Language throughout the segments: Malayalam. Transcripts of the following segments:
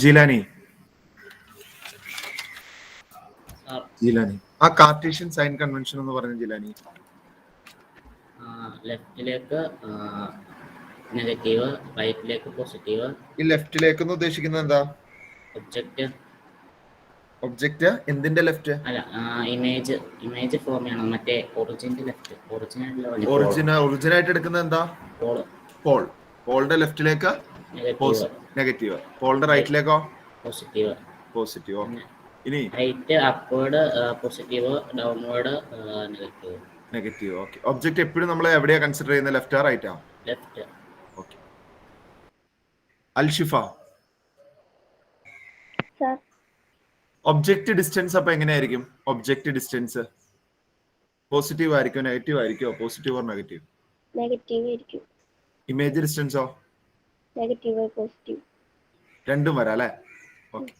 ജീലാനി ആ കാർട്ടീഷ്യൻ സൈൻ കൺവെൻഷൻ എന്ന് പറഞ്ഞ ജീലാനി. ലെഫ്റ്റിലേക്ക് നെഗറ്റീവ്, റൈറ്റിലേക്ക് പോസിറ്റീവ്. ഈ ലെഫ്റ്റിലേക്ക് എന്ന് ഉദ്ദേശിക്കുന്നത് എന്താ? ഒബ്ജക്റ്റ് എന്തിന്റെ ലെഫ്റ്റ്? അല്ല, ഇമേജ് ഫോം ചെയ്യണം. മറ്റേ ഒറിജിന്റെ ലെഫ്റ്റ്. ഒറിജിൻ ആയിട്ട് എടുക്കുന്നത് എന്താ? പോൾ. പോളിന്റെ ലെഫ്റ്റിലേക്ക് നെഗറ്റീവ്, പോളിന്റെ റൈറ്റിലേക്കോ പോസിറ്റീവ്. ഇനി right upward positive, downward negative. Okay. Object എപ്പോഴും നമ്മൾ എവിടെയാ കൺസിഡർ ചെയ്യുന്നത്? ലെഫ്റ്റാ റൈറ്റാ? Left. Okay. Alshifa, object distance അപ്പൊ എങ്ങനെയായിരിക്കും? ഒബ്ജക്റ്റ് ഡിസ്റ്റൻസ് പോസിറ്റീവ് ആയിരിക്കും, നെഗറ്റീവ് ആയിരിക്കോ? Positive or negative? നെഗറ്റീവ് ആയിരിക്കും. ഇമേജ് ഡിസ്റ്റൻസോ? നെഗറ്റീവ് പോസിറ്റീവ് രണ്ടും വരാം അല്ലെ? ഓക്കെ.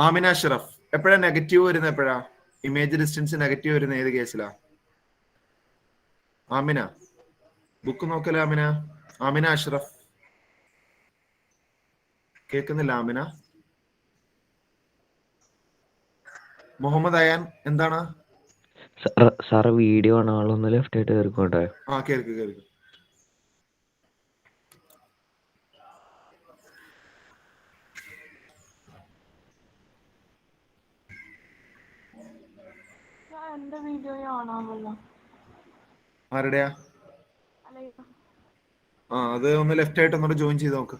ആമിന അഷ്റഫ്, എപ്പോഴാ നെഗറ്റീവ് വരുന്നത്? എപ്പോഴാ ഇമേജ് ഡിസ്റ്റൻസ് നെഗറ്റീവ് വരുന്നത്? ഏത് കേസിലാ? ആമിന ബുക്ക് നോക്കല്ലേ? ആമിന അഷ്റഫ് കേൾക്കുന്നില്ല? ആമിന. മുഹമ്മദ് അയാൻ എന്താണ്? സാർ വീഡിയോ ആണ്, ആളൊന്ന് ലെഫ്റ്റ് ആയിട്ട് കേൾക്കോട്ടെ. കേൾക്ക്. ആരുടെയാ? അത് ഒന്ന് ലെഫ്റ്റ് ആയിട്ട് ഒന്നുകൂടെ ജോയിൻ ചെയ്ത് നോക്ക്.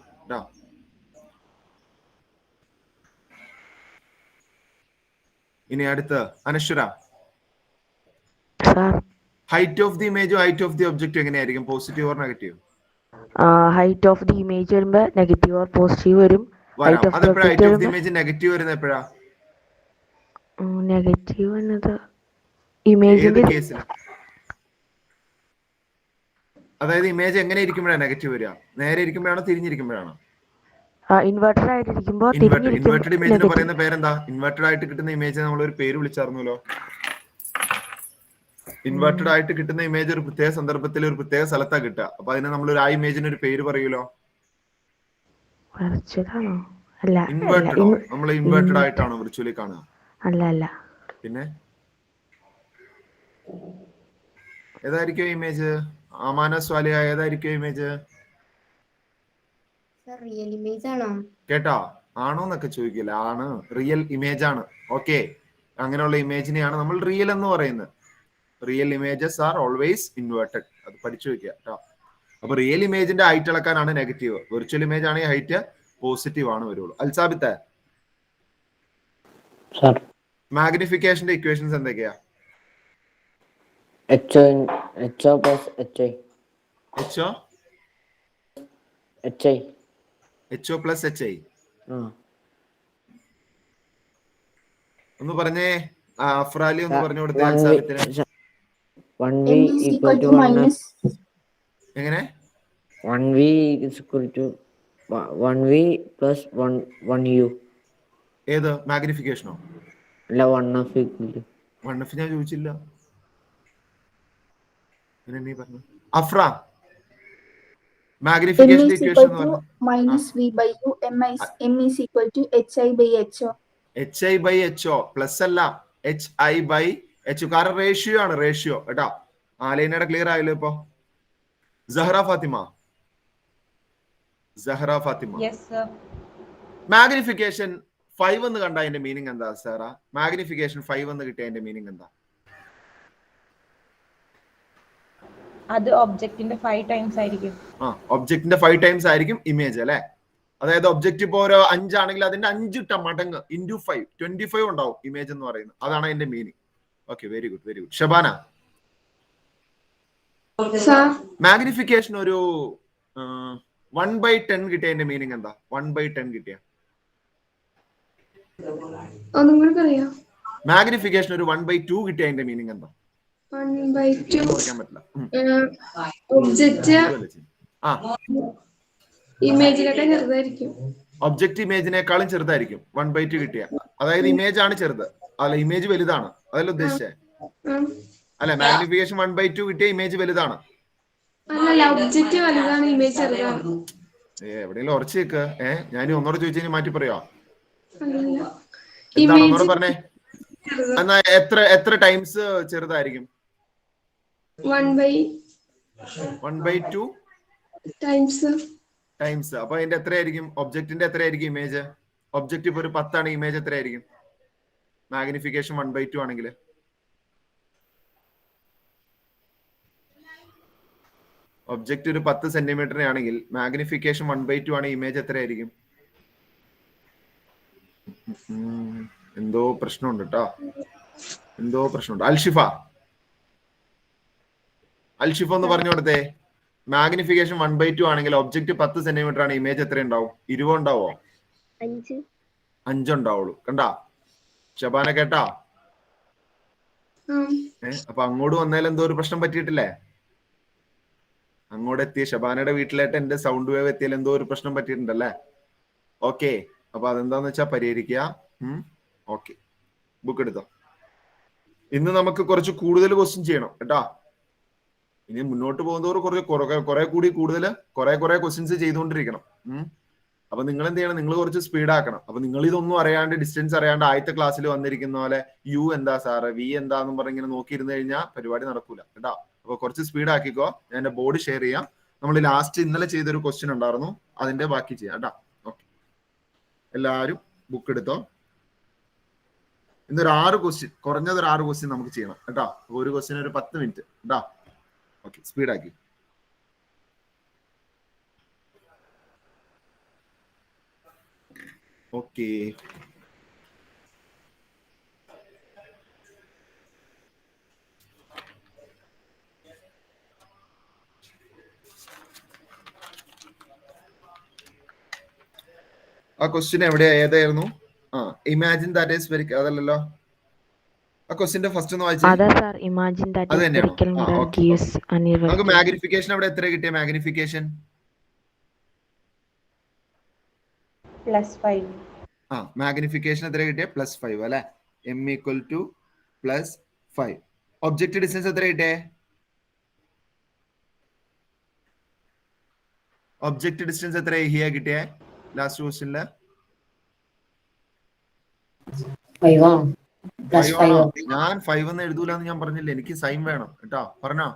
ഇനി അടുത്ത അനശ്വര, ഹൈറ്റ് ഓഫ് ദി ഇമേജും ഹൈറ്റ് ഓഫ് ദി ഒബ്ജക്റ്റും എങ്ങനെയായിരിക്കും? Positive or negative? Height of the image വരുമ്പോ നെഗറ്റീവ് ഓർ പോസിറ്റീവ് വരും. Height of the image negative വരുന്നത് എപ്പോഴാ? നെഗറ്റീവ് എന്നത് ഇമേജിന്റെ കേസിലാണ്. അതായത് ഇമേജ് എങ്ങനെ ഇരിക്കുമ്പോഴാണ് നെഗറ്റീവ് വരിക? നേരെ ഇരിക്കുമ്പോഴാണോ തിരിഞ്ഞിരിക്കുമ്പോഴാണോ? ഇൻവെർട്ടഡ് ആയിട്ടിരിക്കുമ്പോ. ഇൻവെർട്ടഡ് ഇമേജിന് പറയുന്ന പേരെന്താ? ഇൻവെർട്ടഡ് ആയിട്ട് കിട്ടുന്ന ഇമേജ് നമ്മൾ ഒരു പേര് വിളിച്ചായിരുന്നല്ലോ. ഇൻവെർട്ടഡ് ആയിട്ട് കിട്ടുന്ന ഇമേജ് ഒരു പ്രത്യേക സന്ദർഭത്തിൽ ഒരു പ്രത്യേക സ്ഥലത്താ കിട്ടുക. അപ്പൊ അതിന് നമ്മൾ ആ ഇമേജിന് ഒരു പേര് പറയൂലോ. വെർച്വലാണോ? അല്ല അല്ല ഇൻവേർട്ടഡോ? നമ്മൾ ഇൻവേർട്ടഡ് ആയിട്ടാണോ വിർച്വലി കാണുക? അല്ല അല്ല. പിന്നെ ഏതായിരിക്കും ഇമേജ്? ആമാന സ്വാലിഹ ഏതായിരിക്കും ഇമേജ്? റിയൽ ഇമേജ് ആണോ? കേട്ടോ, ആണോ എന്നൊക്കെ ചോദിക്കില്ല. ആണ്, റിയൽ ഇമേജ് ആണ്. ഓക്കെ, അങ്ങനെയുള്ള ഇമേജിനെയാണ് നമ്മൾ റിയൽ എന്ന് പറയുന്നത്. Real images are always inverted. അത് പഠിച്ചു വെക്കുക കേട്ടോ. അപ്പൊ റിയൽ ഇമേജിന്റെ ഹൈറ്റ് അളക്കാനാണ് നെഗറ്റീവ്. വിർച്വൽ ഇമേജ് ആണെങ്കിൽ ഹൈറ്റ് പോസിറ്റീവ് ആണ് വരുള്ളൂ. അൽസാബിത്തെ, സർ മാഗ്നിഫിക്കേഷന്റെ ഇക്വേഷൻസ് എന്തൊക്കെയാ? HO plus HI. HO HI. HO plus HI. ഒന്ന് പറഞ്ഞേ, അഫ്രാലി ഒന്ന് പറഞ്ഞു കൊടുത്തേ അൽസാബിത്തിന്. 1V equal to 1 എങ്ങനെ? 1V is equal to 1V plus 1U. ഏത് മാഗ്നിഫിക്കേഷനോ? അല്ല 1F equal to 1F ഞാൻ ചോദിച്ചില്ല. നീ പറഞ്ഞു അഫ്ര. മാഗ്നിഫിക്കേഷന്റെ ഇക്വേഷൻ എന്ന് പറഞ്ഞു minus V by U, M is equal to HI by HO. HI by HO plus അല്ല, HI by HO. കാരണം റേഷ്യോ ആണ്, റേഷ്യോ കേട്ടോ. ആലൈനയുടെ ക്ലിയർ ആയല്ലോ ഇപ്പൊ. സഹറ ഫാത്തിമ, മാഗ്നിഫിക്കേഷൻ 5 എന്ന് കണ്ട അതിന്റെ മീനിങ് എന്താ സഹറ? മാഗ്നിഫിക്കേഷൻ 5 എന്ന് കിട്ടിയ അതിന്റെ മീനിങ് എന്താ? അത് ഒബ്ജക്റ്റിന്റെ 5 ടൈംസ് ആയിരിക്കും. ഒബ്ജക്റ്റിന്റെ 5 ടൈംസ് ആയിരിക്കും ഇമേജ് അല്ലെ. അതായത് ഒബ്ജക്റ്റ് ഇപ്പൊ ഒരു 5 ആണെങ്കിൽ അതിന്റെ 5 മടങ്ങ് ഇൻറ്റു 5 25 ഉണ്ടാവും ഇമേജ് എന്ന് പറയുന്നത്. അതാണ് അതിന്റെ meaning. Okay, very good, very good. Shabana, magnification ഒരു 1/10 കിട്ടിയതിന്റെ മീനിങ് എന്താ? 1/10 കിട്ടിയ മാഗ്നിഫിക്കേഷൻ ഒരു 1/2 കിട്ടിയതിന്റെ മീനിങ് എന്താ? 1/2 കുറയ്ക്കാൻ പറ്റില്ല. ഒബ്ജക്റ്റ് ഇമേജിനേക്കാൾ ചെറുതായിരിക്കും. ഒബ്ജക്റ്റ് ഇമേജിനേക്കാളും ചെറുതായിരിക്കും 1/2 കിട്ടിയ. അതായത് ഇമേജ് ആണ് ചെറുത്, അല്ല ഇമേജ് വലുതാണ്, അതല്ല ഉദ്ദേശിച്ചേ? അല്ല, മാഗ്നിഫിക്കേഷൻ 1/2 കിട്ടിയ ഇമേജ് വലുതാണ്. ഒബ്ജക്റ്റ് വലുതാണ്, ഇമേജ് ചെറുതാണ്. എവിടെയെങ്കിലും ഉറച്ചു നിൽക്ക്. ഞാൻ ഒന്നോട് ചോദിച്ചു മാറ്റി പറയാ. എന്താണ് ഒന്നോട് പറഞ്ഞേ? എന്നാ എത്ര ടൈംസ് ചെറുതായിരിക്കും? 1/2 ടൈംസ്. അപ്പൊ അതിന്റെ എത്രയായിരിക്കും? ഒബ്ജക്റ്റിന്റെ എത്രയായിരിക്കും ഇമേജ്? ഒബ്ജക്റ്റ് ഇപ്പൊ ഒരു 10 ആണ്, ഇമേജ് എത്രയായിരിക്കും? മാഗ്നിഫിക്കേഷൻ 1/2 ആണെങ്കിൽ ഒബ്ജക്റ്റ് ഒരു 10 സെന്റിമീറ്ററിനെ ആണെങ്കിൽ മാഗ്നിഫിക്കേഷൻ 1/2 ആണ്, ഇമേജ് എത്രയായിരിക്കും? എന്തോ പ്രശ്നമുണ്ട് കേട്ടോ, എന്തോ പ്രശ്നമുണ്ട്. അൽഷിഫ ഒന്ന് പറഞ്ഞു കൊടുത്തേ. മാഗ്നിഫിക്കേഷൻ 1/2 ആണെങ്കിൽ ഒബ്ജക്റ്റ് 10 സെന്റിമീറ്റർ ആണ്, ഇമേജ് എത്ര ഉണ്ടാവും? 20 ഉണ്ടാവോ? 5 ഉണ്ടാവുള്ളൂ. കണ്ടാ ഷബാന, കേട്ടാ? അപ്പൊ അങ്ങോട്ട് വന്നതിൽ എന്തോ ഒരു പ്രശ്നം പറ്റിയിട്ടില്ലേ? അങ്ങോട്ട് എത്തിയ ഷബാനയുടെ വീട്ടിലായിട്ട് എന്റെ സൗണ്ട് വേവ് എത്തിയാൽ എന്തോ ഒരു പ്രശ്നം പറ്റിയിട്ടുണ്ടല്ലേ? ഓക്കെ, അപ്പൊ അതെന്താന്ന് വെച്ചാൽ പരിഹരിക്കുക. ഓക്കെ, ബുക്ക് എടുത്തോ. ഇന്ന് നമുക്ക് കുറച്ച് കൂടുതൽ ക്വസ്റ്റ്യൻ ചെയ്യണം കേട്ടാ. ഇനി മുന്നോട്ട് പോകുന്നതോറും കുറെ ക്വസ്റ്റ്യൻസ് ചെയ്തുകൊണ്ടിരിക്കണം. അപ്പൊ നിങ്ങൾ എന്ത് ചെയ്യണം? നിങ്ങൾ കുറച്ച് സ്പീഡ് ആക്കണം. അപ്പൊ നിങ്ങൾ ഇതൊന്നും അറിയാണ്ട്, ഡിസ്റ്റൻസ് അറിയാണ്ട് ആദ്യത്തെ ക്ലാസ്സിൽ വന്നിരിക്കുന്ന പോലെ യു എന്താ സാറ്, വി എന്താന്നും പറഞ്ഞ് ഇങ്ങനെ നോക്കിയിരുന്നു കഴിഞ്ഞാൽ പരിപാടി നടക്കൂല കേട്ടാ. അപ്പൊ കുറച്ച് സ്പീഡ് ആക്കിക്കോ. ഞാൻ എന്റെ ബോർഡ് ഷെയർ ചെയ്യാം. നമ്മൾ ലാസ്റ്റ് ഇന്നലെ ചെയ്തൊരു ക്വസ്റ്റ്യൻ ഉണ്ടായിരുന്നു, അതിന്റെ ബാക്കി ചെയ്യാം കേട്ടാ. ഓക്കെ, എല്ലാവരും ബുക്ക് എടുത്തോ. ഇന്നൊരു 6 ക്വസ്റ്റ്യൻ, കുറഞ്ഞത് ഒരു 6 ക്വസ്റ്റ്യൻ നമുക്ക് ചെയ്യണം കേട്ടാ. ഒരു ക്വസ്റ്റ്യൻ ഒരു 10 മിനിറ്റ് കേട്ടാ. ഓക്കെ, സ്പീഡാക്കി. ഓക്കെ, ആ ക്വസ്റ്റ്യൻ എവിടെയാ, ഏതായിരുന്നു? ഇമാജിൻ ദാറ്റ് ഈസ് വെരി, അതല്ലല്ലോ ആ ക്വസ്റ്റ്യന്റെ ഫസ്റ്റ് ഒന്ന് വായിച്ചേ. അതാ sir, imagine that spherical mirror gives an ഇറേഷ്യ. നമുക്ക് മാഗ്നിഫിക്കേഷൻ അവിടെ എത്ര കിട്ടിയ? മാഗ്നിഫിക്കേഷൻ +5. മാഗ്നിഫിക്കേഷൻ എത്ര കിട്ടിയ? +5 അല്ലെ. m = +5. ഒബ്ജക്റ്റ് ഡിസ്റ്റൻസ് എത്ര കിട്ടിയേ? ഒബ്ജക്റ്റ് ഡിസ്റ്റൻസ് എത്ര ഹിയ കിട്ടിയേ? ലാസ്റ്റ് ക്വസ്റ്റ്യനില് 5 ആണോ? പ്ലസ് 5. ഞാൻ 5 എന്ന് എഴുതൂലെന്ന് ഞാൻ പറഞ്ഞില്ല, എനിക്ക് സൈൻ വേണം കേട്ടോ. പറഞ്ഞോ,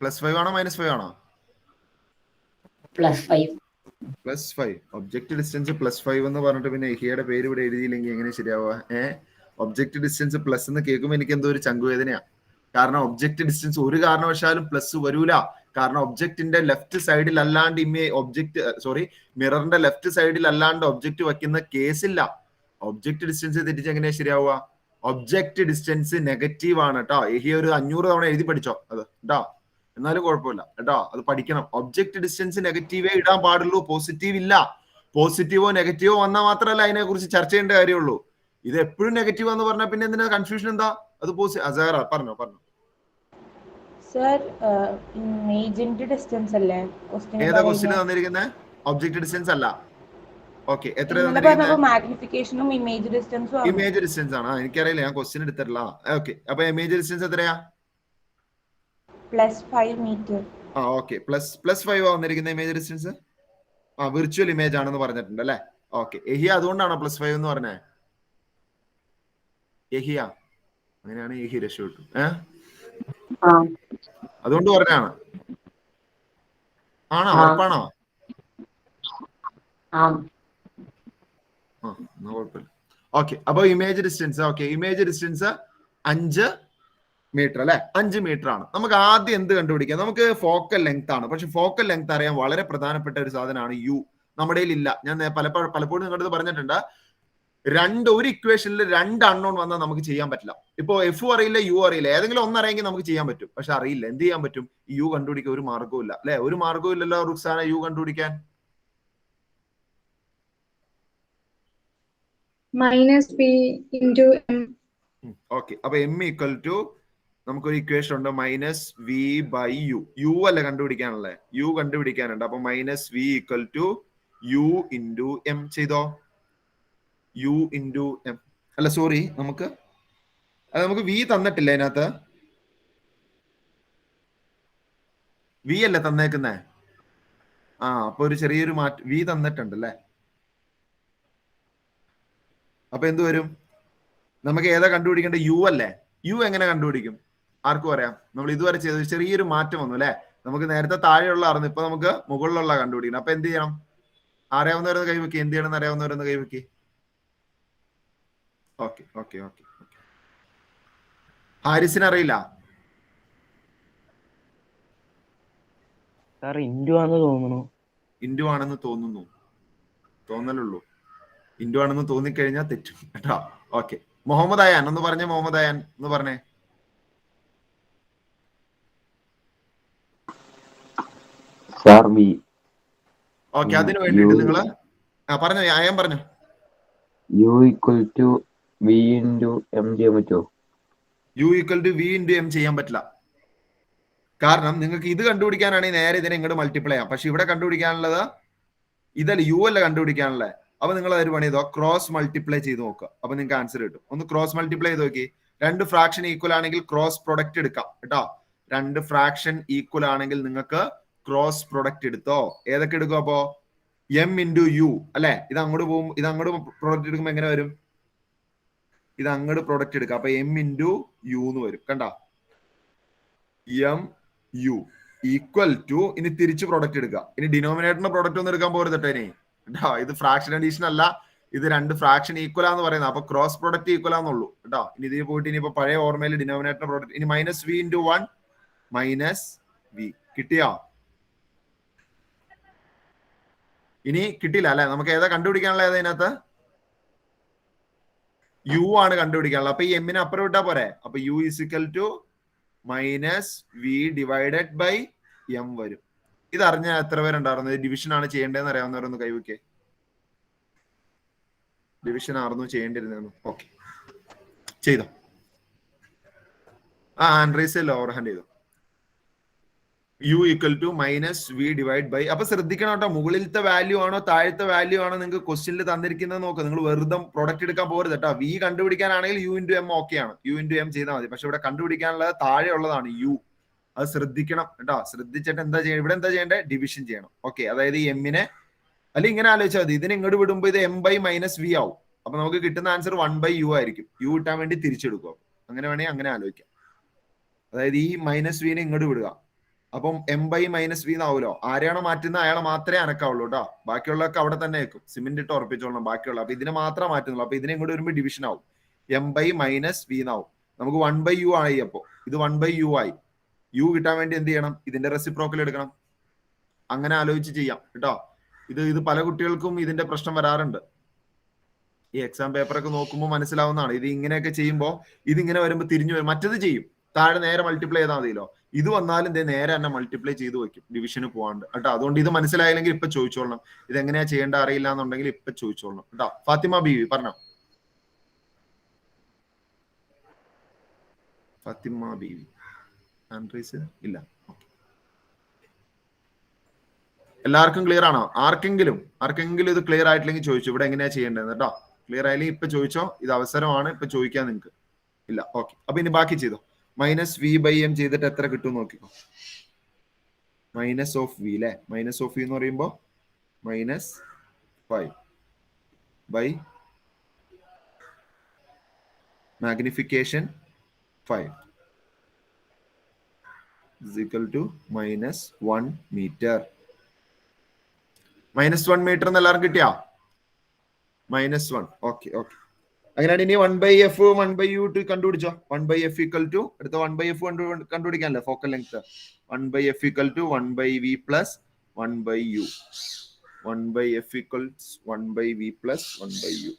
+5 ആണോ -5 ആണോ? +5. +5. ഒബ്ജക്റ്റ് ഡിസ്റ്റൻസ് +5 എന്ന് പറഞ്ഞിട്ട് പിന്നെ എഹിയുടെ പേര് ഇവിടെ എഴുതിയില്ലെങ്കിൽ എങ്ങനെ ശരിയാവുക? ഒബ്ജക്റ്റ് ഡിസ്റ്റൻസ് പ്ലസ് എന്ന് കേൾക്കുമ്പോൾ എനിക്ക് എന്തോ ഒരു ചങ്കുവേദനയാ. കാരണം ഒബ്ജക്റ്റ് ഡിസ്റ്റൻസ് ഒരു കാരണവശാലും പ്ലസ് വരൂല. കാരണം ഒബ്ജക്റ്റിന്റെ ലെഫ്റ്റ് സൈഡിൽ അല്ലാണ്ട് മിററിന്റെ ലെഫ്റ്റ് സൈഡിൽ അല്ലാണ്ട് ഒബ്ജക്റ്റ് വയ്ക്കുന്ന കേസില്ല. ഒബ്ജക്റ്റ് ഡിസ്റ്റൻസ് തെറ്റിച്ച് എങ്ങനെയാ ശരിയാവുക? ഒബ്ജക്റ്റ് ഡിസ്റ്റൻസ് നെഗറ്റീവ് ആണ് കേട്ടോ. എഹി ഒരു 500 തവണ എഴുതി പഠിച്ചോ അത് കേട്ടോ, എന്നാലും കുഴപ്പമില്ല കേട്ടോ, അത് പഠിക്കണം. ഒബ്ജക്റ്റ് ഡിസ്റ്റൻസ് നെഗറ്റീവേ ഇടാൻ പാടുള്ളൂ, പോസിറ്റീവ് ഇല്ല. പോസിറ്റീവോ നെഗറ്റീവോ വന്നാൽ മാത്രമല്ല അതിനെ കുറിച്ച് ചർച്ച ചെയ്യേണ്ട കാര്യമുള്ളൂ. ഇത് എപ്പോഴും നെഗറ്റീവ് എന്ന് പറഞ്ഞാൽ പിന്നെ എന്തിനാ കൺഫ്യൂഷൻ? എന്താ അത് പറഞ്ഞോ. സർ ഇമേജിന്റെ ഡിസ്റ്റൻസ് അല്ലേ ഏതാ ക്വസ്റ്റ്യൻ തന്നിരിക്കുന്നത്? ഒബ്ജക്റ്റ് ഡിസ്റ്റൻസ് അല്ല. ഓക്കെ, എത്ര മാഗ്നിഫിക്കേഷനും ഇമേജ് ഡിസ്റ്റൻസും ഇമേജ് ഡിസ്റ്റൻസ് ആണ്. എനിക്കറിയില്ല, ഞാൻ ക്വസ്റ്റ്യൻ എടുത്തിട്ടില്ല. ഓക്കെ, അപ്പൊ ഇമേജ് ഡിസ്റ്റൻസ് എത്രയാ? +5 മീറ്റർ. ഓക്കെ, +5 വന്നിരിക്കുന്ന ഇമേജ് ഡിസ്റ്റൻസ്. വിർച്വൽ ഇമേജ് ആണെന്ന് പറഞ്ഞിട്ടുണ്ട് അല്ലെ? ഓക്കെ, എഹിയ അതുകൊണ്ടാണോ +5 എന്ന് പറഞ്ഞേ? എഹിയ അങ്ങനെയാണ്, എഹി രക്ഷപ്പെട്ടു. അതുകൊണ്ട് പറഞ്ഞാണ് ആണോ? ഉറപ്പാണോ? കുഴപ്പമില്ല. ഓക്കെ, അപ്പൊ ഇമേജ് ഡിസ്റ്റൻസ് 5 മീറ്റർ അല്ലെ? 5 മീറ്റർ ആണ്. നമുക്ക് ആദ്യം എന്ത് കണ്ടുപിടിക്കാം? നമുക്ക് ഫോക്കൽ ലെങ്ത് ആണ്. പക്ഷെ ഫോക്കൽ ലെങ്ത് അറിയാൻ വളരെ പ്രധാനപ്പെട്ട ഒരു സാധനമാണ് യു. നമ്മുടെ ഇല്ല. ഞാൻ പലപ്പോഴും നിങ്ങളുടെ പറഞ്ഞിട്ടുണ്ട്, ഒരു ഇക്വേഷനിൽ 2 അൺനോൺ വന്നാൽ നമുക്ക് ചെയ്യാൻ പറ്റില്ല. ഇപ്പൊ എഫ് അറിയില്ല, യു അറിയില്ല, ഏതെങ്കിലും ഒന്നറിയെങ്കിൽ നമുക്ക് ചെയ്യാൻ പറ്റും. പക്ഷെ അറിയില്ല, എന്ത് ചെയ്യാൻ പറ്റും? യു കണ്ടുപിടിക്കാൻ ഒരു മാർഗവും ഇല്ല അല്ലെ? ഒരു മാർഗവും ഇല്ലല്ലോ റുക്സാന യു കണ്ടുപിടിക്കാൻ. -v/m. ഓക്കെ, അപ്പൊ m = നമുക്കൊരു ഇക്വേഷൻ ഉണ്ട്, -v/u. യു അല്ല കണ്ടുപിടിക്കാനല്ലേ? യു കണ്ടുപിടിക്കാനുണ്ട്. അപ്പൊ -v = u × m ചെയ്തോ. u × m അല്ല, സോറി, നമുക്ക് v തന്നിട്ടില്ല അതിനകത്ത്. v അല്ലേ തന്നേക്കുന്നേ? അപ്പൊ ഒരു ചെറിയൊരു മാറ്റം, v തന്നിട്ടുണ്ട് അല്ലേ? അപ്പൊ എന്ത് വരും? നമുക്ക് ഏതാ കണ്ടുപിടിക്കേണ്ടത്? യു അല്ലേ? യു എങ്ങനെ കണ്ടുപിടിക്കും? ആർക്കും അറിയാം? നമ്മൾ ഇതുവരെ ചെയ്ത ചെറിയൊരു മാറ്റം വന്നു അല്ലെ? നമുക്ക് നേരത്തെ താഴെയുള്ള അറിഞ്ഞു, ഇപ്പൊ നമുക്ക് മുകളിലുള്ള കണ്ടുപിടിക്കണം. അപ്പൊ എന്ത് ചെയ്യണം? അറിയാവുന്നവരൊന്ന് കൈവയ്ക്ക്. എന്ത് ചെയ്യണമെന്ന് അറിയാവുന്നവരൊന്ന് കൈവയ്ക്ക്. ഓക്കെ. ഹാരിസിന് അറിയില്ല? ഇൻഡു ആണെന്ന് തോന്നുന്നു. ഇൻഡു ആണെന്ന് തോന്നുന്നു, തോന്നലുള്ളൂ. ഇൻഡു ആണെന്ന് തോന്നിക്കഴിഞ്ഞാൽ തെറ്റും കേട്ടോ. ഓക്കെ, മുഹമ്മദ് അയാൻ ഒന്ന് പറഞ്ഞേ. മുഹമ്മദ് അയാൻ ഒന്ന് പറഞ്ഞേ. ഓക്കെ, അതിന് വേണ്ടിട്ട് നിങ്ങള് പറഞ്ഞോ, അയാൻ പറഞ്ഞോ. u = v × m ചെയ്യാൻ പറ്റുമോ? u = v × m ചെയ്യാൻ പറ്റില്ല. കാരണം നിങ്ങൾക്ക് ഇത് കണ്ടുപിടിക്കാനാണെങ്കിൽ നേരെ ഇതിനെ ഇങ്ങോട്ട് മൾട്ടിപ്ലൈ ചെയ്യാം. പക്ഷെ ഇവിടെ കണ്ടുപിടിക്കാനുള്ളത് ഇതല്ല, യു അല്ല കണ്ടുപിടിക്കാനുള്ളത്. അപ്പൊ നിങ്ങൾ അതൊരു പണി ചെയ്തോ, ക്രോസ് മൾട്ടിപ്ലൈ ചെയ്ത് നോക്കുക. അപ്പൊ നിങ്ങൾക്ക് ആൻസർ കിട്ടും. ഒന്ന് ക്രോസ് മൾട്ടിപ്ലൈ ചെയ്ത് നോക്കി. 2 ഫ്രാക്ഷൻ ഈക്വൽ ആണെങ്കിൽ ക്രോസ് പ്രൊഡക്റ്റ് എടുക്കാം കേട്ടോ. 2 ഫ്രാക്ഷൻ ഈക്വൽ ആണെങ്കിൽ നിങ്ങൾക്ക് ക്രോസ് പ്രൊഡക്റ്റ് എടുത്തോ. ഏതൊക്കെ എടുക്കും? അപ്പോ m × u അല്ലെ? ഇത് അങ്ങോട്ട് പോകും, ഇത് അങ്ങോട്ട് പ്രൊഡക്റ്റ് എടുക്കുമ്പോ എങ്ങനെ വരും? ഇത് അങ്ങോട്ട് പ്രൊഡക്റ്റ് എടുക്കാം. അപ്പൊ m × u എന്ന് വരും. കണ്ട, mu = ഇനി തിരിച്ച് പ്രൊഡക്റ്റ് എടുക്കുക. ഇനി ഡിനോമിനേറ്ററിന്റെ പ്രൊഡക്റ്റ് ഒന്നും എടുക്കാൻ പോരുത് കേട്ടോ. ഇനി ഇത് ഫ്രാക്ഷൻ അഡീഷൻ അല്ല, ഇത് 2 ഫ്രാക്ഷൻ ഈക്വൽ ആന്ന് പറയുന്നത്. അപ്പൊ ക്രോസ് പ്രൊഡക്റ്റ് ഈക്വൽ ആന്നുള്ളൂ കേട്ടോ. ഇനി ഇതിന് പോയിട്ട് ഇനിയിപ്പോ പഴയ ഓർമ്മയിൽ ഡിനോമിനേറ്റർ പ്രൊഡക്റ്റ്. ഇനി -v × 1 -v കിട്ടിയോ? ഇനി കിട്ടില്ല അല്ലെ? നമുക്ക് ഏതാ കണ്ടുപിടിക്കാനുള്ളത്? അതിനകത്ത് യു ആണ് കണ്ടുപിടിക്കാനുള്ളത്. അപ്പൊ ഈ എമ്മിനെ അപ്പുറം വിട്ടാ പോരെ. അപ്പൊ u = -v/m വരും. ഇത് അറിഞ്ഞ എത്ര പേരുണ്ടായിരുന്നു? ഡിവിഷൻ ആണ് ചെയ്യേണ്ടതെന്ന് അറിയാവുന്നവരൊന്ന് കൈവയ്ക്കേ. ഡിവിഷൻ ആയിരുന്നു ചെയ്യേണ്ടിരുന്നു. ഓക്കെ, ചെയ്തോ. ആൻഡ്രീസ് ഓവർ ഹാൻഡ് ചെയ്തോ. u = -v/. അപ്പൊ ശ്രദ്ധിക്കണം കേട്ടോ, മുകളിലത്തെ വാല്യൂ ആണോ താഴത്തെ വാല്യൂ ആണോ നിങ്ങൾക്ക് ക്വസ്റ്റ്യനിൽ തന്നിരിക്കുന്നത് നോക്കുക. നിങ്ങൾ വെറുതെ പ്രൊഡക്റ്റ് എടുക്കാൻ പോരുത് കേട്ടോ. v കണ്ടുപിടിക്കാനാണെങ്കിൽ u × m ഓക്കെ ആണ്, u × m ചെയ്താൽ മതി. പക്ഷെ ഇവിടെ കണ്ടുപിടിക്കാനുള്ളത് താഴെ ഉള്ളതാണ് u. അത് ശ്രദ്ധിക്കണം കേട്ടോ. ശ്രദ്ധിച്ചിട്ട് എന്താ ചെയ്യണം, ഇവിടെ എന്താ ചെയ്യേണ്ടത്, ഡിവിഷൻ ചെയ്യണം. ഓക്കെ, അതായത് ഈ എമ്മിനെ അല്ലെങ്കിൽ ഇങ്ങനെ ആലോചിച്ചാൽ മതി, ഇതിനെ ഇങ്ങോട്ട് വിടുമ്പോൾ ഇത് m/-v ആവും. അപ്പൊ നമുക്ക് കിട്ടുന്ന ആൻസർ 1/u ആയിരിക്കും. u കിട്ടാൻ വേണ്ടി തിരിച്ചെടുക്കുക. അങ്ങനെ വേണമെങ്കിൽ അങ്ങനെ ആലോചിക്കാം. അതായത് ഈ -v ഇങ്ങോട്ട് വിടുക, അപ്പം m/-v എന്നാവുമല്ലോ. ആരെയാണോ മാറ്റുന്നത് അയാളെ മാത്രമേ അനക്കാവുള്ളൂ കേട്ടോ. ബാക്കിയുള്ളതൊക്കെ അവിടെ തന്നെ വെക്കും, സിമെന്റ് ഇട്ട് ഉറപ്പിച്ചോളണം ബാക്കിയുള്ള. അപ്പൊ ഇതിനെ മാത്രമേ മാറ്റുന്നുള്ളൂ. അപ്പൊ ഇതിനെ ഇങ്ങോട്ട് വരുമ്പോൾ ഡിവിഷൻ ആവും, m/-v എന്നാവും. നമുക്ക് 1/u ആയി. അപ്പോ ഇത് 1/u ആയി. u കിട്ടാൻ വേണ്ടി എന്ത് ചെയ്യണം, ഇതിന്റെ റെസിപ്രോക്കൽ എടുക്കണം. അങ്ങനെ ആലോചിച്ച് ചെയ്യാം കേട്ടോ. ഇത് പല കുട്ടികൾക്കും ഇതിന്റെ പ്രശ്നം വരാറുണ്ട്. ഈ എക്സാം പേപ്പറൊക്കെ നോക്കുമ്പോൾ മനസ്സിലാവുന്നതാണ്. ഇത് ഇങ്ങനെയൊക്കെ ചെയ്യുമ്പോൾ ഇതിങ്ങനെ വരുമ്പോൾ തിരിഞ്ഞു വരും. മറ്റത് ചെയ്യും, താഴെ നേരെ മൾട്ടിപ്ലൈ ചെയ്താൽ മതിയല്ലോ. ഇത് വന്നാലും നേരെ തന്നെ മൾട്ടിപ്ലൈ ചെയ്ത് വെക്കും, ഡിവിഷന് പോകാണ്ട് കേട്ടോ. അതുകൊണ്ട് ഇത് മനസ്സിലായില്ലെങ്കിൽ ഇപ്പൊ ചോദിച്ചോളണം. ഇത് എങ്ങനെയാ ചെയ്യേണ്ട അറിയില്ല എന്നുണ്ടെങ്കിൽ ഇപ്പൊ ചോദിച്ചോളണം കേട്ടോ. ഫാത്തിമ ബീവി പറഞ്ഞോ. ഫാത്തിമ ബീവി ആൻഡ്രീസ് ഇല്ല. എല്ലാവർക്കും ക്ലിയർ ആണോ? ആർക്കെങ്കിലും ഇത് ക്ലിയർ ആയിട്ടില്ലെങ്കിൽ ചോദിച്ചു, ഇവിടെ എങ്ങനെയാ ചെയ്യേണ്ടത് കേട്ടോ. ക്ലിയർ ആയില്ലെങ്കിൽ ഇപ്പൊ ചോദിച്ചോ, ഇത് അവസരമാണ് ഇപ്പൊ ചോദിക്കാൻ നിങ്ങൾക്ക്. ഇല്ല, ഓക്കെ. അപ്പൊ ഇനി ബാക്കി ചെയ്തോ. -v/m ചെയ്തിട്ട് എത്ര കിട്ടും നോക്കിക്കോ. -v അല്ലെ, -v എന്ന് പറയുമ്പോ -5 by magnification 5 is equal to -1 meter. -1 metre എന്ന് എല്ലാവരും കിട്ടിയാ? -1. ഓക്കെ. അങ്ങനെയാണ്. ഇനി 1/f 1/u കണ്ടുപിടിച്ചോ. 1/f = അടുത്ത 1/f കണ്ടുപിടിക്കാനല്ലേ focal length. 1/f = 1/v plus 1/u. 1/f = 1/v plus 1/u.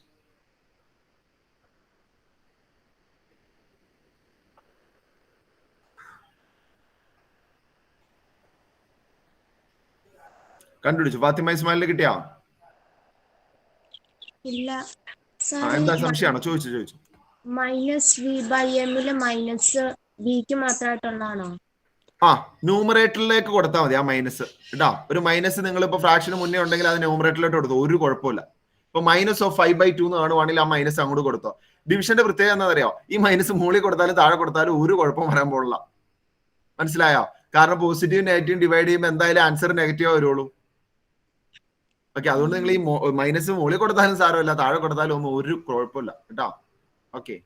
കണ്ടുപിടിച്ചു. ഫാത്തിമ ഇസ്മായിലിന് കിട്ടിയാ? ഇല്ല. എന്താ സംശയമാണോ? ചോദിച്ചു. -v/m -vക്ക് മാത്രമായിട്ടുള്ളതാണോ? ന്യൂമറേറ്ററിലേക്ക് കൊടുത്താൽ മതി ആ മൈനസ് കേട്ടോ. ഒരു മൈനസ് നിങ്ങൾ ഇപ്പൊ ഫ്രാക്ഷന് മുന്നേ ഉണ്ടെങ്കിൽ അത് ന്യൂമറേറ്ററിലോട്ട് കൊടുത്തു, ഒരു കുഴപ്പമില്ല. ഇപ്പൊ -5/2 എന്ന് കാണുവാണെങ്കിൽ ആ മൈനസ് അങ്ങോട്ട് കൊടുത്തോ. ഡിവിഷന്റെ പ്രത്യേകത എന്താ അറിയോ, ഈ മൈനസ് മുകളിൽ കൊടുത്താലും താഴെ കൊടുത്താലും ഒരു കുഴപ്പം വരാൻ പോലുള്ള. മനസ്സിലായോ? കാരണം പോസിറ്റീവ് നെഗറ്റീവ് ഡിവൈഡ് ചെയ്യുമ്പോൾ എന്തായാലും ആൻസർ നെഗറ്റീവ് വരുള്ളൂ. ഓക്കെ, അതുകൊണ്ട് നിങ്ങൾ ഈ മൈനസ് മുകളിൽ കൊടുത്താലും സാരമില്ല, താഴെ കൊടുത്താലും ഒന്നും ഒരു കുഴപ്പമില്ല കേട്ടോ. ഓക്കെ,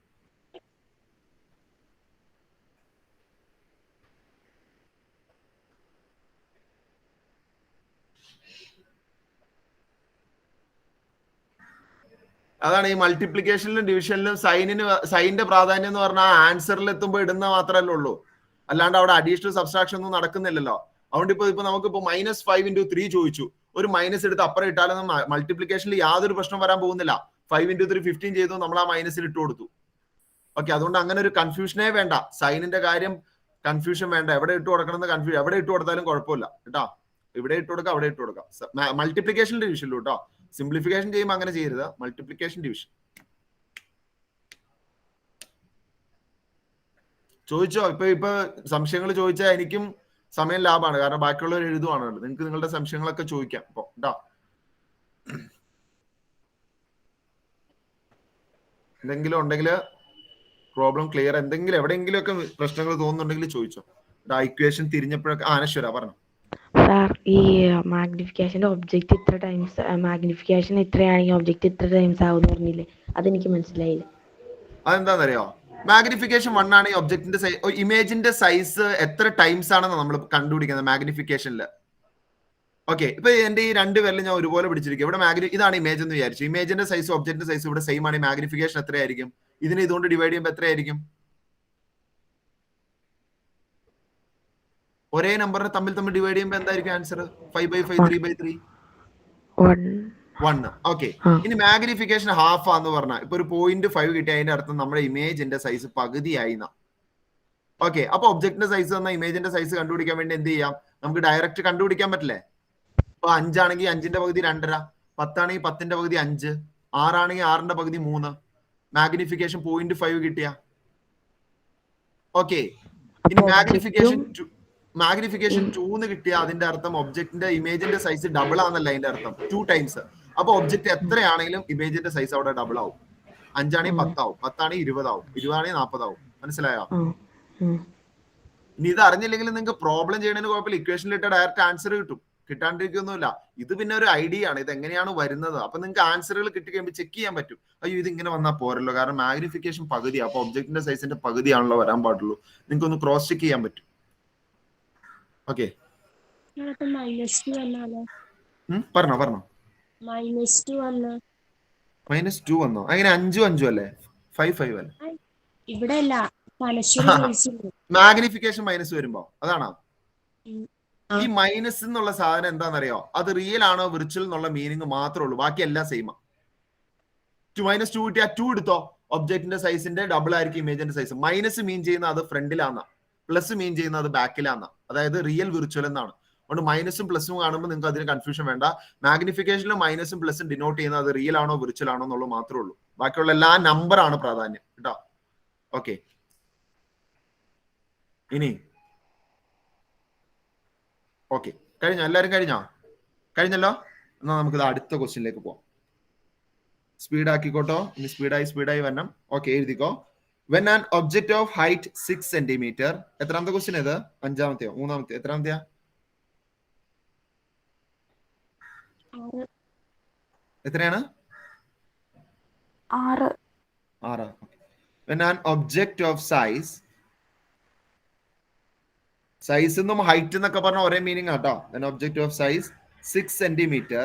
അതാണ് ഈ മൾട്ടിപ്ലിക്കേഷനിലും ഡിവിഷനിലും സൈനിന്റെ പ്രാധാന്യം എന്ന് പറഞ്ഞാൽ ആൻസറിൽ എത്തുമ്പോൾ ഇടുന്ന മാത്രമല്ലേ ഉള്ളൂ. അല്ലാണ്ട് അവിടെ അഡീഷണൽ സബ്സ്ട്രാക്ഷൻ ഒന്നും നടക്കുന്നില്ലല്ലോ. അതുകൊണ്ട് ഇപ്പൊ നമുക്കിപ്പോ -5 × 3 ചോദിച്ചു, ഒരു മൈനസ് എടുത്ത് അപ്പുറം ഇട്ടാലൊന്നും മൾട്ടിപ്ലിക്കേഷനിൽ യാതൊരു പ്രശ്നം വരാൻ പോകുന്നില്ല. 5 × 3 15 ചെയ്തു, നമ്മൾ ആ മൈനസിൽ ഇട്ട് കൊടുത്തു. ഓക്കെ, അതുകൊണ്ട് അങ്ങനെ ഒരു കൺഫ്യൂഷനേ വേണ്ട. സൈനിന്റെ കാര്യം കൺഫ്യൂഷൻ വേണ്ട. എവിടെ ഇട്ട് കൊടുക്കണം എന്ന് കൺഫ്യൂഷൻ, എവിടെ ഇട്ട് കൊടുത്താലും കുഴപ്പമില്ല കേട്ടോ. ഇവിടെ ഇട്ട് കൊടുക്കാം, അവിടെ ഇട്ട് കൊടുക്കാം. മൾട്ടിപ്ലിക്കേഷൻ ഡിവിഷനിലും കേട്ടോ. സിംപ്ലിഫിക്കേഷൻ ചെയ്യുമ്പോൾ അങ്ങനെ ചെയ്യരുത്. മൾട്ടിപ്ലിക്കേഷൻ ഡിവിഷൻ ചോദിച്ചോ. ഇപ്പൊ സംശയങ്ങൾ ചോദിച്ചാൽ എനിക്കും സമയം ലാഭമാണ്, കാരണം ബാക്കിയുള്ളവർ എഴുതുവാണ്. നിങ്ങൾക്ക് നിങ്ങളുടെ സംശയങ്ങളൊക്കെ ചോദിക്കാം ഇപ്പൊ കേട്ടോ. എന്തെങ്കിലും ഉണ്ടെങ്കിൽ പ്രോബ്ലം ക്ലിയർ, എന്തെങ്കിലും എവിടെയെങ്കിലും ഒക്കെ പ്രശ്നങ്ങൾ തോന്നുന്നുണ്ടെങ്കിൽ ചോദിച്ചോ. ഇക്വേഷൻ തിരിഞ്ഞപ്പോഴൊക്കെ അനശ്വര പറഞ്ഞു. സാർ, ഈ മാഗ്നിഫിക്കേഷന്റെ ഒബ്ജക്റ്റ് ഇത്ര ടൈംസ്, മാഗ്നിഫിക്കേഷൻ ഇത്രയാണെങ്കിൽ ഒബ്ജക്റ്റ് ഇത്ര ടൈംസ് ആവും പറഞ്ഞില്ലേ, അതെനിക്ക് മനസ്സിലായില്ല. അതെന്താണെന്നറിയോ, മാഗ്നിഫിക്കേഷൻ 1 ആണ് ഈ ഒബ്ജക്റ്റിന്റെ സൈസ്. ഇമേജിന്റെ സൈസ് എത്ര ടൈംസ് ആണെന്ന് നമ്മൾ കണ്ടുപിടിക്കുന്നത് മാഗ്നിഫിക്കേഷനിൽ. ഓക്കെ, ഇപ്പൊ എന്റെ ഈ 2 പേരിൽ ഞാൻ ഒരുപോലെ പിടിച്ചിരിക്കും. ഇവിടെ ഇതാണ് ഇമേജ് എന്ന് വിചാരിച്ചു. ഇമേജിന്റെ സൈസ് ഒബ്ജക്റ്റിന്റെ സൈസ് ഇവിടെ സെയിം ആണ്. മാഗ്നിഫിക്കേഷൻ എത്രയായിരിക്കും? ഇതിനെ ഇതുകൊണ്ട് ഡിവൈഡ് ചെയ്യുമ്പോൾ എത്രയായിരിക്കും? ഒരേ നമ്പറിനെ തമ്മിൽ ഡിവൈഡ് ചെയ്യുമ്പോൾ എന്തായിരിക്കും ആൻസർ? 5/5 3/3 1. ഓക്കെ, ഇനി മാഗ്നിഫിക്കേഷൻ ഹാഫ് ആന്ന് പറഞ്ഞാൽ ഇപ്പൊ ഒരു 0.5 കിട്ടിയ അതിന്റെ അർത്ഥം നമ്മുടെ ഇമേജിന്റെ സൈസ് പകുതിയായി. ഓക്കെ, അപ്പൊ ഒബ്ജക്റ്റിന്റെ സൈസ് തന്ന ഇമേജിന്റെ സൈസ് കണ്ടുപിടിക്കാൻ വേണ്ടി എന്ത് ചെയ്യാം? നമുക്ക് ഡയറക്റ്റ് കണ്ടുപിടിക്കാൻ പറ്റില്ലേ? ഇപ്പൊ 5 ആണെങ്കിൽ 5ന്റെ പകുതി 2.5, 10 ആണെങ്കിൽ 10ന്റെ പകുതി 5, 6 ആണെങ്കിൽ 6ന്റെ പകുതി 3. മാഗ്നിഫിക്കേഷൻ 0.5 കിട്ടിയ. ഓക്കെ, ഇനി മാഗ്നിഫിക്കേഷൻ 2 കിട്ടിയ അതിന്റെ അർത്ഥം ഒബ്ജക്റ്റിന്റെ ഇമേജിന്റെ സൈസ് ഡബിൾ ആണെന്നല്ല അതിന്റെ അർത്ഥം, 2 ടൈംസ്. അപ്പൊ ഒബ്ജക്റ്റ് എത്രയാണെങ്കിലും ഇമേജിന്റെ സൈസ് അവിടെ ഡബിൾ ആവും. 5 ആണെങ്കിൽ 10 ആവും, 10 ആണെങ്കിൽ 20 ആവും, 20 ആണെങ്കിൽ 40 ആവും. മനസ്സിലായോ? ഇനി ഇത് അറിഞ്ഞില്ലെങ്കിൽ നിങ്ങൾക്ക് പ്രോബ്ലം ചെയ്യണതിന് കുഴപ്പമില്ല, ഇക്വേഷനിലിട്ട് ഡയറക്റ്റ് ആൻസർ കിട്ടും, കിട്ടാണ്ടിരിക്കൊന്നുമില്ല. ഇത് പിന്നെ ഒരു ഐഡിയ ആണ്, ഇത് എങ്ങനെയാണ് വരുന്നത്. അപ്പൊ നിങ്ങൾക്ക് ആൻസറുകൾ കിട്ടി കഴിയുമ്പോൾ ചെക്ക് ചെയ്യാൻ പറ്റും. അയ്യോ ഇത് ഇങ്ങനെ വന്നാൽ പോരല്ലോ, കാരണം മാഗ്നിഫിക്കേഷൻ പകുതിയാണ്, അപ്പൊ ഒബ്ജക്റ്റിന്റെ സൈസിന്റെ പകുതിയാണല്ലോ വരാൻ പാടുള്ളൂ. നിങ്ങൾക്ക് ഒന്ന് ക്രോസ് ചെക്ക് ചെയ്യാൻ പറ്റും. ഓക്കെ, -2 വന്നാലോ? പറഞ്ഞോ. -2 വന്ന് -2 വന്നോ? അങ്ങനെ 5 5 അല്ലേ, 5 5 അല്ലേ? ഇവിടെ അല്ല, പനശ്ശേരി വിളിച്ചിരുന്നു. മാഗ്നിഫിക്കേഷൻ മൈനസ് വരുമ്പോ അതാണോ? ഉം. ഈ മൈനസ് എന്നുള്ള സാധനം എന്താണെന്നറിയോ? അത് റിയൽ ആണോ വിർച്വൽ എന്നുള്ള മീനിങ് മാത്രമേ ഉള്ളൂ, ബാക്കി എല്ലാം സെയിമാ. -2 കിട്ടിയാ 2 എടുത്തോ, ഒബ്ജക്റ്റിന്റെ സൈസിന്റെ ഡബിൾ ആയിരിക്കും ഇമേജിന്റെ സൈസ്. മൈനസ് മീൻ ചെയ്യുന്ന അത് ഫ്രണ്ടിലാന്ന, പ്ലസ് മീൻ ചെയ്യുന്ന അത് ബാക്കിലാന്ന, അതായത് റിയൽ വിർച്വൽ എന്നാണ്. അതുകൊണ്ട് മൈനസും പ്ലസും കാണുമ്പോൾ നിങ്ങൾക്ക് അതിന് കൺഫ്യൂഷൻ വേണ്ട. മാഗ്നിഫിക്കേഷനിൽ മൈനസും പ്ലസും ഡിനോട്ട് ചെയ്യുന്നത് അത് റിയൽ ആണോ വിർച്വൽ ആണോ എന്നുള്ളത് മാത്രമേ ഉള്ളൂ. ബാക്കിയുള്ള എല്ലാ നമ്പർ ആണ് പ്രാധാന്യം കേട്ടോ. ഓക്കെ, ഇനി ഓക്കെ കഴിഞ്ഞോ? എല്ലാവരും കഴിഞ്ഞല്ലോ? എന്നാൽ നമുക്കിത് അടുത്ത ക്വസ്റ്റ്യനിലേക്ക് പോവാം. സ്പീഡാക്കിക്കോട്ടോ, ഇനി സ്പീഡായി വരണം. ഓക്കെ, എഴുതിക്കോ. When an object of height 6 centimetre, എത്രാമത്തെ ക്വസ്റ്റ്യൻ ഇത്? 5-മത്തെയോ 3-മത്തെയോ? എത്രാമത്തെയാ? 6. എത്രയാണ്? 6. When an object of size എന്നും ഹൈറ്റ് എന്നൊക്കെ പറഞ്ഞ ഒരേ മീനിങ് ആട്ടോ. An object of size 6 centimeter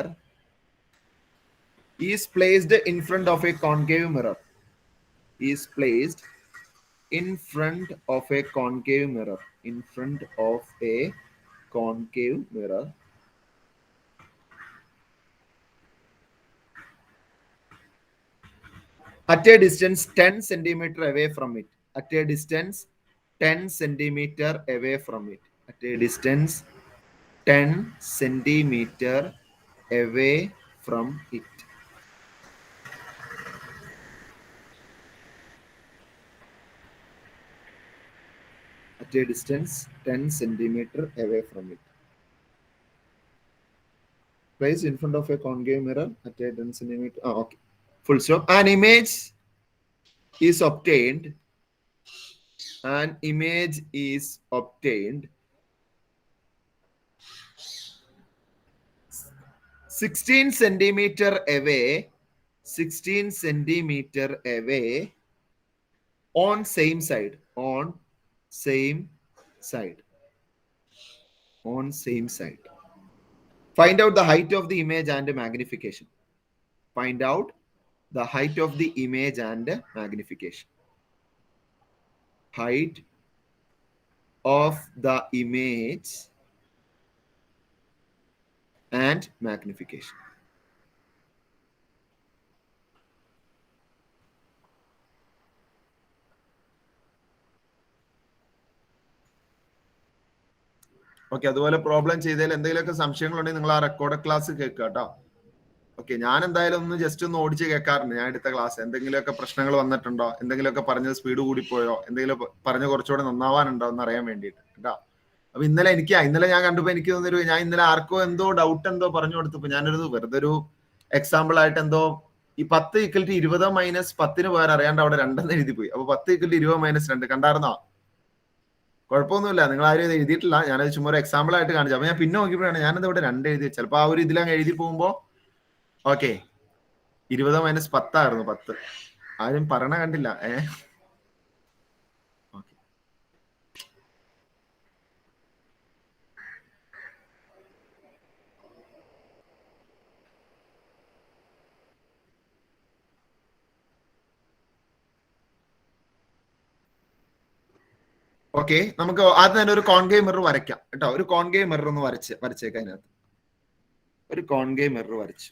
is placed in front of a concave mirror. In front of a concave mirror. At a distance 10 centimeter away from it. At a distance 10 centimeter away from it. At a distance 10 centimeter away from it. At a distance 10 centimeter away from it. Placed in front of a concave mirror at a 10 centimeter. Okay. Full stop. An image is obtained 16 centimeter away on same side. Find out the height of the image and magnification. Find out the height of the image and magnification. Height of the image and magnification. Okay, അതുപോലെ പ്രോബ്ലം ചെയ്തതിൽ എന്തെങ്കിലുമൊക്കെ സംശയങ്ങളുണ്ടെങ്കിൽ നിങ്ങൾ ആ റെക്കോർഡ് ക്ലാസ് കേൾക്കുക കേട്ടോ. ഓക്കെ, ഞാൻ എന്തായാലും ഒന്ന് ജസ്റ്റ് ഒന്ന് ഓടിച്ച് കേൾക്കാറുണ്ട് ഞാൻ എടുത്ത ക്ലാസ്. എന്തെങ്കിലുമൊക്കെ പ്രശ്നങ്ങൾ വന്നിട്ടുണ്ടോ, എന്തെങ്കിലുമൊക്കെ പറഞ്ഞത് സ്പീഡ് കൂടിപ്പോയോ, എന്തെങ്കിലും പറഞ്ഞ കുറച്ചുകൂടെ നന്നാവാനുണ്ടോ എന്ന് അറിയാൻ വേണ്ടിയിട്ട് കേട്ടോ. അപ്പൊ ഇന്നലെ ഞാൻ കണ്ടപ്പോ എനിക്ക് തോന്നിയൊരു, ഞാൻ ഇന്നലെ ആർക്കോ എന്തോ ഡൗട്ട് എന്തോ പറഞ്ഞു കൊടുത്തപ്പോ ഞാനൊരു വെറുതെ ഒരു എക്സാമ്പിൾ ആയിട്ട് എന്തോ ഈ 10 = 20 - 10 പേർ അറിയാണ്ട് അവിടെ 2 എഴുതി പോയി. അപ്പൊ 10 = 20 - 2 കണ്ടായിരുന്നോ? കുഴപ്പമൊന്നുമില്ല, നിങ്ങൾ ആരും ഇത് എഴുതിയിട്ടില്ല, ഞാനത് ചുമ്മാ ഒരു എക്സാമ്പിൾ ആയിട്ട് കാണിച്ചു. അപ്പൊ ഞാൻ പിന്നെ നോക്കിയപ്പോഴാണ് ഞാനത് ഇവിടെ 2 എഴുതി. ചിലപ്പോൾ ആ ഒരു ഇതിലങ്ങ് എഴുതി പോകുമ്പോ ഓക്കെ 20 - 10 ആയിരുന്നു 10. ആരും പറയണ കണ്ടില്ല. ഓക്കെ, നമുക്ക് ആദ്യം തന്നെ ഒരു കോൺകേവ് മിറർ വരയ്ക്കാം കേട്ടോ. ഒരു കോൺകേവ് മിറർ ഒന്ന് വരച്ചേക്കാം. അതിനകത്ത് ഒരു കോൺകേവ് മിറർ വരച്ചു.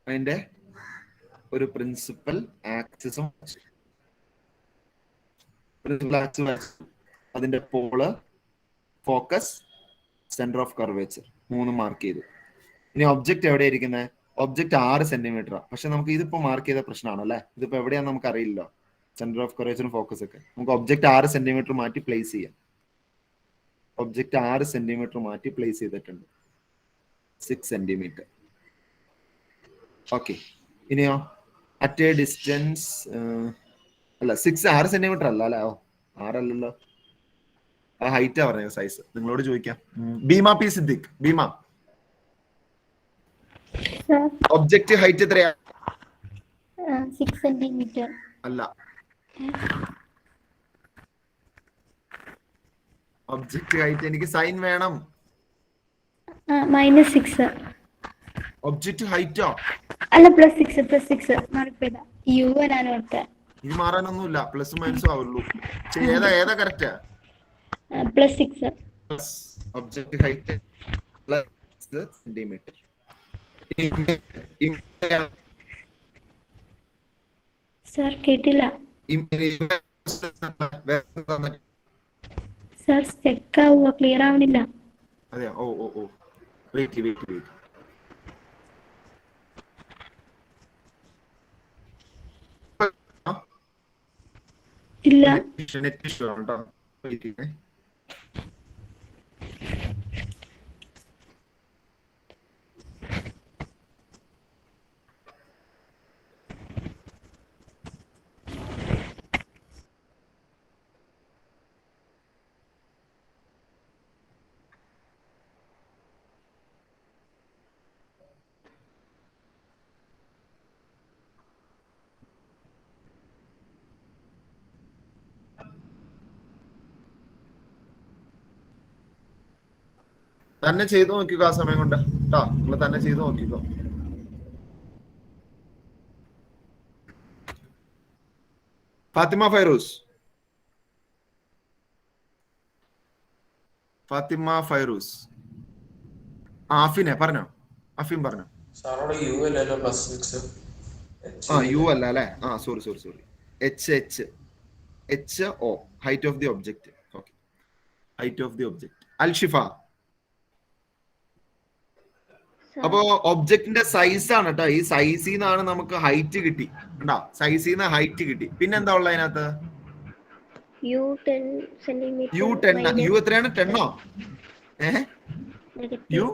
അതിന്റെ ഒരു പ്രിൻസിപ്പൽ ആക്സിസും അതിന്റെ pole, focus, centre of curvature 3 mark ചെയ്തു. ഇനി ഒബ്ജക്റ്റ് എവിടെ ഇരിക്കുന്നത്? Object 6 centimetre. പക്ഷെ നമുക്ക് ഇതിപ്പോ മാർക്ക് ചെയ്ത പ്രശ്നമാണ് അല്ലെ. ഇതിപ്പോ എവിടെയാന്ന് നമുക്ക് അറിയില്ലോ, സെന്റർ ഓഫ് കർവേച്ചറും ഫോക്കസ് ഒക്കെ. നമുക്ക് ഒബ്ജക്റ്റ് 6 സെന്റിമീറ്റർ മാറ്റി പ്ലേസ് ചെയ്യാം. ഒബ്ജക്റ്റ് 6 സെന്റിമീറ്റർ മാറ്റി പ്ലേസ് ചെയ്തിട്ടുണ്ട്, 6 സെന്റിമീറ്റർ. ഓക്കെ, ഇനിയോ അറ്റ് എ ഡിസ്റ്റൻസ് അല്ല 6 സെന്റിമീറ്റർ അല്ല അല്ലേ? ഓ 6 അല്ലല്ലോ. ആ ഹൈറ്റാ പറഞ്ഞത് സൈസ്. നിങ്ങളോട് ചോദിക്കാം. Bheema P Siddique, Bheema Sir, object height എത്രയാ? 6 centimeter. അല്ല, ഒബ്ജക്റ്റ് ഹൈറ്റ് എനിക്ക് സൈൻ വേണം. -6. ഒബ്ജക്റ്റ് ഹൈറ്റോ? അല്ല +6 മാറിപ്പോയതാ. യു വരാൻ ഓർത്തെ. ഇനി മാറാനൊന്നുമില്ല, പ്ലസും മൈനസും ആവുള്ളൂ. ഏതാ correct? +6. Object height plus centimetre. Sir കേട്ടില്ല. സർ സ്റ്റക്ക് ആവുക, ക്ലിയർ ആവണില്ല. അതെയോ? ഓ വെയിറ്റ്. ഇല്ല. നെറ്റ് ഇഷ്യൂ ആണ് കേട്ടോ. വെയിറ്റ് ചെയ്യണേ. തന്നെ ചെയ്തു നോക്കിക്കോ ആ സമയം കൊണ്ട് കേട്ടോ. നിങ്ങൾ തന്നെ ചെയ്തു നോക്കിക്കോ. ഫാത്തിമ ഫൈറൂസ്, അഫിനെ പറഞ്ഞോ. അഫീം പറഞ്ഞോ. യു അല്ല അല്ലെ? Sorry. H O height of the object. Okay, height of the object. Alshifa, അപ്പോ ഒബ്ജക്റ്റിന്റെ സൈസ് ആണ് കേട്ടോ. ഈ സൈസിൽ നിന്നാണ് നമുക്ക് ഹൈറ്റ് കിട്ടി. കണ്ടോ? സൈസിൽ നിന്ന് ഹൈറ്റ് കിട്ടി. പിന്നെ എന്താ ഉള്ളത് അതിനകത്ത്? U 10 centimetre. യു എത്രയാണ്? 10 യു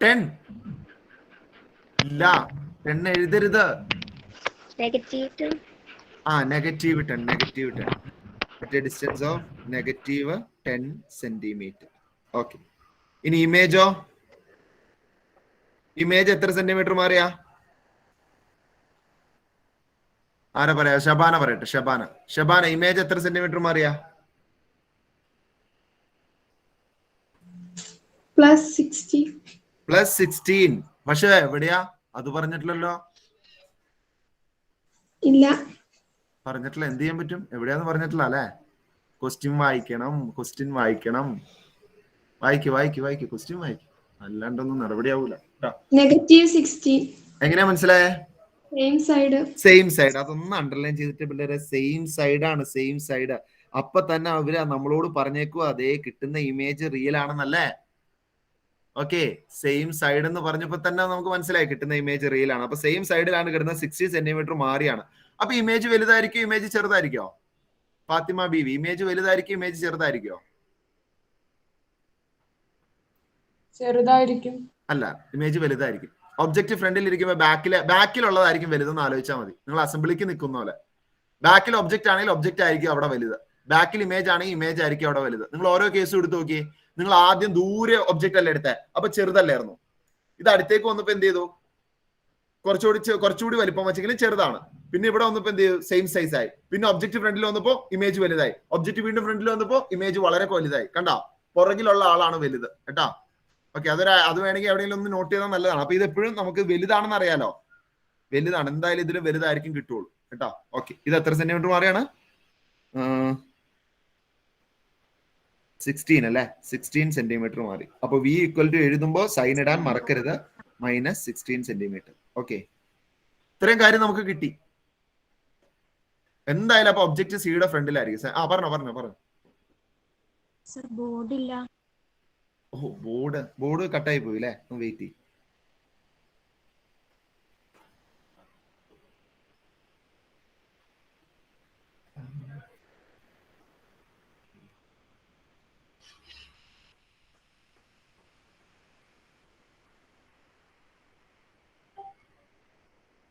10 ഇല്ല, 10 എഴുതരുത്. -10. Negative 10. at a distance of -10 centimetre. Okay, ഇനി ഇമേജോ? ഇമേജ് എത്ര സെന്റിമീറ്റർ മാറിയാ? ആരാ പറയാ? ഷബാന പറയട്ടെ. ഷബാന ഇമേജ് എത്ര സെന്റിമീറ്റർ മാറിയാ? +16. പക്ഷെ എവിടെയാ അത് പറഞ്ഞിട്ടില്ലല്ലോ. ഇല്ല, പറഞ്ഞിട്ടില്ല. എന്ത് ചെയ്യാൻ പറ്റും? എവിടെയാന്ന് പറഞ്ഞിട്ടില്ല അല്ലെ? ക്വസ്റ്റ്യൻ വായിക്കണം. വായിക്ക്. ക്വസ്റ്റ്യൻ വായിക്കും, അല്ലാണ്ടൊന്നും നടപടിയാവൂല. -16. എങ്ങനെയാ മനസ്സിലായേ? Same side. അതൊന്നും അണ്ടർലൈൻ ചെയ്തിട്ട് പിള്ളേരെ, സെയിം സൈഡ്. അപ്പൊ തന്നെ അവര് നമ്മളോട് പറഞ്ഞേക്കും അതേ കിട്ടുന്ന ഇമേജ് റിയൽ ആണെന്നല്ലേ? ഓക്കെ, സെയിം സൈഡ് എന്ന് പറഞ്ഞപ്പോ തന്നെ നമുക്ക് മനസ്സിലായി കിട്ടുന്ന ഇമേജ് റിയൽ ആണ്. അപ്പൊ സെയിം സൈഡിലാണ് കിട്ടുന്നത്. 60 സെന്റിമീറ്റർ മാറിയാണ്. അപ്പൊ ഇമേജ് വലുതായിരിക്കും, ഇമേജ് ചെറുതായിരിക്കോ? ഫാത്തിമ ബീവി, ഇമേജ് വലുതായിരിക്കും, ഇമേജ് ചെറുതായിരിക്കോ? ചെറുതായിരിക്കും. അല്ല, ഇമേജ് വലുതായിരിക്കും. ഒബ്ജക്റ്റ് ഫ്രണ്ടിൽ ഇരിക്കുമ്പോൾ ബാക്കിലുള്ളതായിരിക്കും വലുതെന്ന് ആലോചിച്ചാൽ മതി. നിങ്ങൾ അസംബ്ലിക്ക് നിൽക്കുന്ന പോലെ ബാക്കിൽ ഒബ്ജക്റ്റ് ആണെങ്കിൽ ഒബ്ജക്റ്റ് ആയിരിക്കും അവിടെ വലുത്, ബാക്കിൽ ഇമേജ് ആണെങ്കിൽ ഇമേജ് ആയിരിക്കും അവിടെ വലുത്. നിങ്ങൾ ഓരോ കേസും എടുത്ത് നോക്കിയേ. നിങ്ങൾ ആദ്യം ദൂരെ ഒബ്ജക്റ്റ് അല്ലേ എടുത്തേ, അപ്പൊ ചെറുതല്ലായിരുന്നു. ഇത് അടുത്തേക്ക് വന്നപ്പോ എന്ത് ചെയ്തു? കുറച്ചുകൂടി വലിപ്പം വെച്ചെങ്കിലും ചെറുതാണ്. പിന്നെ ഇവിടെ വന്നപ്പോ എന്ത് ചെയ്തു? സെയിം സൈസ് ആയി. പിന്നെ ഒബ്ജക്റ്റ് ഫ്രണ്ടിൽ വന്നപ്പോ ഇമേജ് വലുതായി. ഒബ്ജക്റ്റ് വീണ്ടും ഫ്രണ്ടിൽ വന്നപ്പോ ഇമേജ് വളരെ വലുതായി. കണ്ടോ? പുറകിലുള്ള ആളാണ് വലുത് കേട്ടോ. ഓക്കെ, അത് വേണമെങ്കിൽ എവിടെയെങ്കിലും ഒന്ന് നോട്ട് ചെയ്താൽ നല്ലതാണ്. അപ്പൊ ഇത് എപ്പോഴും നമുക്ക് വലുതാണെന്ന് അറിയാലോ. വലുതാണ് എന്തായാലും, ഇതിൽ വലുതായിരിക്കും കിട്ടുള്ളൂ കേട്ടോ. ഓക്കെ, ഇത് എത്ര സെന്റിമീറ്റർ മാറിയാണ്? 16 അല്ലെ? 16 സെന്റിമീറ്റർ മാറി. അപ്പൊ v = എഴുതുമ്പോൾ സൈൻ ഇടാൻ മറക്കരുത്. -16 സെന്റിമീറ്റർ. ഓക്കെ, ഇത്രയും കാര്യം നമുക്ക് കിട്ടി. എന്തായാലും അപ്പൊ ഒബ്ജക്റ്റ് സിയുടെ ഫ്രണ്ടിലായിരിക്കും. പറഞ്ഞോ. സർ ബോർഡില്ല. ബോർഡ് കട്ടായി പോയി അല്ലേ? വെയിറ്റ് ചെയ്യും.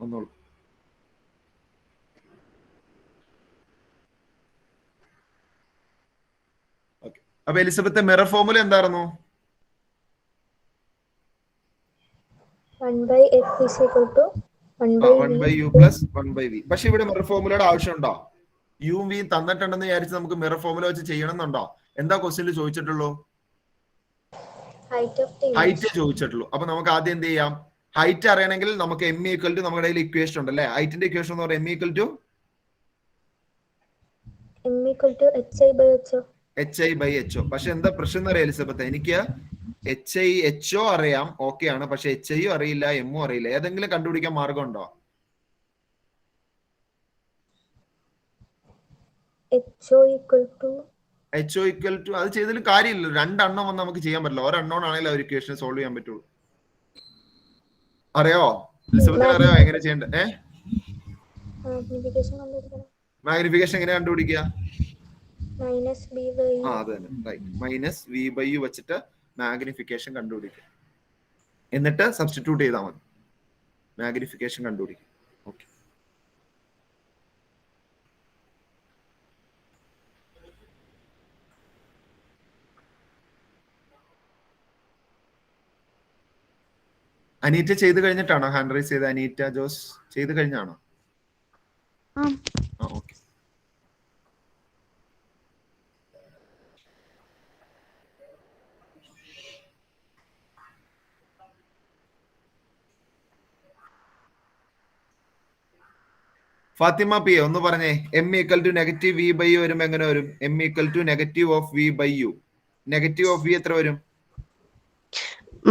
ഒന്നോളൂ. അപ്പൊ എലിസബത്ത് മിറർ ഫോർമുല എന്തായിരുന്നു? 1/f is equal to 1/u plus 1/v. പക്ഷെ ഇവിടെ മിറർ ഫോർമുലയുടെ ആവശ്യമുണ്ടോ? യും വിയും തന്നിട്ടുണ്ടെന്ന് വിചാരിച്ച് നമുക്ക് മിറർ ഫോർമുല വെച്ച് ചെയ്യണം എന്നുണ്ടോ? എന്താ ക്വസ്റ്റ്യനിൽ ചോദിച്ചിട്ടുള്ളൂ? ഹൈറ്റ് ചോദിച്ചിട്ടുള്ളൂ. അപ്പൊ നമുക്ക് ആദ്യം എന്ത് ചെയ്യാം? ഹൈറ്റ് അറിയണമെങ്കിൽ നമുക്ക് m ഈക്വൽ ടു നമ്മുടെ കയ്യിൽ ഇക്വേഷൻ ഉണ്ടല്ലേ? ഹൈറ്റിന്റെ ഇക്വേഷൻ എന്ന് പറയുന്നത് m ഈക്വൽ ടു hi/ho. പക്ഷെ എന്താ പ്രശ്നം എന്ന് അറിയാം എലിസബത്ത്? എനിക്ക് hi/ho അറിയാം, ഓക്കെ ആണ്. പക്ഷെ hi അറിയില്ല, m അറിയില്ല. ഏതെങ്കിലും കണ്ടുപിടിക്കാൻ മാർഗം ഉണ്ടോ? ho equal to അത് ചെയ്തതിലും കാര്യമില്ല. രണ്ടെണ്ണം വന്ന് നമുക്ക് ചെയ്യാൻ പറ്റില്ല. ഒരെണ്ണം ആണെങ്കിലും ഒരു ഇക്വേഷൻ സോൾവ് ചെയ്യാൻ പറ്റുള്ളൂ. അറിയോ എലിസബത്തിന്? അറിയോ എങ്ങനെ ചെയ്യണ്ടേ? മാഗ്നിഫിക്കേഷൻ എങ്ങനെ കണ്ടുപിടിക്കുക? അത് തന്നെ, മൈനസ് v/u വെച്ചിട്ട് മാഗ്നിഫിക്കേഷൻ കണ്ടുപിടിക്കുക. എന്നിട്ട് സബ്സ്റ്റിറ്റ്യൂട്ട് ചെയ്താൽ മതി. മാഗ്നിഫിക്കേഷൻ കണ്ടുപിടിക്കുക. ഓക്കെ. അനീറ്റ ചെയ്ത് കഴിഞ്ഞിട്ടാണോ ഹാൻഡ് റൈസ് ചെയ്ത്? അനീറ്റ ജോസ് ചെയ്ത് കഴിഞ്ഞാണോ? ഓക്കെ. ഫാത്തിമ പി ഒന്ന് പറഞ്ഞേ. m equal to negative v/u വരുമ്പോ എങ്ങനെ വരും? m equal to negative of v/u. Negative of v എത്ര വരും?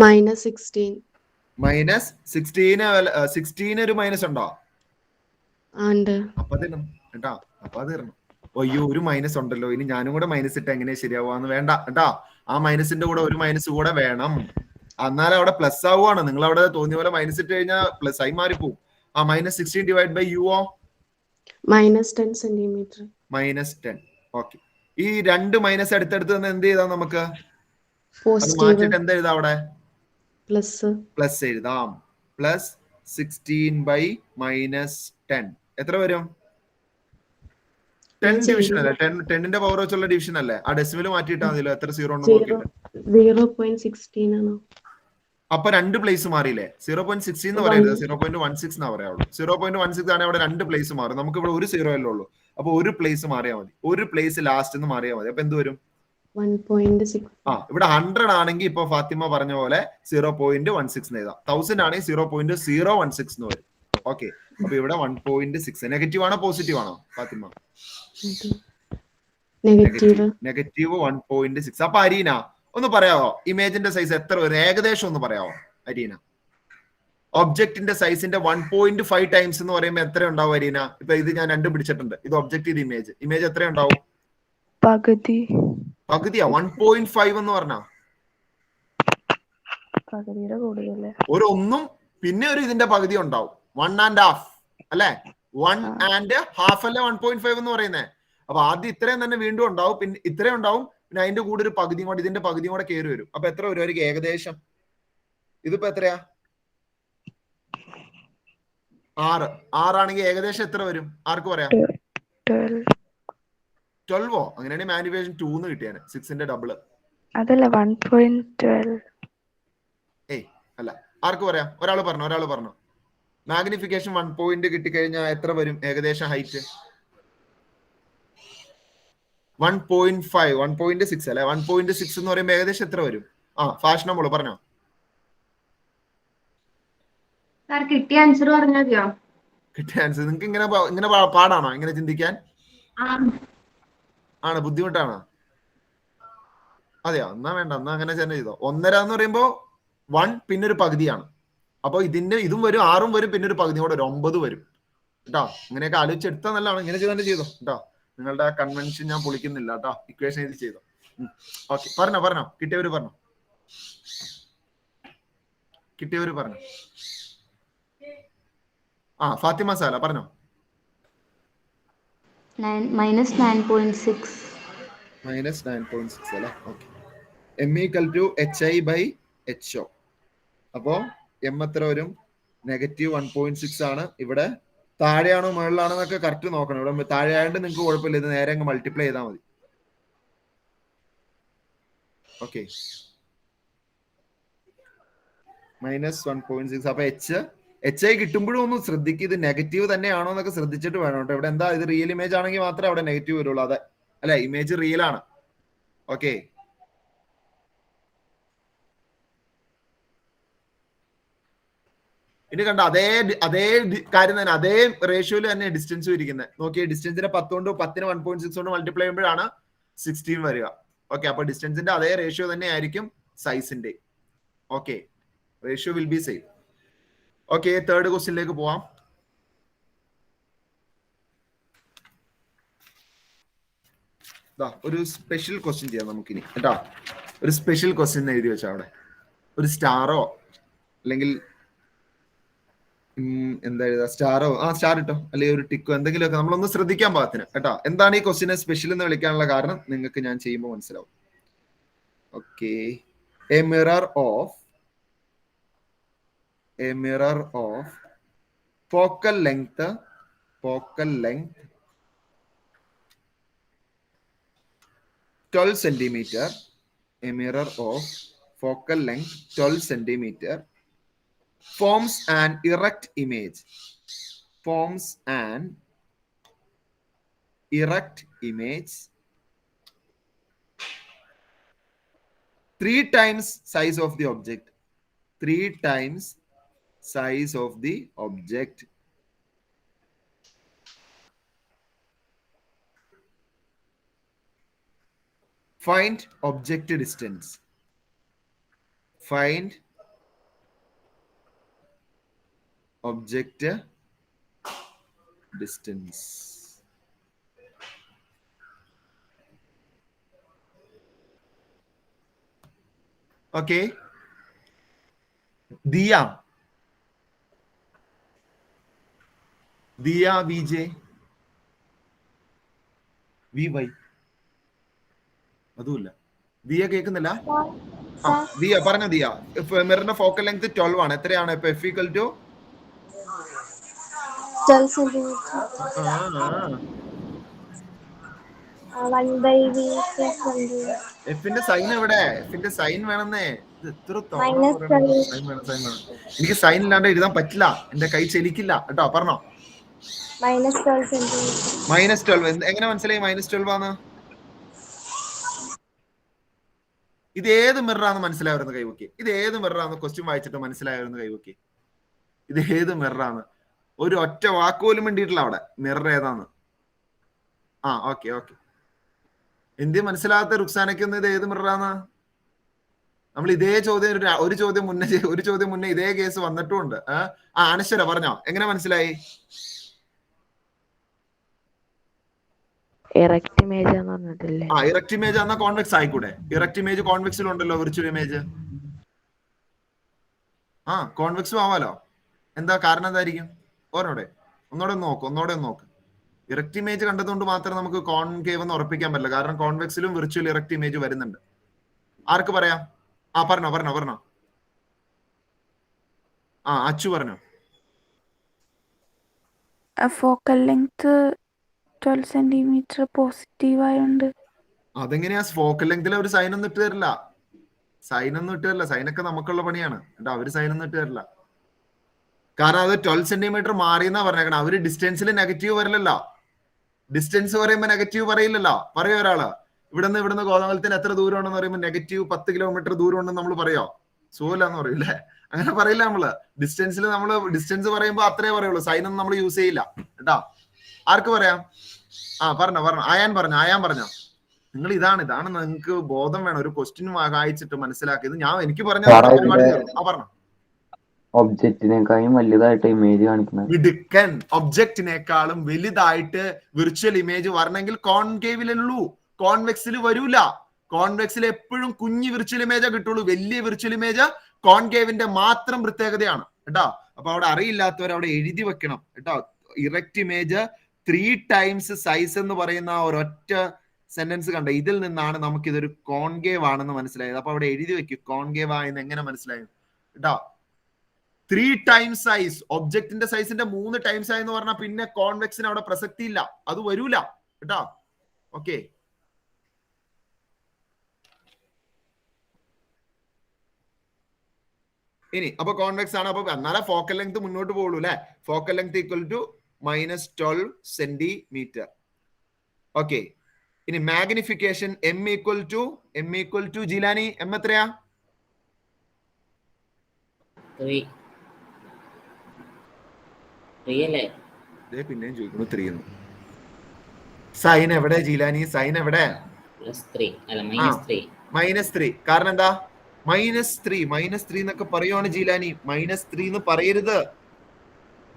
-16. -16 ഒരു മൈനസ് ഉണ്ടോ? അപ്പൊ അതിരണം കേട്ടാ. അപ്പൊ അത് ഇരണം. അയ്യോ ഒരു മൈനസ് ഉണ്ടല്ലോ, ഇനി ഞാനും കൂടെ മൈനസ് ഇട്ട് എങ്ങനെ ശരിയാവാന്ന് വേണ്ട കേട്ടാ. ആ മൈനസിന്റെ കൂടെ ഒരു മൈനസ് കൂടെ വേണം, എന്നാലും അവിടെ പ്ലസ് ആവുകയാണ്. നിങ്ങൾ അവിടെ തോന്നിയ പോലെ മൈനസ് ഇട്ട് കഴിഞ്ഞാൽ പ്ലസ് ആയി മാറിപ്പോവും. ആ -16 divide by u -10 centimetre. -10. Okay. ഈ രണ്ട് മൈനസ് അടുത്തടുത്ത് തന്നെ എന്ത് ചെയ്താൽ നമുക്ക് പോസിറ്റീവ് എന്താ എഴുതാം? അവിടെ പ്ലസ് എഴുതാം. +16/-10 എത്ര വരും? 10 ഡിവിഷൻ അല്ലേ? 10ന്റെ പവർ വെച്ചുള്ള ഡിവിഷൻ അല്ലേ? ആ ഡെസിമൽ മാറ്റിയിട്ടാ മതിയല്ലോ. എത്ര സീറോ ഉണ്ടെന്ന് നോക്കിയിട്ട്. 0.16 ആണോ? അപ്പൊ രണ്ട് പ്ലേസ് മാറിയില്ലേ? 0.16 എന്ന് പറയരുത്, 0.16 എന്നാ പറയാവുള്ളൂ. 0.16 ആണെങ്കിൽ അവിടെ രണ്ട് പ്ലേസ് മാറും. നമുക്ക് ഇവിടെ ഒരു സീറോ അല്ലേ ഉള്ളൂ. അപ്പൊ ഒരു പ്ലേസ് മാറിയാൽ മതി. ഒരു പ്ലേസ് ലാസ്റ്റ് എന്ന് മാറിയാൽ മതി. അപ്പൊ എന്ത് വരും? 1.6. ഇവിടെ 100 ആണെങ്കിൽ ഇപ്പൊ ഫാത്തിമ പറഞ്ഞ പോലെ 0.16 എഴുതാം. 1000 ആണെങ്കിൽ 0.016 എന്ന് വരും. ഓക്കെ. അപ്പൊ ഇവിടെ 1.6. നെഗറ്റീവ് ആണോ പോസിറ്റീവ് ആണോ ഫാത്തിമ? നെഗറ്റീവ് 1.6. അപ്പൊ അരീന ഒന്ന് പറയാവോ ഇമേജിന്റെ സൈസ് എത്ര വരും? ഏകദേശം ഒന്ന് പറയാവോ അരീന? ഒബ്ജക്റ്റിന്റെ സൈസിന്റെ 1.5 ടൈംസ് എന്ന് പറയുമ്പോൾ എത്ര ഉണ്ടാവും അരീന? ഇപ്പൊ ഇത് ഞാൻ രണ്ടും പിടിച്ചിട്ടുണ്ട്. ഇത് ഒബ്ജക്റ്റ്, ഇത് ഇമേജ് എത്ര ഉണ്ടാവും? പകുതിയാ? 1.5 എന്ന് പറഞ്ഞാ ഒരു ഒന്നും പിന്നെ ഒരു ഇതിന്റെ പകുതി ഉണ്ടാവും. 1.5 അല്ലെ? 1.5 അല്ലെ 1.5 എന്ന് പറയുന്നേ. അപ്പൊ ആദ്യം ഇത്രയും തന്നെ വീണ്ടും ഉണ്ടാവും, പിന്നെ ഇത്രയും ഉണ്ടാവും, പിന്നെ അതിന്റെ കൂടെ ഒരു പകുതിയും കൂടെ, ഇതിന്റെ പകുതിയും കൂടെ കയറി വരും. അപ്പൊ എത്ര വരുമായിരിക്കും ഏകദേശം? ഇതിപ്പോ എത്രയാ? 6 ആണെങ്കിൽ ഏകദേശം എത്ര വരും? ആർക്ക് പറയാം? 12. അങ്ങനെയാണെങ്കിൽ മാനിഫിക്കേഷൻ 2 എന്ന് കിട്ടിയാണ്. 6ന്റെ ഡബിള് അതല്ല 1.12. ഏയ് അല്ല, ആർക്ക് പറയാം? ഒരാൾ പറഞ്ഞു. മാഗ്നിഫിക്കേഷൻ 1 പോയിന്റ് കിട്ടിക്കഴിഞ്ഞാൽ എത്ര വരും ഏകദേശം ഹൈറ്റ്? 1.5 1.6 അല്ലെ? 1.6 എന്ന് പറയുമ്പോൾ ഏകദേശം എത്ര വരും? ഫാഷൻ മോള് പറഞ്ഞോ. കിട്ടിയ ആൻസർ പറഞ്ഞാൽ മതിയോ? കിട്ടിയ ആൻസർ നിങ്ങൾക്ക് ഇങ്ങനെ പാടാണോ ഇങ്ങനെ ചിന്തിക്കാൻ? ആണ്, ബുദ്ധിമുട്ടാണോ? അതെയോ? എന്നാ വേണ്ട, എന്നാ അങ്ങനെ തന്നെ ചെയ്തോ. 1.5 എന്ന് പറയുമ്പോ 1 പിന്നെ ഒരു പകുതിയാണ്. അപ്പൊ ഇതും വരും, 6 വരും, പിന്നെ ഒരു പകുതി കൂടെ ഒരു 9 വരും കേട്ടോ. ഇങ്ങനെയൊക്കെ ആലോചിച്ചെടുത്താൽ നല്ലതാണ്. ഇങ്ങനെ ചെയ്തോ കേട്ടോ. നിങ്ങളുടെ കൺവെൻഷൻ ഞാൻ പൊളിക്കുന്നില്ല കേട്ടോ. ഇക്വേഷൻ എഴുതി ചെയ്തോ. ഓക്കെ. പറഞ്ഞോ. കിട്ടിയവര് പറഞ്ഞോ. ഫാത്തിമ സാല പറഞ്ഞോ. -9.6 അല്ലേ? Okay. m equal to hi/ho. അപ്പോ m എത്ര വരും? -1.6 ആണ്. ഇവിടെ താഴെയാണോ മുകളിലാണോ എന്നൊക്കെ കറക്റ്റ് നോക്കണം. ഇവിടെ താഴെ ആയതുകൊണ്ട് നിങ്ങൾക്ക് കുഴപ്പമില്ല, ഇത് നേരെ അങ്ങ് മൾട്ടിപ്ലൈ ചെയ്താൽ മതി. ഓക്കെ, -1.6. അപ്പൊ HI കിട്ടുമ്പോഴും ഒന്ന് ശ്രദ്ധിക്കുക, ഇത് നെഗറ്റീവ് തന്നെയാണോ എന്നൊക്കെ ശ്രദ്ധിച്ചിട്ട് വേണം കേട്ടോ. ഇവിടെ എന്താ, ഇത് റിയൽ ഇമേജ് ആണെങ്കിൽ മാത്രമേ അവിടെ നെഗറ്റീവ് വരുള്ളൂ. അതെ അല്ലെ, ഇമേജ് റിയൽ ആണ്. ഓക്കെ, ഇനി കണ്ട അതേ കാര്യം തന്നെ, അതേ റേഷ്യോയിൽ തന്നെ ഡിസ്റ്റൻസ് ഇരിക്കുന്നത്. നോക്കിയേ, ഡിസ്റ്റൻസിനെ 10 കൊണ്ട് 10നെ 1.6 കൊണ്ട് മൾട്ടിപ്ലൈ ചെയ്യുമ്പോഴാണ് 16 വരിക. ഓക്കെ, അപ്പൊ ഡിസ്റ്റൻസിന്റെ അതേ റേഷ്യോ തന്നെ ആയിരിക്കും സൈസിന്റെ. Okay, ratio will be same. Okay, third ക്വസ്റ്റ്യനിലേക്ക് പോവാം. ഒരു സ്പെഷ്യൽ ക്വസ്റ്റ്യൻ ചെയ്യാം നമുക്കിനി കേട്ടോ. ഒരു സ്പെഷ്യൽ ക്വസ്റ്റ്യൻ എഴുതി വെച്ചാൽ അവിടെ ഒരു സ്റ്റാറോ അല്ലെങ്കിൽ എന്താ എഴുതാ, സ്റ്റാറോ, സ്റ്റാർ ഇട്ടോ, അല്ലെങ്കിൽ ഒരു ടിക്കോ, എന്തെങ്കിലുമൊക്കെ നമ്മളൊന്ന് ശ്രദ്ധിക്കാൻ പാകത്തിന് കേട്ടോ. എന്താണ് ഈ ക്വസ്റ്റ്യനെ സ്പെഷ്യൽ എന്ന് വിളിക്കാനുള്ള കാരണം നിങ്ങൾക്ക് ഞാൻ ചെയ്യുമ്പോൾ മനസ്സിലാവും. Okay, A mirror of focal length 12 centimeter, a mirror of focal length 12 centimeter forms an erect image. 3 times size of the object. 3 times size of the object. Find object distance. Find object distance. Okay. Diya VJ VY അതുമില്ല. ദിയ കേൾക്കുന്നില്ല? ദിയ പറഞ്ഞോ. ദിയ, മിററിന്റെ ഫോക്കൽ ലെങ്ത് 12 ആണ്. എത്രയാണ് ഇപ്പൊ F equal to 12 centimeter. 1/v plus 1/v. എഫിന്റെ സൈൻ എവിടെ? എഫിന്റെ സൈൻ വേണമെന്നേ. ഇത് എത്ര സൈൻ വേണം. എനിക്ക് സൈൻ ഇല്ലാണ്ട് എഴുതാൻ പറ്റില്ല, എന്റെ കൈ ചലിക്കില്ല കേട്ടോ. പറഞ്ഞോ. -12 centimeter. -12 എങ്ങനെ മനസ്സിലായി -12 ആണ്? ഇത് ഏത് മിററാന്ന് മനസ്സിലായിരുന്നു കൈവക്കി. ഇത് ഏത് മിററാന്ന് ക്വസ്റ്റ്യൻ വായിച്ചിട്ട് മനസ്സിലായിരുന്നു കൈവക്കി. ഇത് ഏത് മിററാണ്? ഒരു ഒറ്റ വാക്കുപോലും വേണ്ടിയിട്ടില്ല അവിടെ മിറർ ഏതാന്ന്. ഓക്കെ. എന്ത് മനസ്സിലാകാത്ത റുക്സാനയ്ക്കൊന്നും ഇത് ഏത് മിററാന്ന്? നമ്മൾ ഇതേ ചോദ്യം ഒരു ചോദ്യം മുന്നേ ഇതേ കേസ് വന്നിട്ടുമുണ്ട്. അനശ്വര പറഞ്ഞോ, എങ്ങനെ മനസ്സിലായി? ഇറക്റ്റ് ഇമേജ് എന്ന് പറഞ്ഞിട്ടില്ലേ? ഇറക്റ്റ് ഇമേജ് എന്നാ കോൺവെക്സ് ആയിക്കൂടെ? ഇറക്റ്റ് ഇമേജ് കോൺവെക്സിലുണ്ടല്ലോ, വിർച്വൽ ഇമേജ്. കോൺവെക്സും ആവാലോ. എന്താ കാരണം? എന്തായിരിക്കും? ഒന്നോടെ നോക്ക്. ഇറക്റ്റ് ഇമേജ് കണ്ടതുകൊണ്ട് മാത്രം നമുക്ക് കോൺകേവ് എന്ന് ഉറപ്പിക്കാൻ പറ്റില്ല. കാരണം കോൺവെക്സിലും വിർച്വൽ ഇറക്റ്റ് ഇമേജ് വരുന്നുണ്ട്. ആർക്ക് പറയാം? പറഞ്ഞോ. അച്ചു പറഞ്ഞോ. ഫോക്കൽ ലെങ്ത് 12 centimeter പോസിറ്റീവ് ആയോണ്ട്. അതെങ്ങനെയാ? ഫോക്കൽ ലെങ്തിൽ അവർ സൈനൊന്നും ഇട്ട് തരില്ല. സൈനൊക്കെ നമുക്കുള്ള പണിയാണ് കേട്ടോ. അവര് സൈനൊന്നും ഇട്ട് തരില്ല. കാരണം അത് 12 centimeter മാറിയെന്നാ പറഞ്ഞേക്കണം. അവര് ഡിസ്റ്റൻസിൽ നെഗറ്റീവ് വരില്ലല്ലോ. ഡിസ്റ്റൻസ് പറയുമ്പോ നെഗറ്റീവ് പറയില്ലല്ലോ. പറയോ ഒരാള്? ഇവിടുന്ന് കോതമംഗലത്തിന് എത്ര ദൂരം ഉണ്ടെന്ന് പറയുമ്പോൾ നെഗറ്റീവ് 10 kilometer ദൂരം ഉണ്ടെന്ന് നമ്മൾ പറയോ? സൂല്ലാന്ന് പറയൂല്ലേ? അങ്ങനെ പറയില്ല നമ്മള്. ഡിസ്റ്റൻസിൽ നമ്മള് ഡിസ്റ്റൻസ് പറയുമ്പോ അത്രേ പറയുള്ളൂ. സൈനൊന്നും നമ്മൾ യൂസ് ചെയ്യില്ല കേട്ടോ. ആർക്ക് പറയാം? പറഞ്ഞോ. ആയാൻ പറഞ്ഞോ. നിങ്ങൾ ഇതാണ് നിങ്ങൾക്ക് ബോധം വേണം. ഒരു ക്വസ്റ്റ്യൻ വായിച്ചിട്ട് മനസ്സിലാക്കിയത് എനിക്ക് പറഞ്ഞ പറഞ്ഞോ. ഒബ്ജക്റ്റിനേക്കാളും വലുതായിട്ട് ഇമേജ് കാണിക്കുന്നത്. മിടുക്കൻ. ഒബ്ജക്റ്റിനേക്കാളും വലുതായിട്ട് വിർച്വൽ ഇമേജ് വരണമെങ്കിൽ കോൺകേവിലുള്ളൂ, കോൺവെക്സിൽ വരൂല. കോൺവെക്സിൽ എപ്പോഴും കുഞ്ഞു വിർച്വൽ ഇമേജ് കിട്ടുള്ളൂ. വലിയ വിർച്വൽ ഇമേജ് കോൺകേവിന്റെ മാത്രം പ്രത്യേകതയാണ് കേട്ടോ. അപ്പൊ അവിടെ അറിയില്ലാത്തവർ അവിടെ എഴുതി വെക്കണം കേട്ടോ. ഇറക്റ്റ് ഇമേജ് 3 times സൈസ് എന്ന് പറയുന്ന ഒരൊറ്റ സെന്റൻസ് കണ്ട, ഇതിൽ നിന്നാണ് നമുക്ക് ഇതൊരു കോൺകേവ് ആണെന്ന് മനസ്സിലായത്. അപ്പൊ അവിടെ എഴുതി വെക്കും കോൺകേവ് ആയെന്ന് എങ്ങനെ മനസ്സിലായത് കേട്ടോ. 3 times സൈസ്, ഒബ്ജക്റ്റിന്റെ സൈസിന്റെ 3 times ആയെന്ന് പറഞ്ഞാൽ പിന്നെ കോൺവെക്സിന് അവിടെ പ്രസക്തി ഇല്ല, അത് വരൂല കേട്ടോ. ഓക്കെ, ഇനി അപ്പൊ കോൺവെക്സ് ആണ്. അപ്പൊ എന്നാലേ ഫോക്കൽ ലെങ്ത് മുന്നോട്ട് പോകുള്ളൂ അല്ലെ. Focal length equal to -12 centimetre. Okay. ഇനി magnification M equal to Jilani M എത്രയാ? 3 അല്ലേ? പിന്നെയും ചോദിക്കുന്നു 3 എന്ന്. സൈൻ എവിടെ ജിലാനി? സൈൻ എവിടെ? +3 അല്ല -3. -3. കാരണം എന്താ? -3 എന്നൊക്കെ പറയുവാണ് ജിലാനി. -3 എന്ന് പറയരുത്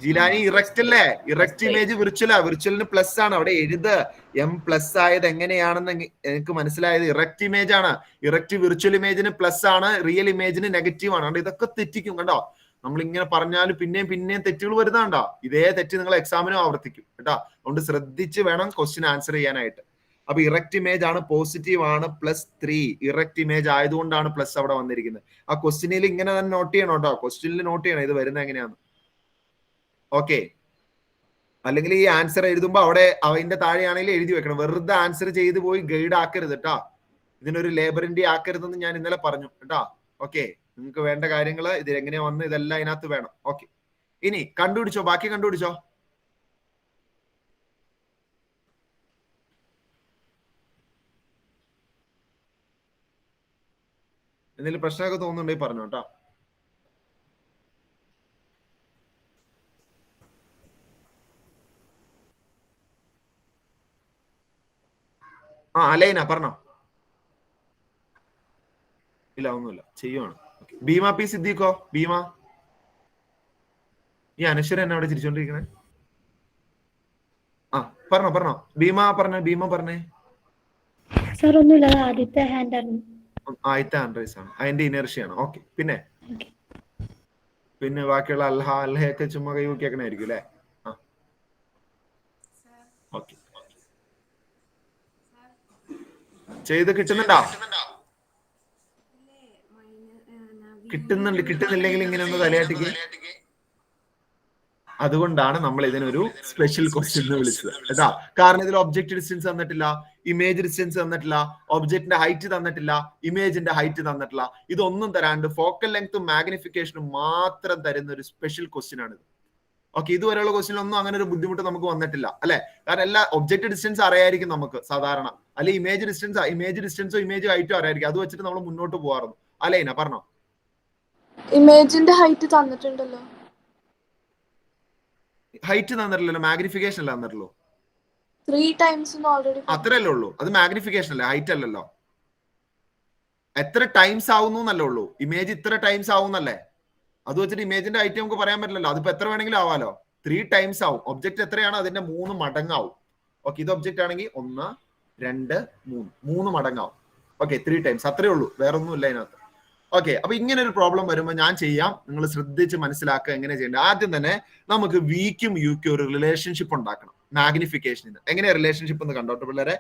ജിലാനി. ഇറക്റ്റ് അല്ലേ? ഇറക്റ്റ് ഇമേജ് വിർച്വലാ. വിർച്വലിന് പ്ലസ് ആണ്. അവിടെ എഴുത്. എം പ്ലസ് ആയത് എങ്ങനെയാണെന്ന് എനിക്ക് മനസ്സിലായത്. ഇറക്റ്റ് ഇമേജ് ആണ്. ഇറക്റ്റ് വിർച്വൽ ഇമേജിന് പ്ലസ് ആണ്, റിയൽ ഇമേജിന് നെഗറ്റീവ് ആണ്. ഇതൊക്കെ തെറ്റിക്കും കണ്ടോ. നമ്മൾ ഇങ്ങനെ പറഞ്ഞാലും പിന്നെയും തെറ്റുകൾ വരുന്നുണ്ടോ. ഇതേ തെറ്റ് നിങ്ങൾ എക്സാമിനും ആവർത്തിക്കും കേട്ടോ. അതുകൊണ്ട് ശ്രദ്ധിച്ച് വേണം ക്വസ്റ്റ്യൻ ആൻസർ ചെയ്യാനായിട്ട്. അപ്പൊ ഇറക്റ്റ് ഇമേജ് ആണ്, പോസിറ്റീവ് ആണ്, +3. ഇറക്റ്റ് ഇമേജ് ആയതുകൊണ്ടാണ് പ്ലസ് അവിടെ വന്നിരിക്കുന്നത്. ആ ക്വസ്റ്റ്യനിൽ ഇങ്ങനെ തന്നെ നോട്ട് ചെയ്യണം കേട്ടോ. ക്വസ്റ്റ്യനിൽ നോട്ട് ചെയ്യണം ഇത് വരുന്നത് എങ്ങനെയാണ്. ഓക്കെ. അല്ലെങ്കിൽ ഈ ആൻസർ എഴുതുമ്പോ അവിടെ അതിന്റെ താഴെയാണെങ്കിൽ എഴുതി വെക്കണം. വെറുതെ ആൻസർ ചെയ്ത് പോയി ഗൈഡ് ആക്കരുത് കേട്ടോ. ഇതിനൊരു ലേബറിന്റെ ആക്കരുതെന്ന് ഞാൻ ഇന്നലെ പറഞ്ഞു കേട്ടോ. ഓക്കെ. നിങ്ങൾക്ക് വേണ്ട കാര്യങ്ങൾ ഇത് എങ്ങനെയാ വന്ന് ഇതെല്ലാം അതിനകത്ത് വേണം. ഓക്കെ. ഇനി കണ്ടുപിടിച്ചോ, ബാക്കി കണ്ടുപിടിച്ചോ. എന്തെങ്കിലും പ്രശ്നമൊക്കെ തോന്നുന്നുണ്ടെങ്കിൽ പറഞ്ഞു കേട്ടോ. അലൈന പറഞ്ഞോ. ഇല്ല ഒന്നുമില്ല, ചെയ്യുവാണ്. ഭീമ പി സിദ്ദീഖോ? ഭീമ, ഈ അനശ്വര എന്നെ അവിടെ ചിരിച്ചോണ്ടിരിക്കണേ. പറഞ്ഞോ. ഭീമ പറഞ്ഞേ. സാർ ഒന്നുമില്ല, ആദ്യത്തെ ഹാൻഡ് ആണ്. ആദ്യത്തെ ഹാൻഡ് റൈസ് ആണ്, അതിന്റെ ഇനർഷ്യാണ്. ഓക്കെ. പിന്നെ ബാക്കിയുള്ള അല്ലയൊക്കെ ചുമ്മാ കൈ നോക്കിയേക്കണായിരിക്കും അല്ലേ. ഓക്കെ. ചെയ്ത് കിട്ടുന്നുണ്ടോ? കിട്ടുന്നില്ലെങ്കിൽ ഇങ്ങനെ ഒന്ന് തലയാട്ടിക്ക്. അതുകൊണ്ടാണ് നമ്മൾ ഇതിനൊരു സ്പെഷ്യൽ ക്വസ്റ്റ്യൻ എന്ന് വിളിച്ചത് കേട്ടാ. കാരണം ഇതിൽ ഒബ്ജക്റ്റ് ഡിസ്റ്റൻസ് തന്നിട്ടില്ല, ഇമേജ് ഡിസ്റ്റൻസ് തന്നിട്ടില്ല, ഒബ്ജക്റ്റിന്റെ ഹൈറ്റ് തന്നിട്ടില്ല, ഇമേജിന്റെ ഹൈറ്റ് തന്നിട്ടില്ല. ഇതൊന്നും തരാണ്ട് ഫോക്കൽ ലെങ്ത്തും മാഗ്നിഫിക്കേഷനും മാത്രം തരുന്ന ഒരു സ്പെഷ്യൽ ക്വസ്റ്റ്യൻ ആണിത്. ഓക്കെ. ഇതുവരെയുള്ള ക്വസ്റ്റ്യനൊന്നും അങ്ങനെ ഒരു ബുദ്ധിമുട്ട് നമുക്ക് വന്നിട്ടില്ല അല്ലെ. കാരണം എല്ലാ ഒബ്ജക്റ്റ് ഡിസ്റ്റൻസ് അറിയായിരിക്കും നമുക്ക് സാധാരണ, അല്ലെ ഇമേജ് ഡിസ്റ്റൻസോ ഇമേജ് ഹൈറ്റോ അറിയായിരിക്കും. അത് വെച്ചിട്ട് നമ്മൾ മുന്നോട്ട് പോകാറുണ്ട്. അലൈന പറഞ്ഞോ. ഇമേജിന്റെ ഹൈറ്റ് തന്നിട്ടുണ്ടല്ലോ. ഹൈറ്റ് തന്നിട്ടില്ലല്ലോ, മാഗ്നിഫിക്കേഷൻ അല്ല തന്നിട്ടുള്ളൂ. 3 times ഓൾറെഡി അത്രയല്ലേ ഉള്ളൂ. അത് മാഗ്നിഫിക്കേഷൻ അല്ലേ, ഹൈറ്റ് അല്ലല്ലോ. എത്ര ടൈംസ് ആവുന്നു എന്നല്ലേ ഉള്ളൂ. ഇമേജ് ഇത്ര ടൈംസ് ആവുന്നല്ലേ. അത് വെച്ചിട്ട് ഇമേജിന്റെ ഹൈറ്റ് നമുക്ക് പറയാൻ പറ്റില്ലല്ലോ. അതിപ്പോ എത്ര വേണമെങ്കിലും ആവാലോ. 3 times ആവും. ഒബ്ജക്റ്റ് എത്രയാണ് അതിന്റെ 3 മടങ്ങാവും. ഓക്കെ. ഇത് ഒബ്ജക്റ്റ് ആണെങ്കിൽ 1 2 3 മടങ്ങാവും. ഓക്കെ. 3 times അത്രേ ഉള്ളൂ, വേറെ ഒന്നും ഇല്ല അതിനകത്ത്. ഓക്കെ. അപ്പൊ ഇങ്ങനെ ഒരു പ്രോബ്ലം വരുമ്പോൾ ഞാൻ ചെയ്യാം, നിങ്ങൾ ശ്രദ്ധിച്ച് മനസ്സിലാക്കുക എങ്ങനെ ചെയ്യേണ്ടത്. ആദ്യം തന്നെ നമുക്ക് വിക്കും യുക്കും ഒരു റിലേഷൻഷിപ്പ് ഉണ്ടാക്കണം. മാഗ്നിഫിക്കേഷനിൽ എങ്ങനെയാ റിലേഷൻഷിപ്പ് എന്ന് കണ്ടോട്ടെ പിള്ളേരെ.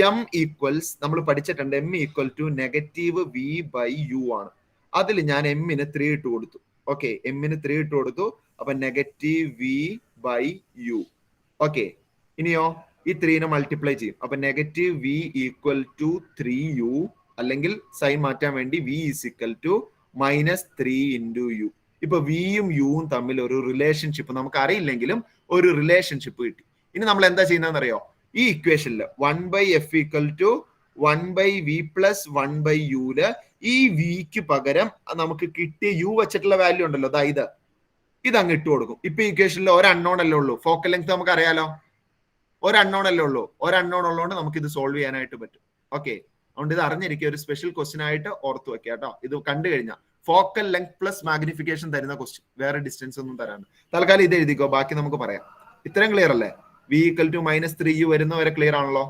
എം ഈക്വൽസ് നമ്മൾ പഠിച്ചിട്ടുണ്ട്. എം ഈക്വൽ ടു -v/u ആണ്. അതിൽ ഞാൻ എമ്മിന് 3 ഇട്ട് കൊടുത്തു. ഓക്കെ. എമ്മിന് 3 ഇട്ട് കൊടുത്തു. അപ്പൊ -v/u. ഓക്കെ. ഇനിയോ ഈ 3നെ മൾട്ടിപ്ലൈ ചെയ്യും. അപ്പൊ -v = 3u, അല്ലെങ്കിൽ സൈൻ മാറ്റാൻ വേണ്ടി v = -3 × u. ഇപ്പൊ വിയും യുവും തമ്മിൽ ഒരു റിലേഷൻഷിപ്പ് നമുക്ക് അറിയില്ലെങ്കിലും ഒരു റിലേഷൻഷിപ്പ് കിട്ടി. ഇനി നമ്മൾ എന്താ ചെയ്യുന്നതെന്ന് അറിയോ? ഈ ഇക്വേഷനിൽ 1/f = 1/v + 1/u ഈ വിക്ക് പകരം നമുക്ക് കിട്ടിയ യു വെച്ചിട്ടുള്ള വാല്യൂ ഉണ്ടല്ലോ, അതായത് ഇത് അങ്ങ് ഇട്ട് കൊടുക്കും. ഇപ്പൊ ഈ ഇക്വേഷനിൽ ഒരു അൺനോൺ അല്ലേ ഉള്ളൂ. ഫോക്കൽ ലെങ്ത് നമുക്ക് അറിയാലോ, ഒരു അൺനോൺ അല്ലേ ഉള്ളൂ. ഒരു അൺനോൺ ഉള്ളതുകൊണ്ട് നമുക്ക് ഇത് സോൾവ് ചെയ്യാനായിട്ട് പറ്റും. ഓക്കെ. അതുകൊണ്ട് ഇത് അറിഞ്ഞിരിക്കുക, ഒരു സ്പെഷ്യൽ ക്വസ്റ്റ്യൻ ആയിട്ട് ഓർത്ത് വെക്കുക കേട്ടോ. ഇത് കണ്ടു കഴിഞ്ഞാൽ ഫോക്കൽ ലെങ്ത് പ്ലസ് മാഗ്നിഫിക്കേഷൻ തരുന്ന ക്വസ്റ്റ്യൻ, വേറെ ഡിസ്റ്റൻസ് ഒന്നും തരാണ്ട്. തൽക്കാലം ഇത് എഴുതിക്കോ, ബാക്കി നമുക്ക് പറയാം. ഇത്രയും ക്ലിയർ അല്ലേ? v = -3u വരുന്നവരെ ക്ലിയർ ആണല്ലോ.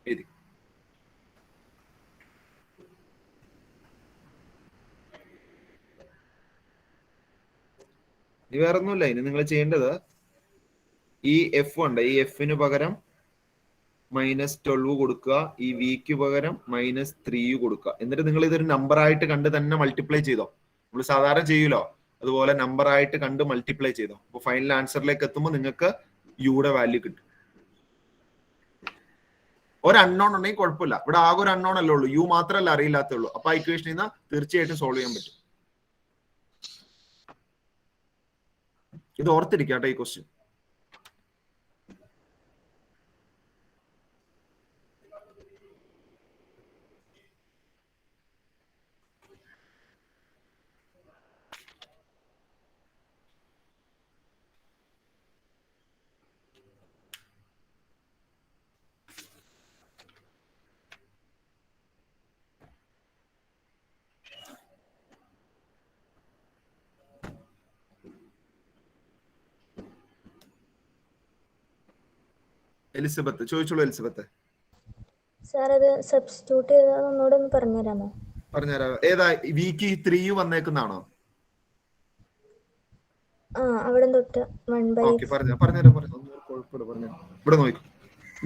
എഴുതി. ഇനി വേറെ ഒന്നുമില്ല. ഇനി നിങ്ങൾ ചെയ്യേണ്ടത് ഈ എഫ് ഉണ്ട്, ഈ എഫിന് പകരം -12 കൊടുക്കുക, ഈ വിക്ക് പകരം -3 കൊടുക്കുക. എന്നിട്ട് നിങ്ങൾ ഇതൊരു നമ്പർ ആയിട്ട് കണ്ട് തന്നെ മൾട്ടിപ്ലൈ ചെയ്തോ. നമ്മൾ സാധാരണ ചെയ്യൂലോ, അതുപോലെ നമ്പർ ആയിട്ട് കണ്ട് മൾട്ടിപ്ലൈ ചെയ്തോ. അപ്പൊ ഫൈനൽ ആൻസറിലേക്ക് എത്തുമ്പോൾ നിങ്ങൾക്ക് യുടെ വാല്യൂ കിട്ടും. ഒരു അൺനോൺ ഉണ്ടെങ്കിൽ കുഴപ്പമില്ല. ഇവിടെ ആകെ ഒരു അൺനോൺ അല്ലേ ഉള്ളൂ, യു മാത്രമല്ല അറിയില്ലാത്തുള്ളൂ. അപ്പൊ ആ ഇക്വേഷനിൽ നിന്ന് തീർച്ചയായിട്ടും സോൾവ് ചെയ്യാൻ പറ്റും. ഇത് ഓർത്തിരിക്കാട്ടെ ഈ ക്വസ്റ്റ്യൻ. എലിസബത്ത് ചോദിച്ചോളൂ. എലിസബത്ത് സാർ അത് സബ്സ്റ്റിറ്റ്യൂട്ട് ചെയ്താൽ ഒന്നുകൂടെ ഒന്ന് പറഞ്ഞുതരാമോ? പറഞ്ഞുതരാം. ഏതാ വീക്ക് 3 വന്നേക്കുന്നാണോ? അവിടെ തൊട്ട് 1/. ഓക്കെ, പറഞ്ഞുതരാം. ഇവിടെ നോക്കൂ.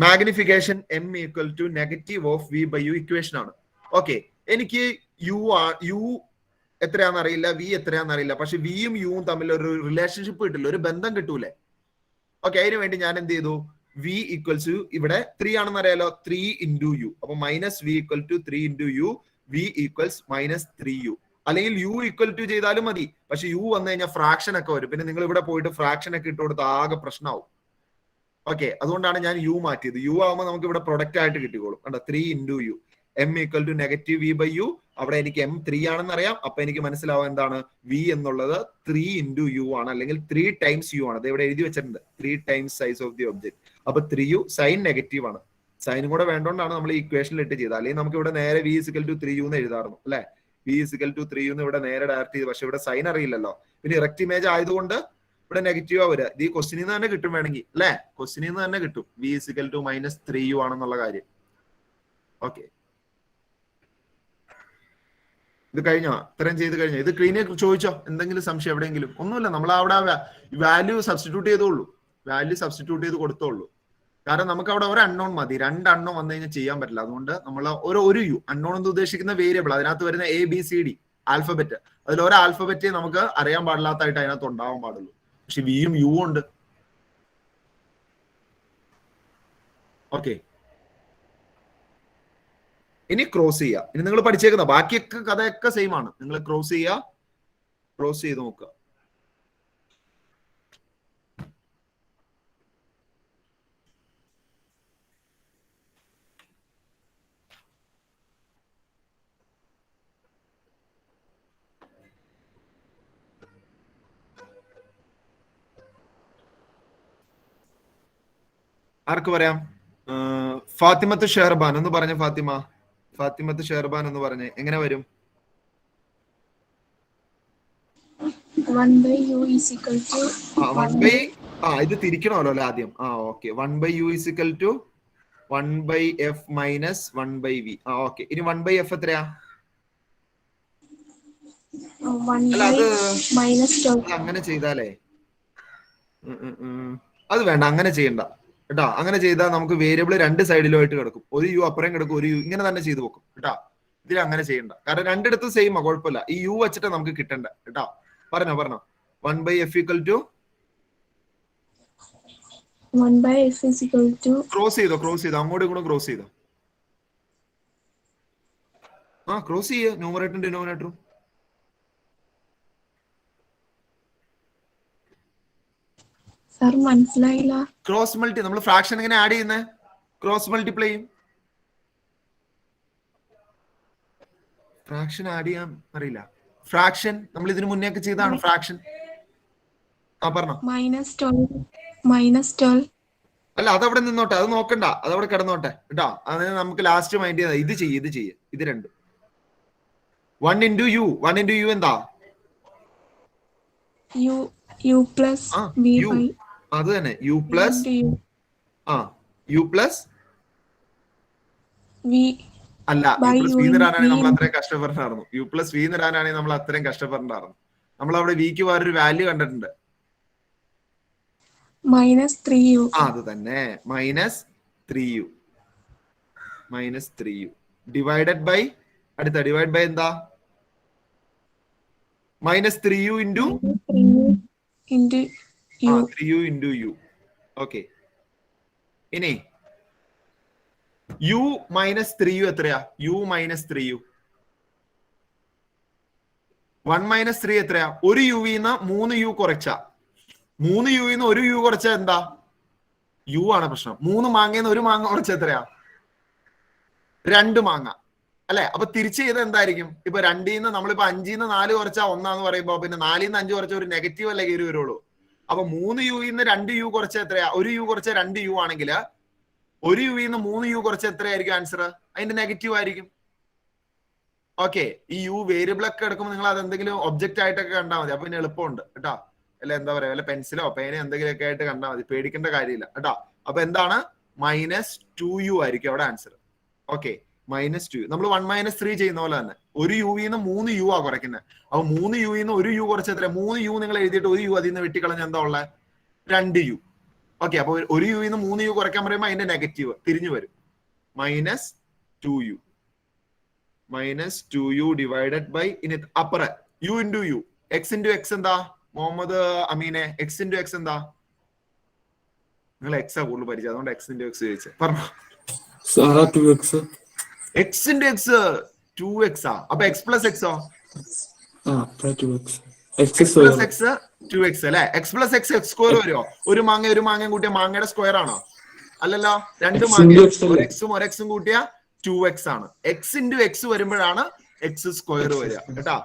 Magnification m equal to negative of v by u equation ആണ്. ഓക്കെ, എനിക്ക് u എത്രയാണെന്ന് അറിയില്ല, v എത്രയാണെന്ന് അറിയില്ല. പക്ഷെ വിയും യുവും തമ്മിൽ ഒരു റിലേഷൻഷിപ്പ് കിട്ടില്ല, ഒരു ബന്ധം കിട്ടൂലേ. ഓക്കെ, അതിന് വേണ്ടി ഞാൻ എന്ത് ചെയ്തു? v ഈക്വൽസ് ഇവിടെ 3 ആണെന്ന് അറിയാലോ, 3 ഇൻറ്റു യു. അപ്പൊ minus v equal to 3 into u, v equals minus 3u. അല്ലെങ്കിൽ യു ഈക്വൽ ടു ചെയ്താലും മതി. പക്ഷെ യു വന്നു കഴിഞ്ഞാൽ ഫ്രാക്ഷൻ ഒക്കെ വരും. പിന്നെ നിങ്ങൾ ഇവിടെ പോയിട്ട് ഫ്രാക്ഷൻ ഒക്കെ ഇട്ട് കൊടുത്ത് ആകെ പ്രശ്നമാവും. ഓക്കെ, അതുകൊണ്ടാണ് ഞാൻ യു മാറ്റിയത്. യു ആവുമ്പോൾ നമുക്ക് ഇവിടെ പ്രൊഡക്റ്റ് ആയിട്ട് കിട്ടിക്കോളും. കണ്ടോ, 3 into u, m equal to negative v by u. അവിടെ എനിക്ക് m 3 ആണെന്ന് അറിയാം. അപ്പൊ എനിക്ക് മനസ്സിലാവും എന്താണ് v എന്നുള്ളത് 3 ഇൻറ്റു യു ആണ്, അല്ലെങ്കിൽ 3 ടൈംസ് യു ആണ്. അത് ഇവിടെ എഴുതി വെച്ചിട്ടുണ്ട്, 3 times size of the object. അപ്പൊ 3u സൈൻ നെഗറ്റീവ് ആണ്. സൈനും കൂടെ വേണ്ടോണ്ടാണ് നമ്മൾ ഈ ഇക്വേഷനിൽ ഇട്ട് ചെയ്തത്. അല്ലെങ്കിൽ നമുക്ക് ഇവിടെ നേരെ v ഇസിക്കൽ ടു 3u എന്ന് എഴുതാറുന്നു അല്ലെ. v ഇസിക്കൽ ടു 3u എന്ന് ഇവിടെ നേരെ ഡയറക്റ്റ് ചെയ്ത്, പക്ഷെ ഇവിടെ സൈൻ അറിയില്ലല്ലോ. പിന്നെ ഇറക്റ്റ് ഇമേജ് ആയതുകൊണ്ട് ഇവിടെ നെഗറ്റീവാ വരിക. ഇത് ഈ ക്വസ്റ്റിനിൽ നിന്ന് തന്നെ കിട്ടും വേണമെങ്കിൽ അല്ലെ, ക്വസ്റ്റിനിൽ നിന്ന് തന്നെ കിട്ടും v is equal to minus 3u ആണെന്നുള്ള കാര്യം. ഓക്കെ, ഇത് കഴിഞ്ഞോ? ഇത്രയും ചെയ്ത് കഴിഞ്ഞോ? ഇത് ക്ലീനെ ചോദിച്ചോ? എന്തെങ്കിലും സംശയം എവിടെയെങ്കിലും? ഒന്നുമില്ല, നമ്മൾ അവിടെ വാല്യൂ സബ്സ്റ്റിറ്റ്യൂട്ട് ചെയ്തോളൂ, വാല്യൂ സബ്സ്റ്റിറ്റ്യൂട്ട് ചെയ്ത് കൊടുത്തോളൂ. കാരണം നമുക്ക് അവിടെ ഒരു അൺനോൺ മതി, 2 അൺനോൺ വന്നു കഴിഞ്ഞാൽ ചെയ്യാൻ പറ്റില്ല. അതുകൊണ്ട് നമ്മൾ ഒരു യു അൺനോൺ എന്ന് ഉദ്ദേശിക്കുന്ന വേരിയബിൾ, അതിനകത്ത് വരുന്ന ABCD ആൽഫബറ്റ്, അതിൽ ഒരു ആൽഫബറ്റ് നമുക്ക് അറിയാൻ പാടില്ലാത്തായിട്ട് അതിനകത്ത് ഉണ്ടാവാൻ പാടുള്ളൂ. പക്ഷെ വിയും യു ഉണ്ട്. ഓക്കെ, ഇനി ക്രോസ് ചെയ്യുക. ഇനി നിങ്ങൾ പഠിച്ചേക്കുന്ന ബാക്കിയൊക്കെ കഥയൊക്കെ സെയിം ആണ്. നിങ്ങൾ ക്രോസ് ചെയ്യുക, ക്രോസ് ചെയ്ത് നോക്കുക. ആർക്ക് പറയാം? ഫാത്തിമത്ത് ഷെഹർബാൻ എന്ന് പറഞ്ഞ. ഫാത്തിമത്ത് ഷെഹർബാൻ എന്ന് പറഞ്ഞ് എങ്ങനെ വരും? 1/u is equal to 1/, ഇത് തിരിക്കണമല്ലോ അല്ലെ ആദ്യം. Okay, 1/u is equal to 1/f minus 1/v. Okay, ഇനി 1/f എത്രയാ? 1/-12. അങ്ങനെ ചെയ്താലേ അത് വേണ്ട, അങ്ങനെ ചെയ്യണ്ട കേട്ടാ. അങ്ങനെ ചെയ്താൽ നമുക്ക് വേരിയബിൾ 2 സൈഡിലുമായിട്ട് കിടക്കും. ഒരു യു അപ്പുറം കിടക്കും, ഒരു യു ഇങ്ങനെ തന്നെ ചെയ്ത് വെക്കും കേട്ടാ. ഇതിൽ അങ്ങനെ ചെയ്യണ്ട, കാരണം രണ്ടിടത്തും സെയിം ആ, കുഴപ്പമില്ല. ഈ യു വെച്ചിട്ട് നമുക്ക് കിട്ടണ്ട കേട്ടാ. പറഞ്ഞോ 1/f equal to 1/f is equal to. Cross ചെയ്തോ അങ്ങോട്ടും ഇങ്ങോട്ടും ക്രോസ് ചെയ്തോ. ക്രോസ് ചെയ്യ ന്യൂമറേറ്ററും ഡിനോമിനേറ്ററും. സാർ മനസ്സിലായില്ല. ക്രോസ് മൾട്ടി, നമ്മൾ ഫ്രാക്ഷൻ എങ്ങനെ ആഡ് ചെയ്യുന്നത്? ക്രോസ് മൾട്ടിപ്ലൈ ചെയ്യും. ഫ്രാക്ഷൻ ആഡ് ചെയ്യാൻ അറിയില്ല. ഫ്രാക്ഷൻ നമ്മൾ ഇതിനു മുന്നേ ഒക്കെ ചെയ്താണ് ഫ്രാക്ഷൻ. പറഞ്ഞോ. -12 അല്ല, അതവിടെ നിന്നോട്ടെ, അത് നോക്കണ്ട, അതവിടെ കിടന്നോട്ടെ കേട്ടോ. അത് നമുക്ക് ലാസ്റ്റ് മൈൻഡ് ചെയ്താൽ ഇത് ചെയ്യ ഇത് രണ്ടും. 1 ഇൻറ്റു യു എന്താ? u plus v by. അത് തന്നെ, യു പ്ലസ് v. അല്ല, യു പ്ലസ് വി നിരാനാണെങ്കിൽ നമ്മൾ അത്രയും കഷ്ടപ്പെടണ്ടായിരുന്നു. യു പ്ലസ് വി നിരാനാണെങ്കിൽ നമ്മൾ അത്രയും കഷ്ടപ്പെടണ്ടായിരുന്നു. നമ്മൾ അവിടെ വിക്ക് വേറൊരു വാല്യൂ കണ്ടിട്ടുണ്ട്, -3u. അത് തന്നെ, -3u ഡിവൈഡഡ് ബൈ, അടുത്ത ഡിവൈഡ് ബൈ എന്താ? -3u into 3u into u. Okay, ഇനി u -3u എത്രയാ? u -3u 1 - 3 എത്രയാ? ഒരു യുവിന്ന് 3u കുറച്ചാ 3 യുന്ന് ഒരു യു കുറച്ചാൽ എന്താ? യു ആണ് പ്രശ്നം. 3 മാങ്ങയെന്ന് ഒരു മാങ്ങ കുറച്ച് എത്രയാ? 2 മാങ്ങ അല്ലെ? അപ്പൊ തിരിച്ച് ചെയ്ത് എന്തായിരിക്കും? ഇപ്പൊ 2 നമ്മളിപ്പോ 5 4 കുറച്ചാ 1 പറയുമ്പോ പിന്നെ 4 5 കുറച്ച ഒരു നെഗറ്റീവ് അല്ലേ കയറി വരുള്ളൂ. അപ്പൊ 3 യുന്ന് 2 യു കുറച്ച എത്രയാ? 1 യു കുറച്ച 2 യു ആണെങ്കിൽ 1 യുന്ന് 3 യു കുറച്ച എത്രയായിരിക്കും ആൻസർ? അതിന്റെ നെഗറ്റീവ് ആയിരിക്കും. ഓക്കെ, ഈ യു വേരിയബിൾ ഒക്കെ എടുക്കുമ്പോൾ നിങ്ങൾ അത് എന്തെങ്കിലും ഒബ്ജക്റ്റ് ആയിട്ടൊക്കെ കണ്ടാൽ മതി. അപ്പൊ പിന്നെ എളുപ്പമുണ്ട് കേട്ടോ. അല്ല എന്താ പറയാ, വല്ല പെൻസിലോ പേനയോ എന്തെങ്കിലുമൊക്കെ ആയിട്ട് കണ്ടാൽ മതി, പേടിക്കേണ്ട കാര്യമില്ല കേട്ടോ. അപ്പൊ എന്താണ്? -2u ആയിരിക്കും അവിടെ ആൻസർ. Okay, -2u. നമ്മൾ 1 - 3 ചെയ്യുന്ന പോലെ തന്നെ 1 യുന്ന് 3 യു ആ കുറയ്ക്കുന്നത്. അപ്പൊ 3 യുന്ന് 1 യു കുറച്ച് എത്ര? 3 യു നിങ്ങൾ എഴുതിയിട്ട് 1 യു അതിൽ നിന്ന് വെട്ടിക്കളഞ്ഞ എന്താ ഉള്ളത്? 2 യു. ഓക്കെ, അപ്പൊ 1 യുന്ന് 3 യു കുറയ്ക്കാൻ പറയുമ്പോൾ അതിന്റെ നെഗറ്റീവ് തിരിഞ്ഞു വരും. -2u. -2u ഡിവൈഡഡ് ബൈ ഇനി അപ്പുറം u into u. x into x എന്താ മുഹമ്മദ് അമീനെ? x into x എന്താ? നിങ്ങൾ x ആ കൂടുതൽ പരിചയം, അതുകൊണ്ട് x into x ചോദിച്ചത്. പറഞ്ഞു. x into x 2x ആ. അപ്പൊ x plus x ഓ? x plus x 2x അല്ലെ? x plus x സ്ക്വയർ വരുമോ? ഒരു മാങ്ങ കൂട്ടിയ മാങ്ങയുടെ സ്ക്വയർ ആണോ? അല്ലല്ലോ, 2 മാങ്ങ ഒരു എക്സും കൂട്ടിയ 2x ആണ്. x into x വരുമ്പോഴാണ് x സ്ക്വയർ വരിക കേട്ടാ.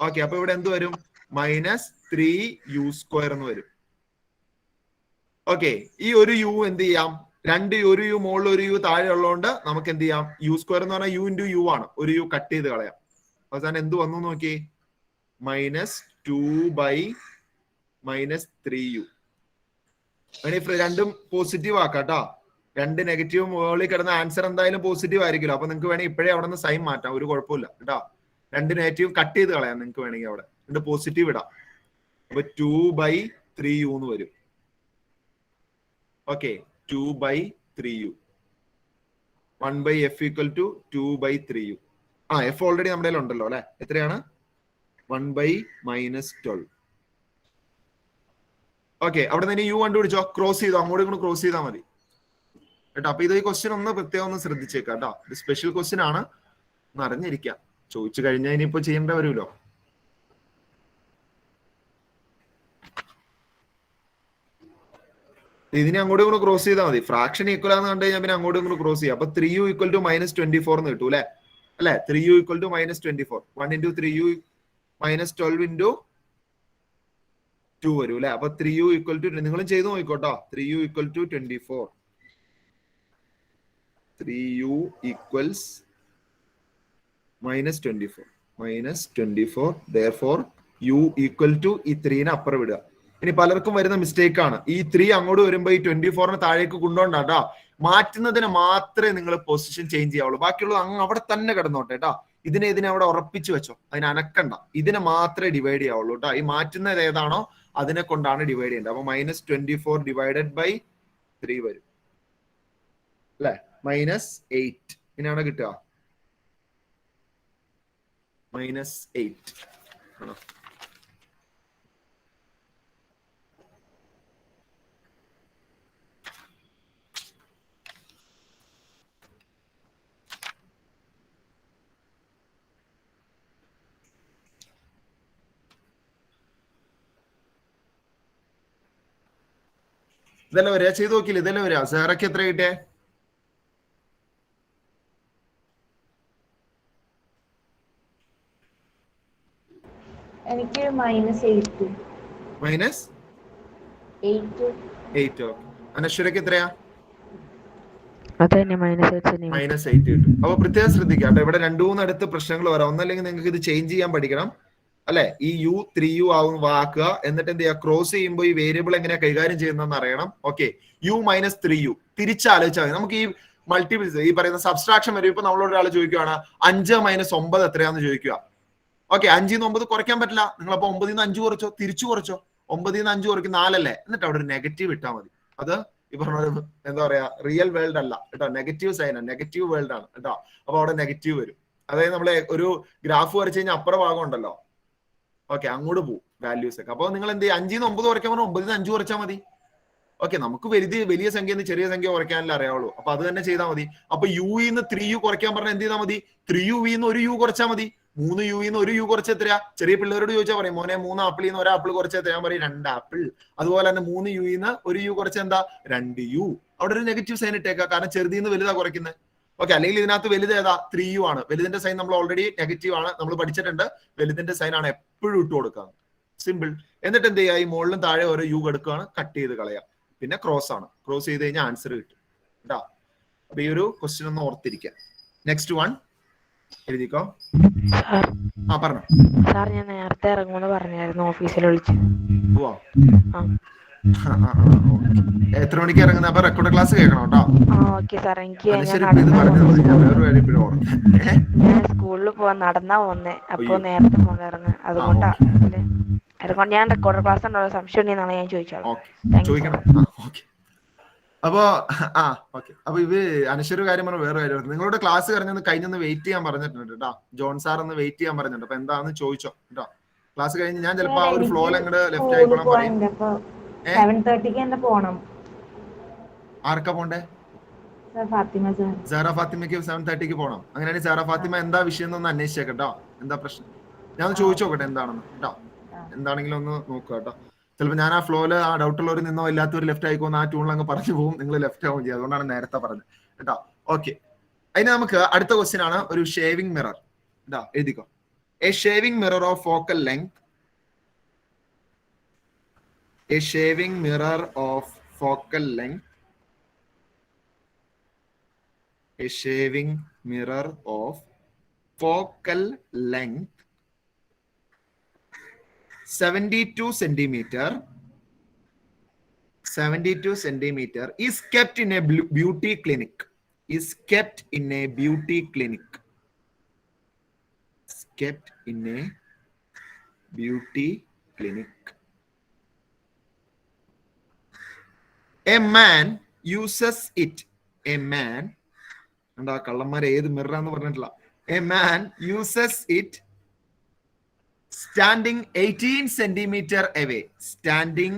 ഓക്കെ, അപ്പൊ ഇവിടെ എന്ത് വരും? -3u സ്ക്വയർ എന്ന് വരും. ഓക്കെ, ഈ ഒരു യു എന്ത് ചെയ്യാം? 2 ഒരു യു മുകളിൽ ഒരു യു താഴെ ഉള്ളതുകൊണ്ട് നമുക്ക് എന്ത് ചെയ്യാം? യു സ്ക്വയർ എന്ന് പറഞ്ഞാൽ u into u ആണ്. ഒരു യു കട്ട് ചെയ്ത് കളയാം. അവസാനം എന്ത് വന്നു നോക്കി? -2/-3u. അങ്ങനെ രണ്ടും പോസിറ്റീവ് ആക്കാട്ടോ. 2 നെഗറ്റീവ് മുകളിൽ കിടന്ന ആൻസർ എന്തായാലും പോസിറ്റീവ് ആയിരിക്കുമല്ലോ. അപ്പൊ നിങ്ങൾക്ക് വേണമെങ്കിൽ ഇപ്പോഴേ അവിടെ നിന്ന് സൈൻ മാറ്റാം, ഒരു കുഴപ്പമില്ല കേട്ടോ. 2 നെഗറ്റീവ് കട്ട് ചെയ്ത് കളയാം നിങ്ങൾക്ക് വേണമെങ്കിൽ, അവിടെ 2 പോസിറ്റീവ് ഇടാം. അപ്പൊ 2/3u എന്ന് വരും. Okay, 2/3u. 1/f = 2/3u. f already നമ്മുടെ കയ്യിൽ ഉണ്ടല്ലോ അല്ലെ? എത്രയാണ്? 1/-12. ഓക്കെ, അവിടെ നിന്ന് യു കണ്ടുപിടിച്ചോ, ക്രോസ് ചെയ്തോ, അങ്ങോട്ടും ഇങ്ങോട്ട് ക്രോസ് ചെയ്താൽ മതി കേട്ടോ. അപ്പൊ ഇത് ഈ ക്വസ്റ്റ്യൻ ഒന്ന് പ്രത്യേകം ഒന്ന് ശ്രദ്ധിച്ചേക്കാം കേട്ടോ. ഇത് സ്പെഷ്യൽ ക്വസ്റ്റ്യൻ ആണ്, ഒന്ന് അറിഞ്ഞിരിക്കാം. ചോദിച്ചു കഴിഞ്ഞാൽ ഇനിയിപ്പോ ചെയ്യേണ്ട വരുമല്ലോ. ഇതിനെ അങ്ങോട്ടും ഇങ്ങോട്ട് ക്രോസ് ചെയ്താൽ മതി. ഫ്രാക്ഷൻ ഈക്വൽ ആണെന്ന് കണ്ടു കഴിഞ്ഞാൽ പിന്നെ അങ്ങോട്ടും ഇങ്ങോട്ട് ക്രോസ് ചെയ്യാം. അപ്പൊ 3u = -24 എന്ന് കിട്ടും അല്ലെ? 3u = -24. 1 into 3u -12 into 2 വരും അല്ലെ? അപ്പൊ 3u = നിങ്ങളും ചെയ്ത് നോക്കിക്കോട്ടോ. 3u = 24. 3u = -24. Therefore u = ഈ 3നെ അപ്പുറം വിടുക. ഇനി പലർക്കും വരുന്ന മിസ്റ്റേക്ക് ആണ്, ഈ 3 അങ്ങോട്ട് വരുമ്പോ ഈ 24നെ താഴേക്ക് കൊണ്ടുപോണ്ടാ. മാറ്റുന്നതിന് മാത്രമേ നിങ്ങൾ പൊസിഷൻ ചേഞ്ച് ചെയ്യാവുള്ളൂ. ബാക്കിയുള്ളത് അങ്ങ് അവിടെ തന്നെ കിടന്നോട്ടെ കേട്ടോ. ഇതിനെ അവിടെ ഉറപ്പിച്ചു വെച്ചോ, അതിനെ അനക്കണ്ട. ഇതിനെ മാത്രമേ ഡിവൈഡ് ചെയ്യാവുള്ളൂ കേട്ടോ. ഈ മാറ്റുന്നത് ഏതാണോ അതിനെ കൊണ്ടാണ് ഡിവൈഡ് ചെയ്യേണ്ടത്. അപ്പൊ -24 ഡിവൈഡഡ് ബൈ 3 വരും അല്ലെ? -8 ഇനാണ് കിട്ടുക. -8 ആണോ? ഇതല്ലേ വരിക? ചെയ്ത് നോക്കിയില്ല? ഇതല്ലേ വരിക? സാറൊക്കെ എത്ര കിട്ടിയേ? എനിക്ക് -8. -8. അനശ്വരക്ക് എത്രയാ? അത് തന്നെ -8 കിട്ടും. അപ്പൊ പ്രത്യേകം ശ്രദ്ധിക്കാം കേട്ടോ. ഇവിടെ 2-3 അടുത്ത് പ്രശ്നങ്ങൾ വരാം. ഒന്നല്ലെങ്കിൽ നിങ്ങൾക്ക് ഇത് ചേഞ്ച് ചെയ്യാൻ പഠിക്കണം അല്ലെ? ഈ u 3u ആക്കുക. എന്നിട്ട് എന്ത് ചെയ്യുക? ക്രോസ് ചെയ്യുമ്പോൾ ഈ വേരിയബിൾ എങ്ങനെയാ കൈകാര്യം ചെയ്യുന്നതെന്ന് അറിയണം. ഓക്കെ, u - 3u തിരിച്ചാലോചിച്ചാൽ മതി. നമുക്ക് ഈ മൾട്ടിപ്പിൾസ്, ഈ പറയുന്ന സബ്സ്ട്രാക്ഷൻ വരും. ഇപ്പൊ നമ്മളോട് ഒരാൾ ചോദിക്കുകയാണ് 5 - 9 എത്രയാന്ന് ചോദിക്കുക. ഓക്കെ, 5 - 9 കുറയ്ക്കാൻ പറ്റില്ല. നിങ്ങളപ്പോ 9 - 5 കുറച്ചോ, തിരിച്ചു കുറച്ചോ. 9 - 5 കുറയ്ക്കും 4 അല്ലേ? എന്നിട്ട് അവിടെ ഒരു നെഗറ്റീവ് ഇട്ടാൽ മതി. അത് ഈ പറഞ്ഞ എന്താ പറയാ, റിയൽ വേൾഡ് അല്ല കേട്ടോ, നെഗറ്റീവ് സൈനാണ്, നെഗറ്റീവ് വേൾഡ് ആണ് കേട്ടോ. അപ്പൊ അവിടെ നെഗറ്റീവ് വരും. അതായത് നമ്മളെ ഒരു ഗ്രാഫ് വരച്ച് കഴിഞ്ഞാൽ അപ്പുറ ഭാഗം ഉണ്ടല്ലോ, ഓക്കെ, അങ്ങോട്ട് പോകും വാല്യൂസ് ഒക്കെ. അപ്പൊ നിങ്ങൾ എന്ത് ചെയ്യും? 5 - 9 കുറയ്ക്കാൻ പറഞ്ഞാൽ 9 - 5 കുറച്ചാൽ മതി. ഓക്കെ, നമുക്ക് വലിയ സംഖ്യ ചെറിയ സംഖ്യ കുറയ്ക്കാനല്ലേ അറിയാവുള്ളൂ. അപ്പൊ അത് തന്നെ ചെയ്താൽ മതി. അപ്പൊ u ന്ന് 3u കുറയ്ക്കാൻ പറഞ്ഞാൽ എന്ത് ചെയ്താൽ മതി? 3u ന്ന് 1u കുറച്ചാൽ മതി. 3 യുന്ന് 1 യു കുറച്ച് എത്രയാ? ചെറിയ പിള്ളേരോട് ചോദിച്ചാൽ പറയും മോനെ 3 ആപ്പിളിൽ നിന്ന് 1 ആപ്പിൾ കുറച്ച് എത്രയാ? പറയും 2 ആപ്പിൾ. അതുപോലെ തന്നെ 3 യുന്ന് 1 യു കുറച്ച് എന്താ? 2 യു. അവിടെ ഒരു നെഗറ്റീവ് സൈൻ ഇട്ടേക്കാം, കാരണം ചെറുതിന്ന് വലുതാ കുറയ്ക്കുന്നത്. ഓക്കെ, അല്ലെങ്കിൽ ഇതിനകത്ത് വലുത് ഏതാ? 3 യു ആണ്. വലുതിന്റെ സൈൻ നമ്മൾ ഓൾറെഡി നെഗറ്റീവ് ആണ്, നമ്മൾ പഠിച്ചിട്ടുണ്ട്. വലുതിന്റെ സൈൻ ആണ് എപ്പോഴും ഇട്ട് കൊടുക്കുക. സിമ്പിൾ. എന്നിട്ട് എന്ത് ചെയ്യുക? ഈ മുകളിലും താഴെ ഓരോ യു എടുക്കുകയാണ്, കട്ട് ചെയ്ത് കളയാം. പിന്നെ ക്രോസ് ആണ്. ക്രോസ് ചെയ്ത് കഴിഞ്ഞാൽ ആൻസർ കിട്ടും കേട്ടോ. അപ്പൊ ഈ ഒരു ക്വസ്റ്റ്യൻ ഒന്ന് ഓർത്തിരിക്കാം. നെക്സ്റ്റ് വൺ എഴുതിക്കോ. പറഞ്ഞു സാർ, ഞാൻ നേരത്തെ ഇറങ്ങുമെന്ന് പറഞ്ഞായിരുന്നു, ഓഫീസിൽ വിളിച്ച്. പോവാ. എത്ര മണിക്ക് ഇറങ്ങുന്നത്? അപ്പൊ റെക്കോർഡ് ക്ലാസ് കേൾക്കണം കേട്ടോ. Okay sir. എനിക്ക് ഞാൻ വേറൊരു കാര്യം ഇപ്പോഴും ഓർമ്മ. ഞാൻ സ്കൂളിൽ പോവാൻ നടന്നാ പോന്നെ, അപ്പൊ നേരത്തെ പോകാൻ ഇറങ്ങുക. അതുകൊണ്ടാ ഞാൻ റെക്കോർഡ് ക്ലാസ് ഉണ്ടോ സംശയം ഉണ്ടെന്നാണ് ഞാൻ ചോദിച്ചോളാം. ചോദിക്കണം. അപ്പൊ ഓക്കെ. അപ്പൊ ഇത് അനശ്വര കാര്യം പറഞ്ഞ വേറെ കാര്യം, നിങ്ങളുടെ ക്ലാസ് കഴിഞ്ഞൊന്ന് വെയിറ്റ് ചെയ്യാൻ പറഞ്ഞിട്ടുണ്ട് കേട്ടോ. ജോൺ സാർ ഒന്ന് വെയിറ്റ് ചെയ്യാൻ പറഞ്ഞിട്ടുണ്ട്. അപ്പൊ എന്താന്ന് ചോദിച്ചോ കേട്ടോ. ക്ലാസ് കഴിഞ്ഞ് ഞാൻ ചിലപ്പോ ആ ഒരു ഫ്ലോയിൽ അങ്ങോട്ട് ലെഫ്റ്റ് ആയിക്കോളാൻ പറയും. 7:30 തന്നെ പോണം. ആർക്കാ പോണ്ടേ? ഫാത്തിമ സാർ. സാറ ഫാത്തിമയ്ക്ക് 7:30 പോണം. അങ്ങനെയാണെങ്കിൽ സാറ ഫാത്തിമ എന്താ വിഷയം എന്നൊന്ന് അന്വേഷിച്ചേക്കട്ടോ. എന്താ പ്രശ്നം ഞാൻ ചോദിച്ചു നോക്കട്ടെ എന്താണെന്ന് കേട്ടോ. എന്താണെങ്കിലും ഒന്ന് നോക്കുക കേട്ടോ. ചിലപ്പോൾ ഞാൻ ആ ഫ്ലോയില് ആ ഡൗട്ടുള്ളവർ നിന്നോ ഇല്ലാത്തവർ ലെഫ്റ്റ് ആയിക്കോന്ന് ആ ട്യൂണിൽ അങ്ങ് പറഞ്ഞു പോകും, നിങ്ങൾ ലെഫ്റ്റ് ആവും ചെയ്യും. അതുകൊണ്ടാണ് നേരത്തെ പറഞ്ഞത് കേട്ടോ. ഓക്കെ, അതിന് നമുക്ക് അടുത്ത ക്വസ്റ്റ്യൻ ആണ് ഒരു ഷേവിംഗ് മിറർ. കേട്ടോ, എഴുതിക്കോ. A shaving mirror of focal length. A shaving mirror of focal length. A shaving mirror of focal length 72 centimeter. 72 centimeter is kept in a beauty clinic. Is kept in a beauty clinic. Is kept in a beauty clinic. A man uses it. A man. എന്താ കള്ളന്മാരെ ഏത് മിററാന്ന് പറഞ്ഞിട്ടില്ല. A man uses it standing 18 centimeter away. Standing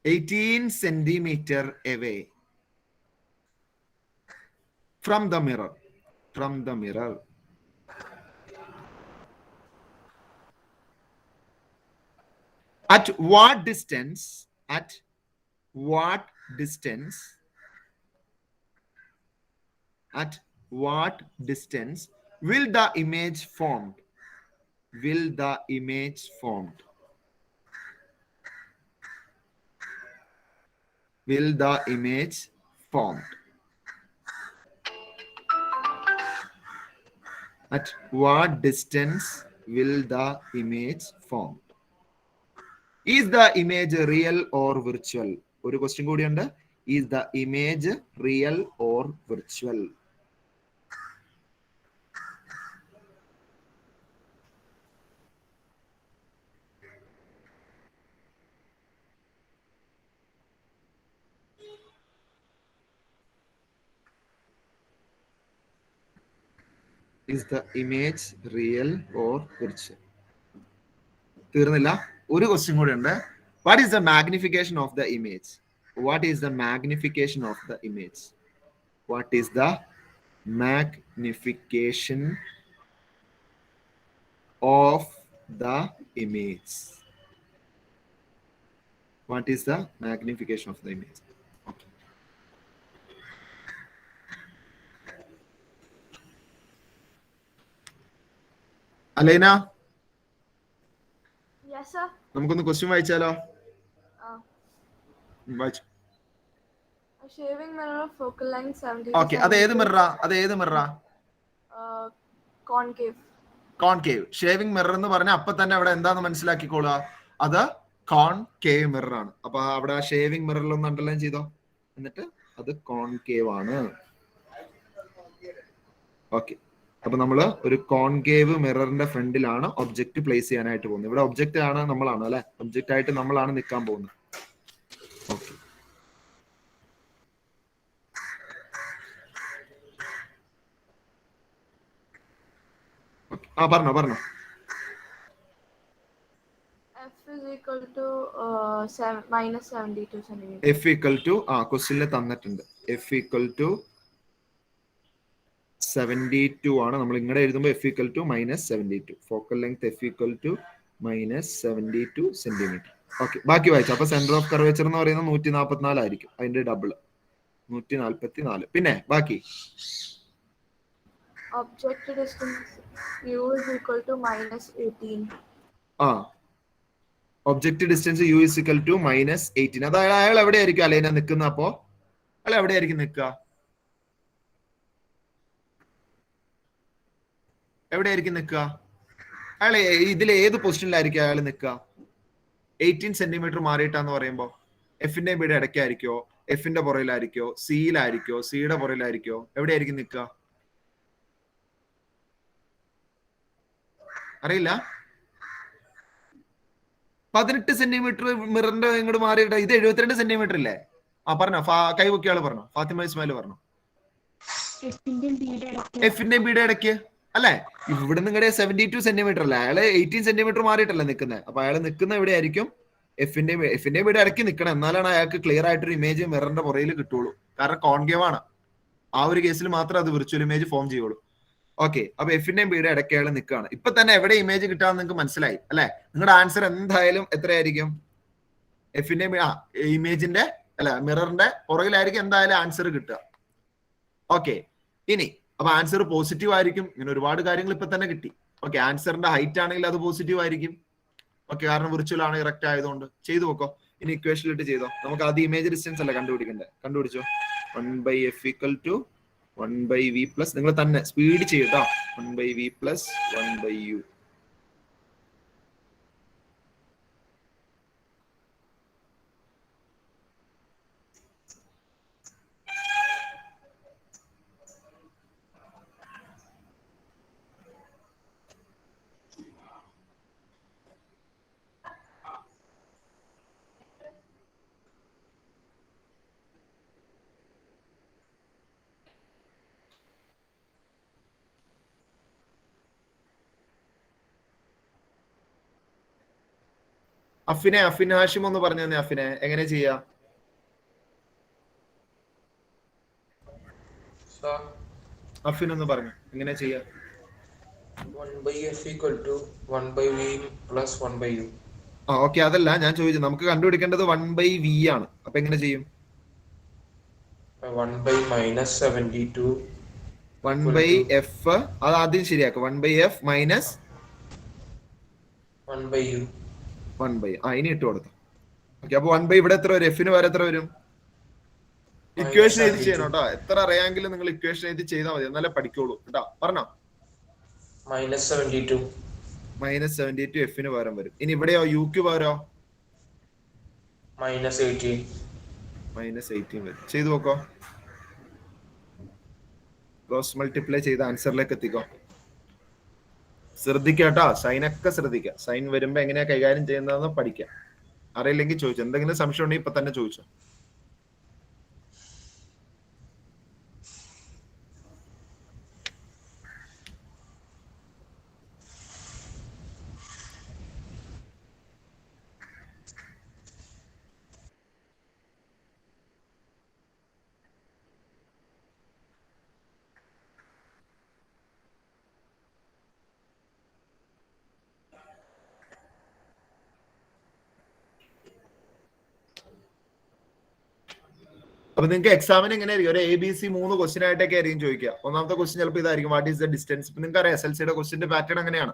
18 centimeter away from the mirror. From the mirror. At what distance? At what distance? At what distance will the image formed? Will the image formed? Will the image formed? At what distance will the image formed? Is the image real or virtual? ഒരു ക്വസ്റ്റ്യൻ കൂടിയുണ്ട്. Is the image real or virtual? Is the image real or virtual? തീർന്നില്ല, ഒരു ക്വസ്റ്റ്യൻ കൂടി ഉണ്ട്. What is the magnification of the image? What is the magnification of the image? What is the magnification of the image? What is the magnification of the image? Okay. അലൈന, നമുക്കൊന്ന് ക്വസ്റ്റ്യൻ വായിച്ചാലോ? വായിച്ചു. ഓക്കെ, അത് ഏത് മിററാ? അത് ഏത് മിററാ? കോൺകേവ്. ഷേവിംഗ് മിറർ എന്ന് പറഞ്ഞാൽ അപ്പൊ തന്നെ അവിടെ എന്താന്ന് മനസ്സിലാക്കിക്കോളുക, അത് കോൺകേവ് മിറർ ആണ്. അപ്പൊ അവിടെ ആ ഷേവിംഗ് മിററിൽ ഒന്ന് അണ്ടർലൈൻ ചെയ്തോ, എന്നിട്ട് അത് കോൺകേവ് ആണ്. ഓക്കെ, അപ്പൊ നമ്മള് ഒരു കോൺകേവ് മിററിന്റെ ഫ്രണ്ടിലാണ് ഒബ്ജക്റ്റ് പ്ലേസ് ചെയ്യാനായിട്ട് പോകുന്നത്. ഇവിടെ ഒബ്ജക്റ്റ് ആണ് നമ്മളാണ് അല്ലെ, ഒബ്ജക്റ്റ് ആയിട്ട് നമ്മളാണ് നിൽക്കാൻ പോകുന്നത്. ഓക്കെ, പറഞ്ഞോ. F equal to ക്വസ്റ്റ്യനിൽ തന്നിട്ടുണ്ട്. F equal to 72 ആണ്. നമ്മൾ ഇങ്ങനെ എഴുതുമ്പോൾ F equal to -72. Focal length F equal to -72 centimetre. Okay, ബാക്കി വായിച്ചു. അപ്പൊ സെന്റർ ഓഫ് കർവേച്ചർ എന്ന് പറയുന്നത് 144 ആയിരിക്കും, അതിന്റെ ഡബിൾ 144. പിന്നെ ബാക്കി Object distance U is equal to -18. Object distance U is equal to -18. അതായത് അയാൾ എവിടെയായിരിക്കും അലൈന നിൽക്കുന്ന? അപ്പോ അയാൾ എവിടെയായിരിക്കും നിൽക്കുക? എവിടെയായിരിക്കും നിൽക്കുക? അയാൾ ഇതിൽ ഏത് പൊസിഷനിലായിരിക്കും അയാൾ നിൽക്കുക? 18 സെന്റിമീറ്റർ മാറിയിട്ടാന്ന് പറയുമ്പോ എഫിന്റെ ബിയുടെ ഇടയ്ക്കായിരിക്കോ, എഫിന്റെ പുറയിലായിരിക്കോ, സിയിലായിരിക്കോ, സിയുടെ പുറയിലായിരിക്കോ, എവിടെയായിരിക്കും നിൽക്കുക? അറിയില്ല. 18 സെന്റിമീറ്റർ മിററിന്റെ ഇങ്ങോട്ട് മാറിയിട്ട് ഇത് 72 സെന്റിമീറ്റർ ഇല്ലേ? പറഞ്ഞോ, കൈവക്കിയാള് പറഞ്ഞോ, ഫാത്തിമ ഇസ്മായിൽ പറഞ്ഞോ. എഫിന്റെ ബിയുടെ ഇടയ്ക്ക് അല്ലെ? ഇവിടെ നിങ്ങളുടെ 72 സെന്റിമീറ്റർ അല്ലേ? അയാള് 18 സെന്റിമീറ്റർ മാറിയിട്ടല്ലേ നിൽക്കുന്നത്. അപ്പൊ അയാൾ നിൽക്കുന്ന എവിടെയായിരിക്കും? എഫിന്റെ ബിയുടെ ഇടയ്ക്ക് നിൽക്കണം. എന്നാലാണ് അയാൾക്ക് ക്ലിയർ ആയിട്ടൊരു ഇമേജ് മിററിന്റെ പുറയിൽ കിട്ടുള്ളൂ. കാരണം കോൺകേവ് ആണ്. ആ ഒരു കേസിൽ മാത്രമേ അത് വിർച്വൽ ഇമേജ് ഫോം ചെയ്യുള്ളൂ. ഓക്കെ, അപ്പൊ എഫിന്റെയും ബിയുടെ ഇടയ്ക്ക് അയാൾ നിൽക്കുകയാണ്. ഇപ്പൊ തന്നെ എവിടെ ഇമേജ് കിട്ടാന്ന് നിങ്ങൾക്ക് മനസ്സിലായി അല്ലെ? നിങ്ങളുടെ ആൻസർ എന്തായാലും എത്രയായിരിക്കും? എഫിന്റെ ഇമേജിന്റെ അല്ല മിററിന്റെ പുറകിലായിരിക്കും എന്തായാലും ആൻസർ കിട്ടുക. ഓക്കെ, ഇനി അപ്പൊ ആൻസർ പോസിറ്റീവ് ആയിരിക്കും. ഇങ്ങനെ ഒരുപാട് കാര്യങ്ങൾ ഇപ്പൊ തന്നെ കിട്ടി. ഓക്കെ, ആൻസറിന്റെ ഹൈറ്റ് ആണെങ്കിൽ അത് പോസിറ്റീവ് ആയിരിക്കും. ഓക്കെ, കാരണം വിർച്വൽ ആണ്, ഇറക്റ്റ് ആയതുകൊണ്ട്. ചെയ്തു നോക്കോ. ഇനി ഇക്വേഷനിലിട്ട് ചെയ്തോ. നമുക്ക് ആദ്യം ഇമേജ് ഡിസ്റ്റൻസ് അല്ല കണ്ടുപിടിക്കണ്ടേ? കണ്ടുപിടിച്ചോ. 1/f = 1/v പ്ലസ്, നിങ്ങൾ തന്നെ സ്പീഡ് ചെയ്യട്ടോ. 1/v plus 1/u. Afin Hashim ഒന്ന് പറഞ്ഞു തന്നെ. അഫിനെ എങ്ങനെ ചെയ്യാ? അഫിൻ ഒന്ന് പറഞ്ഞു എങ്ങനെ ചെയ്യാ? 1/f = 1/v plus 1/u. Okay, അതല്ല ഞാൻ ചോദിച്ചത്. നമുക്ക് കണ്ടുപിടിക്കേണ്ടത് 1/v ആണ്. അപ്പൊ എങ്ങനെ ചെയ്യും? 1/-72 1/f അത് ആദ്യം ശരിയാക്കുക. 1/f minus 1/u. 1/, ഇനി ഇട്ട് കൊടുത്തു. ഓക്കെ, അപ്പൊ 1/, ഇവിടെ എത്ര വരും? എഫിന് വരെ എത്ര വരും? ഇക്വേഷൻ എഴുതി ചെയ്യണം കേട്ടോ. എത്ര അറിയാമെങ്കിലും നിങ്ങൾ ഇക്വേഷൻ എഴുതി ചെയ്താൽ മതി, എന്നാലേ പഠിക്കുള്ളൂ കേട്ടോ. പറഞ്ഞോ. -72 -72 എഫിന് പകരം വരും. ഇനി ഇവിടെയോ? യുക്ക് പകരോ? -18 -18 വരും. ചെയ്തു നോക്കോ. ക്രോസ് മൾട്ടിപ്ലൈ ചെയ്ത് ആൻസറിലേക്ക് എത്തിക്കോ. ശ്രദ്ധിക്കാട്ടോ, സൈനൊക്കെ ശ്രദ്ധിക്കുക. സൈൻ വരുമ്പോ എങ്ങനെയാ കൈകാര്യം ചെയ്യുന്നതെന്ന് പഠിക്കാം. അറിയില്ലെങ്കിൽ ചോദിച്ചു. എന്തെങ്കിലും സംശയം ഉണ്ടെങ്കിൽ ഇപ്പൊ തന്നെ ചോദിച്ചോ. അപ്പൊ നിങ്ങൾക്ക് എക്സാമിന് എങ്ങനെ ആയിരിക്കും? ഒരു ABC 3 ക്വസ്റ്റ്യൻ ആയിട്ടൊക്കെ ആയിരിക്കും ചോദിക്കുക. ഒന്നാമത്തെ ക്വസ്റ്റ്യൻ ചിലപ്പോൾ ഇതായിരിക്കും, വാട്ട് ഈസ് ദ ഡിസ്റ്റൻസ്. ഇപ്പൊ നിങ്ങൾക്ക് അറിയാം SLCയുടെ ക്വസ്റ്റ്യന്റെ പാറ്റേൺ അങ്ങനെയാണ്.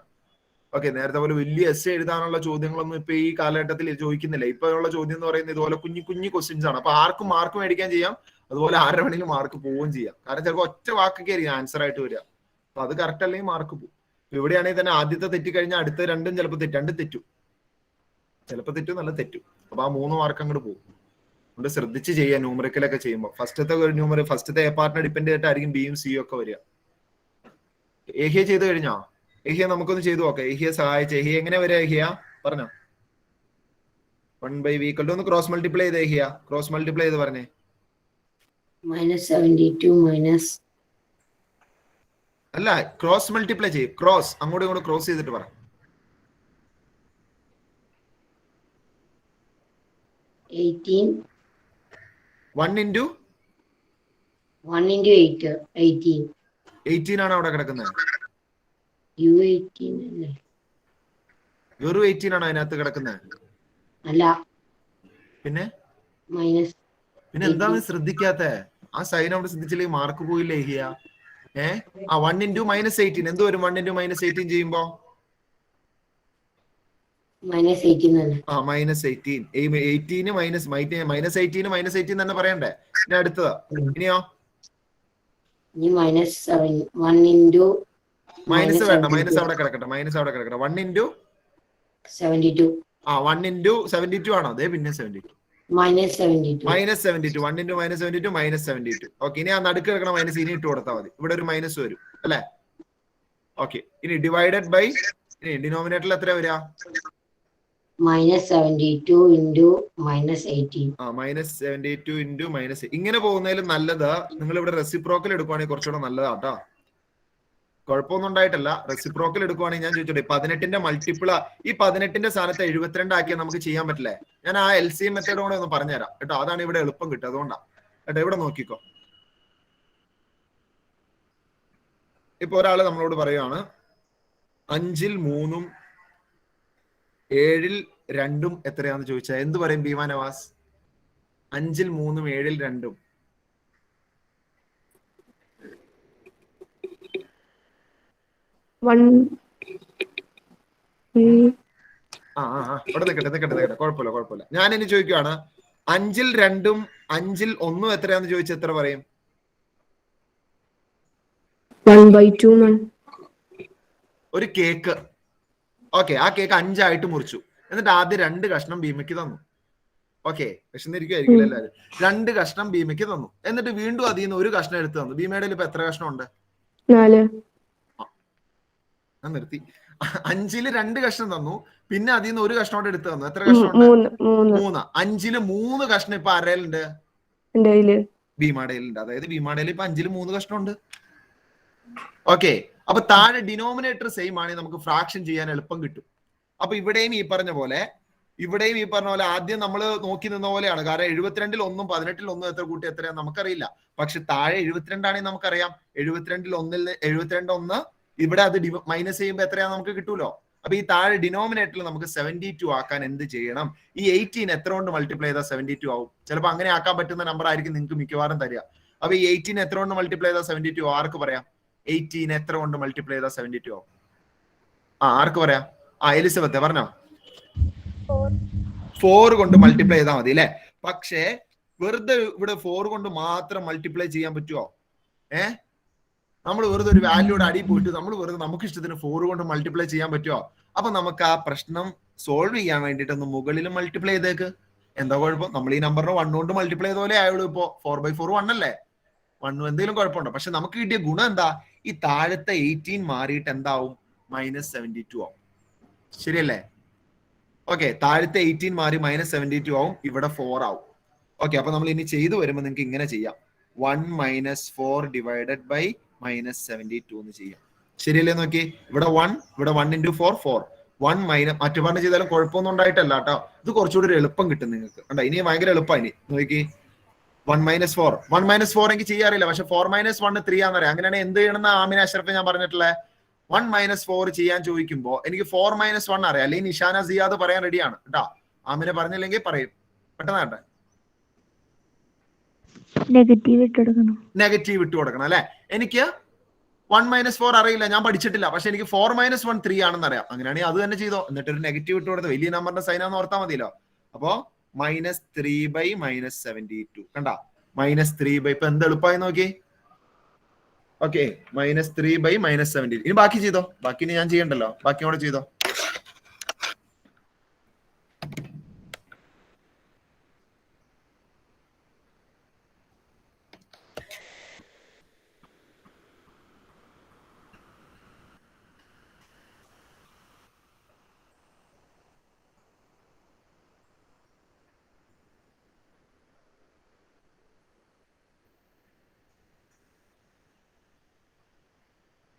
ഓക്കെ, നേരത്തെ പോലെ വലിയ എസ് എഴുതാനുള്ള ചോദ്യങ്ങളൊന്നും ഇപ്പൊ ഈ കാലഘട്ടത്തിൽ ചോദിക്കുന്നില്ല. ഇപ്പൊ ഉള്ള ചോദ്യം എന്ന് പറയുന്നത് ഇതുപോലെ കുഞ്ഞു കുഞ്ഞു ക്വസ്റ്റ്യൻസ് ആണ്. അപ്പൊ ആർക്കും മാർക്ക് മേടിക്കാൻ ചെയ്യാം, അതുപോലെ ആരുടെ വേണമെങ്കിലും മാർക്ക് പോവുകയും ചെയ്യാം. കാരണം ചിലപ്പോൾ ഒറ്റ വാക്കൊക്കെ ആയിരിക്കും ആൻസർ ആയിട്ട് വരിക. അപ്പൊ അത് കറക്റ്റ് അല്ലെങ്കിൽ മാർക്ക് പോകും. ഇവിടെയാണെങ്കിൽ തന്നെ ആദ്യത്തെ തെറ്റി കഴിഞ്ഞാൽ അടുത്ത രണ്ടും ചിലപ്പോൾ രണ്ടും തെറ്റും, ചിലപ്പോൾ തെറ്റും, നല്ല തെറ്റും. അപ്പൊ ആ 3 മാർക്ക് അങ്ങോട്ട് പോകും. അതുകൊണ്ട് ശ്രദ്ധിച്ച് ചെയ്യാം ന്യൂമറിക്കലൊക്കെ ചെയ്യുമ്പോൾ. ഫസ്റ്റത്തെ എ പാർട്ടിനെ ഡിപ്പെൻഡ് ചെയ്തിട്ടായിരിക്കും ബിയും സിയും ഒക്കെ വരിക. ഏഹിയ ചെയ്ത് കഴിഞ്ഞോ? ഏഹിയ നമുക്കൊന്ന് ചെയ്തു നോക്കാം. ഏഹിയ സഹായിച്ച ഏഹിയ എങ്ങനെ വരിക? ഏഹിയ പറഞ്ഞോ. 1/v = ഒന്ന് ക്രോസ് മൾട്ടിപ്ലൈ ചെയ്ത് ഏഹിയ. ക്രോസ് മൾട്ടിപ്ലൈ ചെയ്ത് പറഞ്ഞേ. -72 അല്ല, ക്രോസ് മൾട്ടിപ്ലൈ ചെയ്യും. ക്രോസ് അങ്ങോട്ടും ഇങ്ങോട്ട് ക്രോസ് ചെയ്തിട്ട് പറ. 18 1 × 1 × 8 18. 18 ആണ് അവിടെ കിടക്കുന്നത്. U18 അല്ലേ? വെറും 18 ആണോ അതിനകത്ത് കിടക്കുന്നത്? അല്ല, പിന്നെ മൈനസ്. പിന്നെ എന്താണ് ശ്രദ്ധിക്കാത്ത? ആ സൈൻ അവിടെ ശ്രദ്ധിച്ചില്ലെങ്കിൽ മാർക്ക് പോയില്ലേ ഹിയ? ആ 1 into -18 എന്ത് വരും? 1 into -18 ചെയ്യുമ്പോ -18 തന്നെ. ആ -18. 18 -18 തന്നെ പറയണ്ടേ? ഇനി അടുത്തതാ. ഇനിയോ -7 1 into മൈനസ് വേണ്ട, മൈനസ് അവിടെ കിടക്കട്ടെ. 1 into 72. ആ 1 into 72 ആണോ? അതെ, പിന്നെ 72 -72. -72 1 into -72 -72. ഓക്കെ, ഇനി ആ നടുക്ക് കിടക്കണ മൈനസ് ഇനി ഇട്ട് കൊടുത്താൽ മതി. ഇവിടെ ഒരു മൈനസ് വരും അല്ലെ? ഓക്കെ, ഇനി ഡിവൈഡഡ് ബൈ, ഇനി ഡിനോമിനേറ്ററിൽ എത്ര വരിക? -72 into -18. ആ -72 into -. ഇങ്ങനെ പോകുന്നതിലും നല്ലത് നിങ്ങൾ ഇവിടെ റെസിപ്രോക്കൽ എടുക്കുവാണെങ്കിൽ കുറച്ചുകൂടെ നല്ലതാട്ടോ. കുഴപ്പമൊന്നും ഉണ്ടായിട്ടല്ല. റെസിപ്രോക്കൽ എടുക്കുവാണെങ്കിൽ ഞാൻ ചോദിച്ചോട്ടെ, 18ന്റെ മൾട്ടിപ്പിൾ, ഈ 18ന്റെ സ്ഥാനത്ത് 72 ആക്കിയാൽ നമുക്ക് ചെയ്യാൻ പറ്റില്ലേ? ഞാൻ ആ LCM മെത്തേഡ് കൂടെ ഒന്ന് പറഞ്ഞുതരാം കേട്ടോ. അതാണ് ഇവിടെ എളുപ്പം കിട്ടുക, അതുകൊണ്ടാണ് കേട്ടോ. ഇവിടെ നോക്കിക്കോ. ഇപ്പൊ ഒരാള് നമ്മളോട് പറയുകയാണ് 5ൽ 3ഉം 7ൽ 2ഉം എത്രയാന്ന് ചോദിച്ചാൽ എന്ത് പറയും ഭീമാ നവാസ്? 5ൽ 3ഉം 7ൽ 2ഉം ഇവിടെ നിൽക്കട്ടെ, കുഴപ്പമില്ല. ഞാൻ ഇനി ചോദിക്കുകയാണ് 5ൽ 2ഉം 5ൽ 1ഉം എത്രയാന്ന് ചോദിച്ചാൽ എത്ര പറയും? 1/2. ഒരു കേക്ക്. ഓക്കെ, ആ കേക്ക് 5 ആയിട്ട് മുറിച്ചു. എന്നിട്ട് ആദ്യം 2 കഷ്ണം ഭീമയ്ക്ക് തന്നു. ഓക്കെ, വിശന്നിരിക്കുമായിരിക്കും എല്ലാവരും. 2 കഷ്ണം ഭീമയ്ക്ക് തന്നു. എന്നിട്ട് വീണ്ടും അതിൽ നിന്ന് ഒരു കഷ്ണം എടുത്ത് തന്നു. ഭീമയുടെ ഇപ്പൊ എത്ര കഷ്ണം ഉണ്ട്? 4. ഞാൻ നിർത്തി. 5ൽ 2 കഷ്ണം തന്നു, പിന്നെ അതിൽ നിന്ന് ഒരു കഷ്ണം എടുത്ത് തന്നു. എത്ര കഷ്ണം ഉണ്ട്? 3. 5ൽ 3 കഷ്ണം ഇപ്പൊ ആരേലുണ്ട്? ഭീമാടയിലുണ്ട്. അതായത് ഭീമാടയിൽ ഇപ്പൊ 5ൽ 3 കഷ്ണം ഉണ്ട്. ഓക്കെ, അപ്പൊ താഴെ ഡിനോമിനേറ്റർ സെയിം ആണെങ്കിൽ നമുക്ക് ഫ്രാക്ഷൻ ചെയ്യാൻ എളുപ്പം കിട്ടും. അപ്പൊ ഇവിടെയും ഈ പറഞ്ഞ പോലെ ആദ്യം നമ്മൾ നോക്കി നിന്ന പോലെയാണ്. കാരണം 72ൽ 1ഉം 18ൽ 1ഉം എത്ര കൂട്ടി എത്രയാന്ന് നമുക്കറിയില്ല. പക്ഷെ താഴെ 72 ആണെങ്കിൽ നമുക്കറിയാം. 72ൽ 72 1 ഇവിടെ അത് മൈനസ് ചെയ്യുമ്പോൾ എത്രയാ നമുക്ക് കിട്ടൂലോ. അപ്പൊ ഈ താഴെ ഡിനോമിനേറ്ററിൽ നമുക്ക് 72 ആക്കാൻ എന്ത് ചെയ്യണം? ഈ 18 എത്ര കൊണ്ട് മൾട്ടിപ്ലൈ ചെയ്താൽ 72 ആവും? ചിലപ്പോൾ അങ്ങനെ ആക്കാൻ പറ്റുന്ന നമ്പർ ആയിരിക്കും നിങ്ങൾക്ക് മിക്കവാറും തരിക. അപ്പൊ ഈ 18 എത്ര കൊണ്ട് മൾട്ടിപ്ലൈ ചെയ്താൽ 72 ആർക്ക് പറയാം? 18 എത്ര കൊണ്ട് മൾട്ടിപ്ലൈ ചെയ്താൽ 72 ആവും? ആർക്ക് പറയാം? എലിസബത്ത് പറഞ്ഞോ. 4 കൊണ്ട് മൾട്ടിപ്ലൈ ചെയ്താൽ മതി അല്ലെ? പക്ഷേ വെറുതെ ഇവിടെ 4 കൊണ്ട് മാത്രം മൾട്ടിപ്ലൈ ചെയ്യാൻ പറ്റുമോ? നമ്മൾ വെറുതെ ഒരു വാല്യൂടെ അടി പോയിട്ട് നമ്മൾ വെറുതെ നമുക്ക് ഇഷ്ടത്തിന് 4 കൊണ്ട് മൾട്ടിപ്ലൈ ചെയ്യാൻ പറ്റുമോ? അപ്പൊ നമുക്ക് ആ പ്രശ്നം സോൾവ് ചെയ്യാൻ വേണ്ടിയിട്ട് ഒന്ന് മുകളിൽ മൾട്ടിപ്ലൈ ചെയ്തേക്ക്. എന്താ കുഴപ്പം? നമ്മൾ ഈ നമ്പറിനെ 1 കൊണ്ട് മൾട്ടിപ്ലൈ ചെയ്ത പോലെ ആയുള്ളൂ. ഇപ്പോ 4/4 1 അല്ലേ? 1 എന്തെങ്കിലും കുഴപ്പമുണ്ടോ? പക്ഷെ നമുക്ക് കിട്ടിയ ഗുണം എന്താ? ഈ താഴത്തെ 18 മാറിയിട്ട് എന്താവും? -72 ആവും. ശരിയല്ലേ? ഓക്കെ, താഴത്തെ 18 മാറി -72 ആവും. ഇവിടെ 4 ആവും. ഓക്കെ, അപ്പൊ നമ്മൾ ഇനി ചെയ്തു വരുമ്പോൾ നിങ്ങൾക്ക് ഇങ്ങനെ ചെയ്യാം. 1 - 4 ഡിവൈഡഡ് ബൈ -72 എന്ന് ചെയ്യാം. ശരിയല്ലേ? നോക്കി, ഇവിടെ 1, ഇവിടെ 1 into 4 4. 1 മറ്റു പറഞ്ഞ് ചെയ്താലും കുഴപ്പമൊന്നും ഉണ്ടായിട്ടല്ല കേട്ടോ. ഇത് കുറച്ചുകൂടി ഒരു എളുപ്പം കിട്ടും നിങ്ങൾക്ക്. കണ്ടോ, ഇനി ഭയങ്കര എളുപ്പമാണ്. ഇനി നോക്കി, 1 - 4 1 - 4 എനിക്ക് ചെയ്യാറില്ല. പക്ഷെ 4 - 1 3 ആണെന്നറിയാം. അങ്ങനെയാണ് എന്ത് ചെയ്യണമെന്ന് ആമിന അഷ്റഫ് ഞാൻ പറഞ്ഞിട്ടുള്ളത്. 1 - 4 ചെയ്യാൻ ചോദിക്കുമ്പോൾ എനിക്ക് 4 - 1 അറിയാം. അല്ലെങ്കിൽ നിഷാന സിയാദ് പറയാൻ റെഡിയാണ് കേട്ടോ. ആമിനെ പറഞ്ഞില്ലെങ്കിൽ പറയും. പെട്ടെന്ന് കേട്ടെ. നെഗറ്റീവ് ഇട്ട് കൊടുക്കണം അല്ലെ? എനിക്ക് 1 - 4 അറിയില്ല, ഞാൻ പഠിച്ചിട്ടില്ല. പക്ഷെ എനിക്ക് 4 - 1 3 ആണെന്ന് അറിയാം. അങ്ങനെയാണെങ്കിൽ അത് തന്നെ ചെയ്തോ. എന്നിട്ട് ഒരു നെഗറ്റീവ് ഇട്ട് കൊടുത്ത് വലിയ നമ്പറിന്റെ സൈനാന്ന് ഓർത്താൽ മതിയല്ലോ. അപ്പോ -3 / -72 കണ്ട, -3 ഇപ്പൊ എന്ത് എളുപ്പമായി നോക്കി. ഓക്കെ, -3 / -72. ഇനി ബാക്കി ചെയ്തോ. ബാക്കി ഇനി ഞാൻ ചെയ്യണ്ടല്ലോ, ബാക്കി കൂടെ ചെയ്തോ.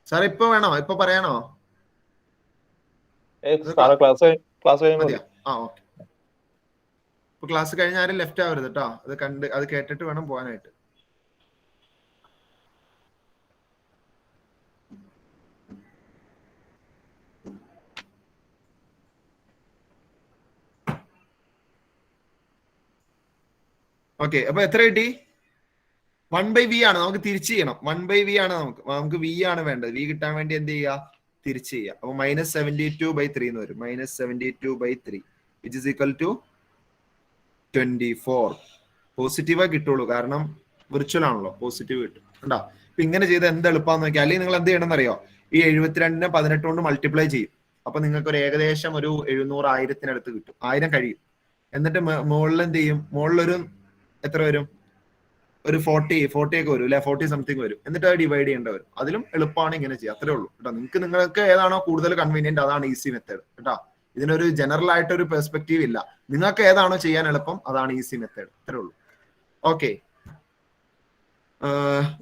സാർ ഇപ്പൊ വേണോ? ഇപ്പൊ പറയാനോ? ക്ലാസ് മതിയോ? ഓക്കെ. ഇപ്പൊ ക്ലാസ് കഴിഞ്ഞ ആരും ലെഫ്റ്റ് ആവരുത് കേട്ടോ. അത് കേട്ടിട്ട് വേണം പോകാനായിട്ട്. ഓക്കെ, അപ്പൊ എത്ര കിട്ടി? 1/v ആണ്. നമുക്ക് തിരിച്ചു ചെയ്യണം. 1/v ആണ് നമുക്ക് v ആണ് വേണ്ടത്. v കിട്ടാൻ വേണ്ടി എന്ത് ചെയ്യുക? തിരിച്ചു ചെയ്യുക. അപ്പൊ -72/3 എന്ന് വരും. -72/3 which is equal to 24. പോസിറ്റീവാ കിട്ടുള്ളൂ, കാരണം വിർച്വൽ ആണല്ലോ, പോസിറ്റീവ് കിട്ടും. കണ്ടോ? അപ്പൊ ഇങ്ങനെ ചെയ്ത് എന്ത് എളുപ്പമാന്ന് നോക്കിയാൽ, അല്ലെങ്കിൽ നിങ്ങൾ എന്ത് ചെയ്യണം എന്നറിയോ? ഈ 72നെ 18 കൊണ്ട് മൾട്ടിപ്ലൈ ചെയ്യും. അപ്പൊ നിങ്ങൾക്ക് ഒരു ഏകദേശം ഒരു 700,000 കിട്ടും. 1000 കഴിയും. എന്നിട്ട് മുകളിൽ എന്ത് ചെയ്യും? മുകളിലൊരു എത്ര വരും? ഒരു 40 ഒക്കെ വരും അല്ലെ? 40 സംതിങ് വരും. എന്നിട്ട് അത് ഡിവൈഡ് ചെയ്യേണ്ട വരും. അതിലും എളുപ്പമാണ് ഇങ്ങനെ ചെയ്യുക. അത്രേ ഉള്ളൂ കേട്ടോ. നിങ്ങൾക്ക് ഏതാണോ കൂടുതൽ കൺവീനിയന്റ് അതാണ് ഈസി മെത്തേഡ് കേട്ടോ. ഇതിനൊരു ജനറൽ ആയിട്ട് ഒരു പെർസ്പെക്റ്റീവ് ഇല്ല. നിങ്ങൾക്ക് ഏതാണോ ചെയ്യാൻ എളുപ്പം അതാണ് ഈസി മെത്തേഡ്. അത്രേ ഉള്ളൂ. ഓക്കെ,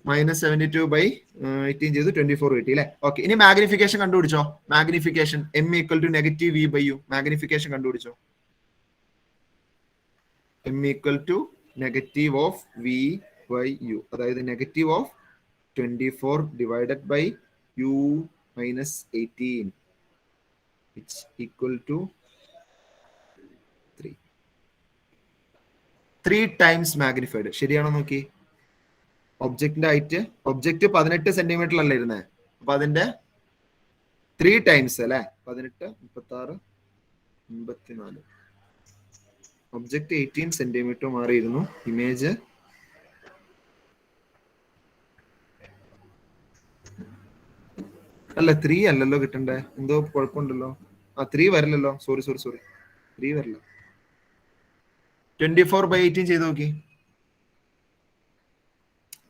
-72/18 ചെയ്ത് 24 കിട്ടി അല്ലെ? ഓക്കെ, ഇനി മാഗ്നിഫിക്കേഷൻ കണ്ടുപിടിച്ചോ. Magnification m = -v/u. മാഗ്നിഫിക്കേഷൻ കണ്ടുപിടിച്ചോ. m = -v/u, അതായത് -24 divided by u - 18 which equal to 3 times magnified. ശരിയാണോ നോക്കി? ഒബ്ജക്റ്റിന്റെ ഹൈറ്റ്, ഒബ്ജക്റ്റ് 18 സെന്റിമീറ്ററിലല്ല ഇരുന്നേ. അപ്പൊ അതിന്റെ 3 ടൈംസ് അല്ലെ? 18, 36, 54. ഒബ്ജക്റ്റ് 18 സെന്റിമീറ്റർ മാറിയിരുന്നു. ഇമേജ് അല്ല 3 അല്ലല്ലോ കിട്ടണ്ടേ? എന്തോ കുഴപ്പമുണ്ടല്ലോ. 3 വരില്ലല്ലോ. സോറി 3 വരില്ല. 24/18 ചെയ്ത് നോക്കി.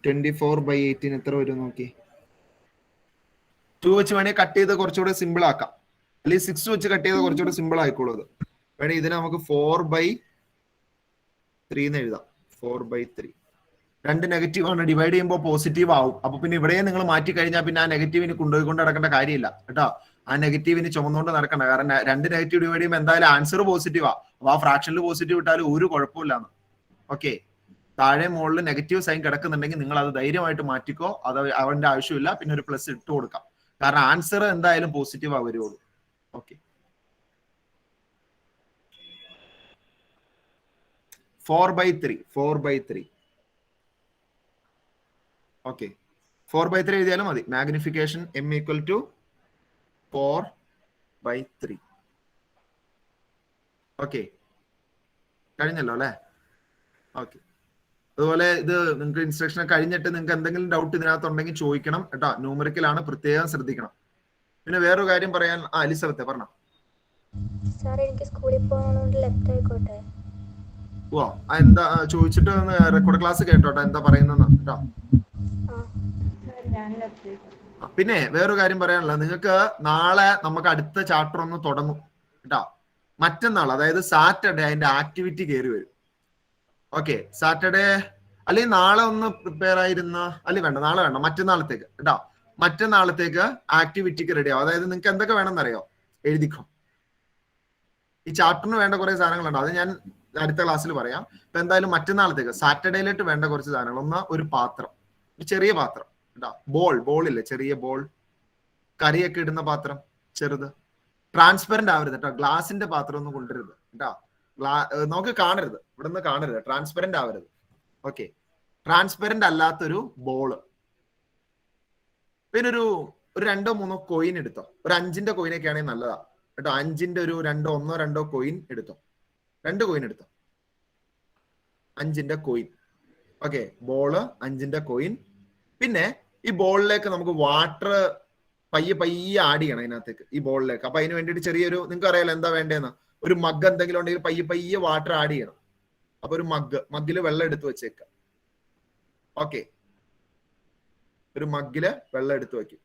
24/18 എത്ര വരും നോക്കി? 2 വെച്ച് വേണമെങ്കിൽ കട്ട് ചെയ്ത് കുറച്ചുകൂടെ സിമ്പിൾ ആക്കാം, അല്ലെങ്കിൽ 6 വെച്ച് കട്ട് ചെയ്ത് കുറച്ചുകൂടെ സിമ്പിൾ ആയിക്കോളൂ. അത് വേണമെങ്കിൽ ഇതിനെ നമുക്ക് 4/3 എന്ന് എഴുതാം. 4/3. 2 നെഗറ്റീവ് ആണ്, ഡിവൈഡ് ചെയ്യുമ്പോൾ പോസിറ്റീവ് ആവും. അപ്പൊ പിന്നെ ഇവിടെ നിങ്ങൾ മാറ്റി കഴിഞ്ഞാൽ പിന്നെ ആ നെഗറ്റീവിന് കൊണ്ടുപോയിക്കൊണ്ട് നടക്കേണ്ട കാര്യമില്ല കേട്ടോ. ആ നെഗറ്റീവിന് ചുമന്നുകൊണ്ട് നടക്കണ്ട. കാരണം 2 നെഗറ്റീവ് ഡിവൈഡ് ചെയ്യുമ്പോൾ എന്തായാലും ആൻസർ പോസിറ്റീവാ. അപ്പൊ ആ ഫ്രാക്ഷനിൽ പോസിറ്റീവ് ഇട്ടാലും ഒരു കുഴപ്പമില്ലാന്ന്. ഓക്കെ, താഴെ മുകളിൽ നെഗറ്റീവ് സൈൻ കിടക്കുന്നുണ്ടെങ്കിൽ നിങ്ങൾ അത് ധൈര്യമായിട്ട് മാറ്റിക്കോ. അത് അവന്റെ ആവശ്യമില്ല. പിന്നെ ഒരു പ്ലസ് ഇട്ട് കൊടുക്കാം. കാരണം ആൻസർ എന്തായാലും പോസിറ്റീവ് വരുള്ളൂ. ഓക്കെ, 4/3. ഓക്കെ, 4/3 എഴുതിയാലും മതി. Magnification m = 4/3. ഓക്കെ, കഴിഞ്ഞല്ലോ അല്ലെ? ഓക്കെ, അതുപോലെ ഇത് നിങ്ങൾക്ക് ഇൻസ്ട്രക്ഷൻ കഴിഞ്ഞിട്ട് നിങ്ങൾക്ക് എന്തെങ്കിലും ഡൗട്ട് ഇതിനകത്തുണ്ടെങ്കിൽ ചോദിക്കണം കേട്ടോ. ന്യൂമറിക്കലാണ്, പ്രത്യേകം ശ്രദ്ധിക്കണം. പിന്നെ വേറൊരു കാര്യം പറയാൻ, എലിസബത്തെ പറഞ്ഞോ. സാർ എനിക്ക് സ്കൂളിൽ പോകണോണ്ട് ലെഫ്റ്റ് ആയിക്കോട്ടെ? ഓ, എന്താ ചോദിച്ചിട്ട് റെക്കോർഡ് ക്ലാസ് കേട്ടോട്ടെ എന്താ പറയുന്ന കേട്ടോ. പിന്നെ വേറൊരു കാര്യം പറയാനുള്ളത്, നിങ്ങൾക്ക് നാളെ നമുക്ക് അടുത്ത ചാപ്റ്റർ ഒന്ന് തുടങ്ങും കേട്ടോ. മറ്റന്നാൾ, അതായത് സാറ്റർഡേ അതിന്റെ ആക്ടിവിറ്റി കയറി വരും. ഓക്കെ, സാറ്റർഡേ അല്ലെങ്കിൽ നാളെ ഒന്ന് പ്രിപ്പയർ ആയിരുന്ന, അല്ലെങ്കിൽ വേണ്ട, നാളെ വേണ്ട, മറ്റന്നാളത്തേക്ക് കേട്ടോ. മറ്റന്നാളത്തേക്ക് ആക്ടിവിറ്റിക്ക് റെഡി ആവും. അതായത് നിങ്ങൾക്ക് എന്തൊക്കെ വേണമെന്നറിയോ? എഴുതിക്കോ. ഈ ചാപ്റ്ററിന് വേണ്ട കുറെ സാധനങ്ങളുണ്ട്, അത് ഞാൻ അടുത്ത ക്ലാസ്സിൽ പറയാം. ഇപ്പൊ എന്തായാലും മറ്റന്നാളത്തേക്ക് സാറ്റർഡേയിലോട്ട് വേണ്ട കുറച്ച് സാധനങ്ങൾ. ഒന്ന്, ഒരു പാത്രം, ഒരു ചെറിയ പാത്രം കേട്ടോ. ബോളില്ലേ, ചെറിയ ബോൾ, കറിയൊക്കെ ഇടുന്ന പാത്രം, ചെറുത്. ട്രാൻസ്പെറന്റ് ആവരുത് കേട്ടോ. ഗ്ലാസിന്റെ പാത്രം ഒന്നും കൊണ്ടുവരുത് കേട്ടോ. നമുക്ക് കാണരുത്, ഇവിടെ നിന്ന് കാണരുത്. ട്രാൻസ്പെറന്റ് ആവരുത്. ഓക്കെ, ട്രാൻസ്പെറന്റ് അല്ലാത്തൊരു ബോള്. പിന്നെ ഒരു 2-3 കോയിൻ എടുത്തോ. ഒരു 5ന്റെ കോയിനൊക്കെ ആണെങ്കിൽ നല്ലതാ കേട്ടോ. 5ന്റെ ഒരു 1-2 കോയിൻ എടുത്തോ. 2 കോയിൻ എടുത്തോ. 5ന്റെ കോയിൻ. ഓക്കെ, ബോള്, 5ന്റെ കോയിൻ. പിന്നെ ഈ ബോളിലേക്ക് നമുക്ക് വാട്ടർ പയ്യെ ആഡ് ചെയ്യണം അതിനകത്തേക്ക്, ഈ ബോളിലേക്ക്. അപ്പൊ അതിന് വേണ്ടിയിട്ട് ചെറിയൊരു, നിങ്ങൾക്ക് അറിയാലോ എന്താ വേണ്ടതെന്ന്. ഒരു മഗ് എന്തെങ്കിലും ഉണ്ടെങ്കിൽ പയ്യെ വാട്ടർ ആഡ് ചെയ്യണം. അപ്പൊ ഒരു മഗ്ഗില് വെള്ളം എടുത്ത് വെച്ചേക്കാം. ഓക്കെ, ഒരു മഗ്ഗില് വെള്ളം എടുത്ത് വെക്കും.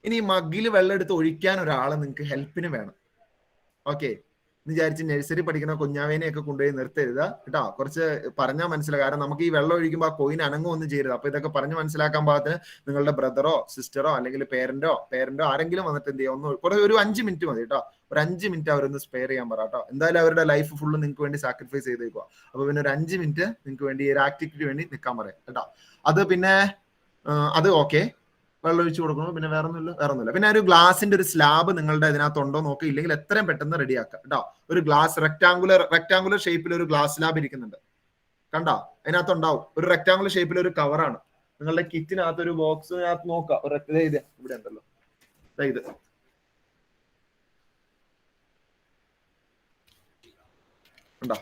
ഇനി ഈ മഗ്ഗില് വെള്ളം എടുത്ത് ഒഴിക്കാൻ ഒരാളെ നിങ്ങൾക്ക് ഹെൽപ്പിന് വേണം. ഓക്കെ, വിചാരിച്ച് നഴ്സറി പഠിക്കുന്ന കുഞ്ഞാവേനെയൊക്കെ കൊണ്ടുപോയി നിർത്തരുത് കേട്ടോ. കുറച്ച് പറഞ്ഞാൽ മനസ്സിലാവും. കാരണം നമുക്ക് ഈ വെള്ളം ഒഴിക്കുമ്പോൾ ആ കോയിൻ അനങ്ങുമൊന്നും ചെയ്യരുത്. അപ്പൊ ഇതൊക്കെ പറഞ്ഞ് മനസ്സിലാക്കാൻ പാകത്തിന് നിങ്ങളുടെ ബ്രദറോ സിസ്റ്ററോ അല്ലെങ്കിൽ പേരന്റോ ആരെങ്കിലും വന്നിട്ട് എന്ത് ചെയ്യാം, ഒരു 5 മിനിറ്റ് മതി കേട്ടോ. ഒരു 5 മിനിറ്റ് അവരൊന്ന് സ്പെയർ ചെയ്യാൻ പറ കേട്ടോ. എന്തായാലും അവരുടെ ലൈഫ് ഫുള്ള് നിങ്ങൾക്ക് വേണ്ടി സാക്രിഫൈസ് ചെയ്തേക്കുക. അപ്പൊ പിന്നെ ഒരു 5 മിനിറ്റ് നിങ്ങൾക്ക് വേണ്ടി, ഒരു ആക്ടിവിറ്റിക്ക് വേണ്ടി നിൽക്കാൻ പറയാം കേട്ടോ. അത് പിന്നെ അത് ഓക്കെ, വെള്ളം ഒഴിച്ചു കൊടുക്കണം. പിന്നെ വേറൊന്നുമില്ല. പിന്നെ ഒരു ഗ്ലാസിന്റെ ഒരു സ്ലാബ് നിങ്ങളുടെ ഇതിനകത്തുണ്ടോ നോക്കുക. ഇല്ലെങ്കിൽ എത്രയും പെട്ടെന്ന് റെഡിയാക്കാം കേട്ടോ. ഒരു ഗ്ലാസ് റെക്ടാങ്കുലർ ഷേപ്പിൽ ഒരു ഗ്ലാസ് സ്ലാബ് ഇരിക്കുന്നുണ്ട് കണ്ടോ? അതിനകത്ത് ഉണ്ടാവും ഒരു റെക്ടാംഗുലർ ഷേപ്പിൽ ഒരു കവറാണ്. നിങ്ങളുടെ കിറ്റിനകത്ത് ഒരു ബോക്സിനകത്ത് നോക്കാം, ഒരു ഇത് ഇവിടെ ഉണ്ടല്ലോ, ഇത് ഉണ്ടോ?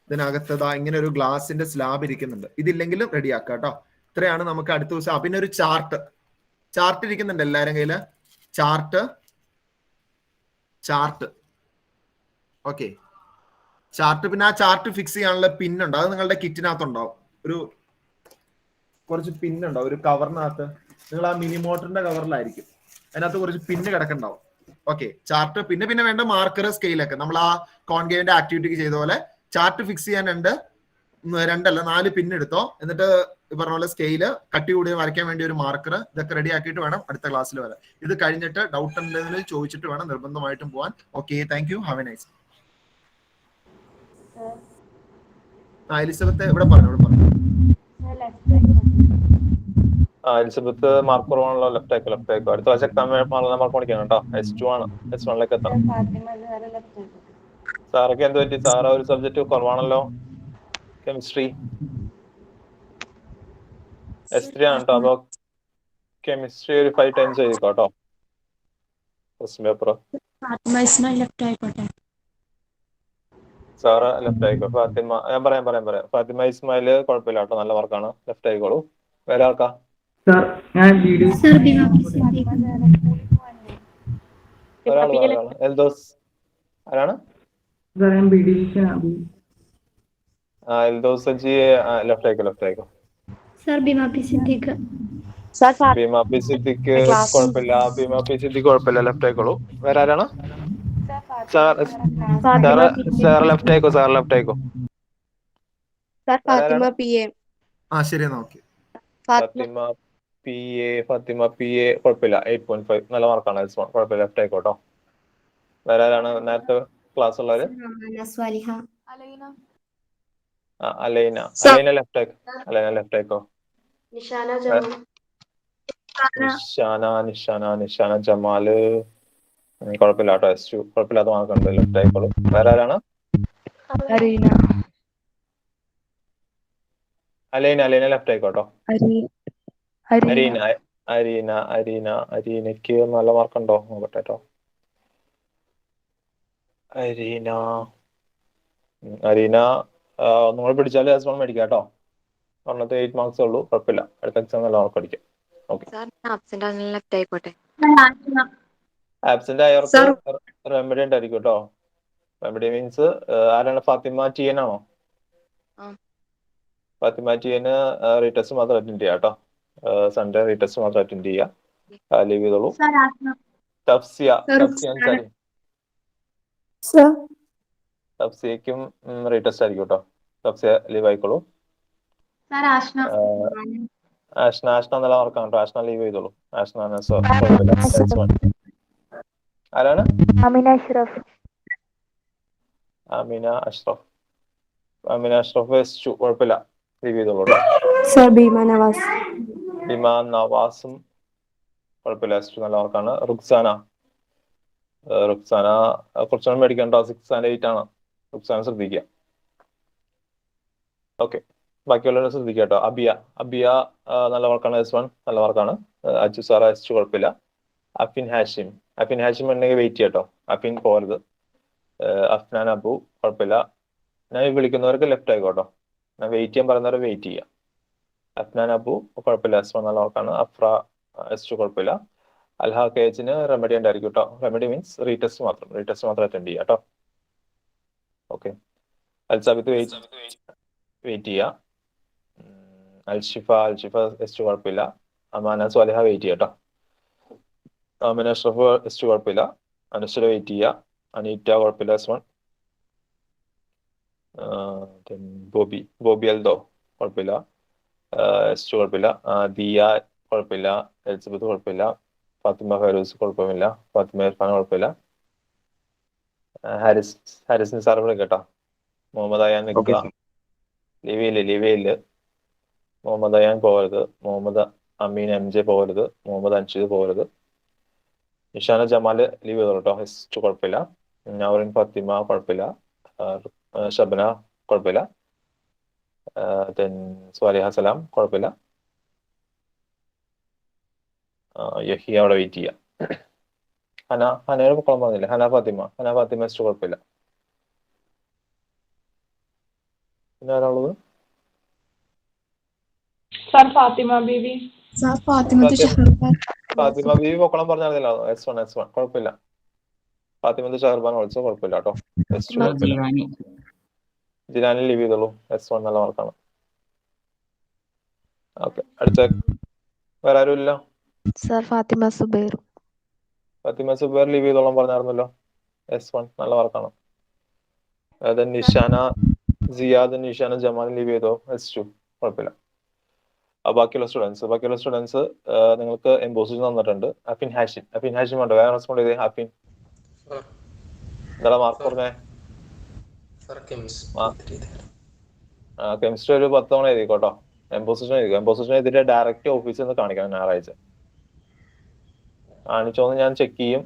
ഇതിനകത്ത് ഇങ്ങനെ ഒരു ഗ്ലാസിന്റെ സ്ലാബ് ഇരിക്കുന്നുണ്ട്. ഇതില്ലെങ്കിലും റെഡിയാക്കാം കേട്ടോ. ഇത്രയാണ് നമുക്ക് അടുത്ത ദിവസം. പിന്നെ ഒരു ചാർട്ട് ഇരിക്കുന്നുണ്ട് എല്ലാവരും കയ്യില്. Chart okay, chart. പിന്നെ ആ ചാർട്ട് ഫിക്സ് ചെയ്യാനുള്ള പിന്നുണ്ട്, അത് നിങ്ങളുടെ കിറ്റിനകത്ത് ഉണ്ടാവും. കുറച്ച് പിന്നുണ്ടാവും ഒരു കവറിനകത്ത്. നിങ്ങൾ ആ മിനി മോട്ടറിന്റെ കവറിലായിരിക്കും, അതിനകത്ത് കുറച്ച് പിന്ന് കിടക്കുന്നുണ്ടാവും. Okay, chart. പിന്നെ വേണ്ട മാർക്കർ, സ്കെയിലൊക്കെ. നമ്മൾ ആ കോൺകേവിന്റെ ആക്ടിവിറ്റിക്ക് ചെയ്ത പോലെ ചാർട്ട് ഫിക്സ് ചെയ്യാൻ 4 പിന്ന് എടുത്തോ. എന്നിട്ട് പറഞ്ഞ പോലെ സ്കെയില്, കട്ടി കൂടി വരയ്ക്കാൻ വേണ്ടി ഒരു മാർക്കർ, ഇതൊക്കെ റെഡി ആക്കിയിട്ട് വേണം അടുത്ത ക്ലാസ്സിൽ വരാൻ. ഇത് കഴിഞ്ഞിട്ട് ഡൗട്ട് ഉണ്ടെങ്കിൽ ചോദിച്ചിട്ട് വേണം നിർബന്ധമായിട്ടും പോകാൻ. Okay, thank you, have A nice. Elizabeth ഇവിടെ പറഞ്ഞു. എലിസബത്ത് മാർക്ക് കുറവാണല്ലോ. ലെഫ്റ്റ് ആയിക്കോ. അടുത്ത പ്രാവശ്യം എക്സാം മാർക്ക് പഠിക്കണം കേട്ടോ. S2 ആണ്, S1ലേക്ക് എത്തണം. സാറൊക്കെ എന്ത് പറ്റി? സാറ് ഒരു സബ്ജക്ട് കുറവാണല്ലോ, കെമിസ്ട്രി. S3 ആണ് കേട്ടോ. അപ്പൊ കെമിസ്ട്രി ഒരു 5 ടൈംസ് എഴുതിക്കോ കേട്ടോ, ക്വസ്റ്റ്യൻ പേപ്പർ. സാറ് ലെഫ്റ്റ് ആയിക്കോ. ഫാത്തിമ, ഞാൻ പറയാം. ഫാത്തിമ ഇസ്മായിൽ കുഴപ്പമില്ല കേട്ടോ, നല്ല മാർക്കാണ്. ലെഫ്റ്റ് ആയിക്കോളൂ. വേറെ ആൾക്കാ? ഒരാള്. എൽദോസ് ആരാണ്? എൽദോസ് ജി ലെഫ്റ്റ് ആയിക്കോ. ഭീമ പി സിദ്ദിഖ് കുഴപ്പമില്ല. ലെഫ്റ്റ് ആയിക്കോളൂ. വേറെ ആരാണ്? സാർ ലെഫ്റ്റ് ആയിക്കോ. ശരി, ഓക്കെ. ഫാത്തിമ പി എ കുഴപ്പമില്ല, 8.5 നല്ല മാർക്കാണ്. കുഴപ്പമില്ല, ലെഫ്റ്റ് ആയിക്കോട്ടോ. വേറെ ആരാണ് നേരത്തെ ക്ലാസ് ഉള്ളവര്? അലൈന ലെഫ്റ്റ് ആയിക്കോ. നിഷാന ജമാല് കുഴപ്പമില്ല കേട്ടോ. S2 കുഴപ്പമില്ലാത്ത മാർക്കുണ്ട്, ലെഫ്റ്റ് ആയിക്കോളൂ. വേറെ ആരാണ്? അലൈന ലെഫ്റ്റ് ആയിക്കോട്ടോ. അരീനക്ക് നല്ല മാർക്കുണ്ടോ നോക്കട്ടെ കേട്ടോ. അരീന നിങ്ങൾ പിടിച്ചാൽ S1 മേടിക്കാം കേട്ടോ. 8 മാർക്സ് ഉള്ളൂ, കുഴപ്പമില്ല. അടുത്ത എക്സാം നല്ല മാർക്ക് അടിക്കാം. ഓക്കെ, ആബ്സെന്റ് ആയവർക്ക് റെമഡി ഉണ്ടായിരിക്കും കേട്ടോ. റെമഡി മീൻസ് ആരാണ്? ഫാത്തിമ TN ആണോ? ഫാത്തിമ TN റീടെസ്റ്റ് മാത്രം അറ്റൻഡ് ചെയ്യാം കേട്ടോ. സൺഡേ റീടെസ്റ്റ് മാത്രം അറ്റൻഡ് ചെയ്യുക. ലീവ് ചെയ്തോളൂ. തഫ്സിയക്കും റീടെസ്റ്റ് ആയിരിക്കും കേട്ടോ. തഫ്സിയ ലീവ് ആയിക്കോളൂ. ആഷ്ന നല്ല മാർക്കാണ് കേട്ടോ. ആഷ്ന ലീവ് ചെയ്തോളൂ. ആരാണ്? അമീന അഷ്റഫ് S2 കുഴപ്പമില്ല, ലീവ് ചെയ്തോളൂ കേട്ടോ. ഭീമ നവാസും കുഴപ്പമില്ല, S2 നല്ല മാർക്കാണ്. റുക്സാന കുറച്ചൊന്നും മേടിക്കണ്ടോ. 6 and 8 ആണ്. റുക്സാന ശ്രദ്ധിക്കുക. ഓക്കെ, ബാക്കിയുള്ളവരെ ശ്രദ്ധിക്കുക കേട്ടോ. അബിയ നല്ല മാർക്കാണ്. S1 നല്ല മാർക്കാണ്. അജു സാറ S2 കുഴപ്പമില്ല. അഫിൻ ഹാഷിം ഉണ്ടെങ്കിൽ വെയിറ്റ് ചെയ്യാം കേട്ടോ. അഫിൻ പോരുത്. അഫ്നാൻ അബു കുഴപ്പമില്ല. ഞാൻ വിളിക്കുന്നവർക്ക് ലെഫ്റ്റ് ആയിക്കോട്ടോ. ഞാൻ വെയിറ്റ് ചെയ്യാൻ പറയുന്നവരെ വെയിറ്റ് ചെയ്യാം. അഫ്നാൻ അബു കുഴപ്പമില്ല, S1 നല്ല മാർക്കാണ്. അഫ്ര S2 കുഴപ്പമില്ല. അൽഹ KHന് റെമഡി ഉണ്ടായിരിക്കും കേട്ടോ. റെമഡി മീൻസ് റീടെസ്റ്റ് മാത്രം അറ്റൻഡ് ചെയ്യാം കേട്ടോ. ഓക്കെ, അൽസാബിത്ത് വെയിറ്റ് ചെയ്യുക. അൽഷിഫ S2 കുഴപ്പമില്ല. അമാന സ്വാലിഹ വെയിറ്റ് ചെയ്യാം കേട്ടോ. അമിന അഷ്റഫ് S2 കുഴപ്പമില്ല. അനുശ്വര വെയിറ്റ് ചെയ്യുക. അനീറ്റ കുഴപ്പമില്ല, S1. ബോബി എൽദോ കുഴപ്പമില്ല, S2 കുഴപ്പമില്ല. ദിയ കുഴപ്പമില്ല. എലിസബത്ത് കുഴപ്പമില്ല. ഫാത്തിമ ഫൈറൂസ് കുഴപ്പമില്ല. ഫാത്തിമ ഇർഫാൻ കുഴപ്പമില്ല. ഹാരിസ് നിസാർ കേട്ടോ. മുഹമ്മദ് അയാൻ നിൽക്കുക. ലിവിയില് മുഹമ്മദ് അയാൻ പോകരുത്. മുഹമ്മദ് അമീൻ MJ പോകരുത്. മുഹമ്മദ് അൻഷീദ് പോകരുത്. നിഷാന ജമാല് ലീവ് ചെയ്തോളൂ കേട്ടോ. S2 കുഴപ്പമില്ല. നൗറിൻ ഫാത്തിമ കുഴപ്പമില്ല. ഷബന കുഴപ്പമില്ല. ദെൻ സ്വാലിഹ സലാം, കുഴപ്പമില്ല. യഹിയ അവിടെ വെയിറ്റ് ചെയ്യാം. ഹനയുടെ പൊക്കളം പറഞ്ഞില്ല. ഹന ഫാത്തിമ എസ്റ്റ് കുഴപ്പമില്ല. പിന്നെ ആരാളുള്ളത്? സർ ഫാത്തിമ ബീവി. ഫാത്തിമ ബീവി പൊക്കളം പറഞ്ഞാൽ S1 കുഴപ്പമില്ല. ഫാത്തിമ ഷഹർബാൻ വിളിച്ചോ, കുഴപ്പമില്ല കേട്ടോ. എസ്റ്റ് കുഴപ്പമില്ല. ജിലാനി ലീവ് ചെയ്തോളൂ. S1 നല്ല മാർക്കാണ്. ഓക്കെ, അടുത്ത വേറെ ആരും ഇല്ല? സർ ഫാത്തിമ സുബൈർ ലീവ് ചെയ്തോളാം പറഞ്ഞായിരുന്നല്ലോ. S1 നല്ല മാർക്കാണ്. അതായത് നിഷാന സിയാദ്, നിഷാന ജമാൽ ലീവ് ചെയ്തോ. S2 കുഴപ്പമില്ല. ബാക്കിയുള്ള സ്റ്റുഡൻസ് നിങ്ങൾക്ക് എംബോസിഷൻ തന്നിട്ടുണ്ട്. അഫിൻ ഹാഷിം ഉണ്ട്. വേറെ റെസ്പോണ്ട് ചെയ്തേ. അഫിൻ എന്താ മാർക്ക് പറഞ്ഞേ? കെമിസ്ട്രി ഒരു 10 തവണ എഴുതിക്കോട്ടോ. എംബോസിഷൻ എഴുതിയിട്ട് ഡയറക്റ്റ് ഓഫീസിൽ നിന്ന് കാണിക്കണം ഞായറാഴ്ച. കാണിച്ചോന്ന് ഞാൻ ചെക്ക് ചെയ്യും.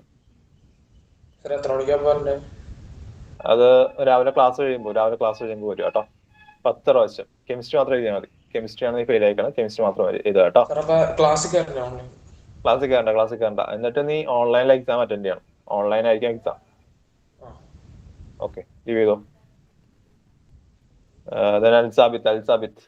അത് രാവിലെ ക്ലാസ് കഴിയുമ്പോൾ വരും കേട്ടോ. 10 പ്രാവശ്യം കെമിസ്ട്രി മാത്രം എഴുതിയാൽ മതി. കെമിസ്ട്രി ആണ് ഫെയിൽ ആയിക്കണം. കെമിസ്ട്രി മാത്രം എഴുതുക കേട്ടോ. ക്ലാസ്സിൽ കയറണ്ട. എന്നിട്ട് നീ ഓൺലൈനിൽ എക്സാം അറ്റൻഡ് ചെയ്യണം. ഓൺലൈൻ ആയിരിക്കും എക്സാം. ഓക്കെ, ലീവ് ചെയ്തോ. അൽസാബിത്ത്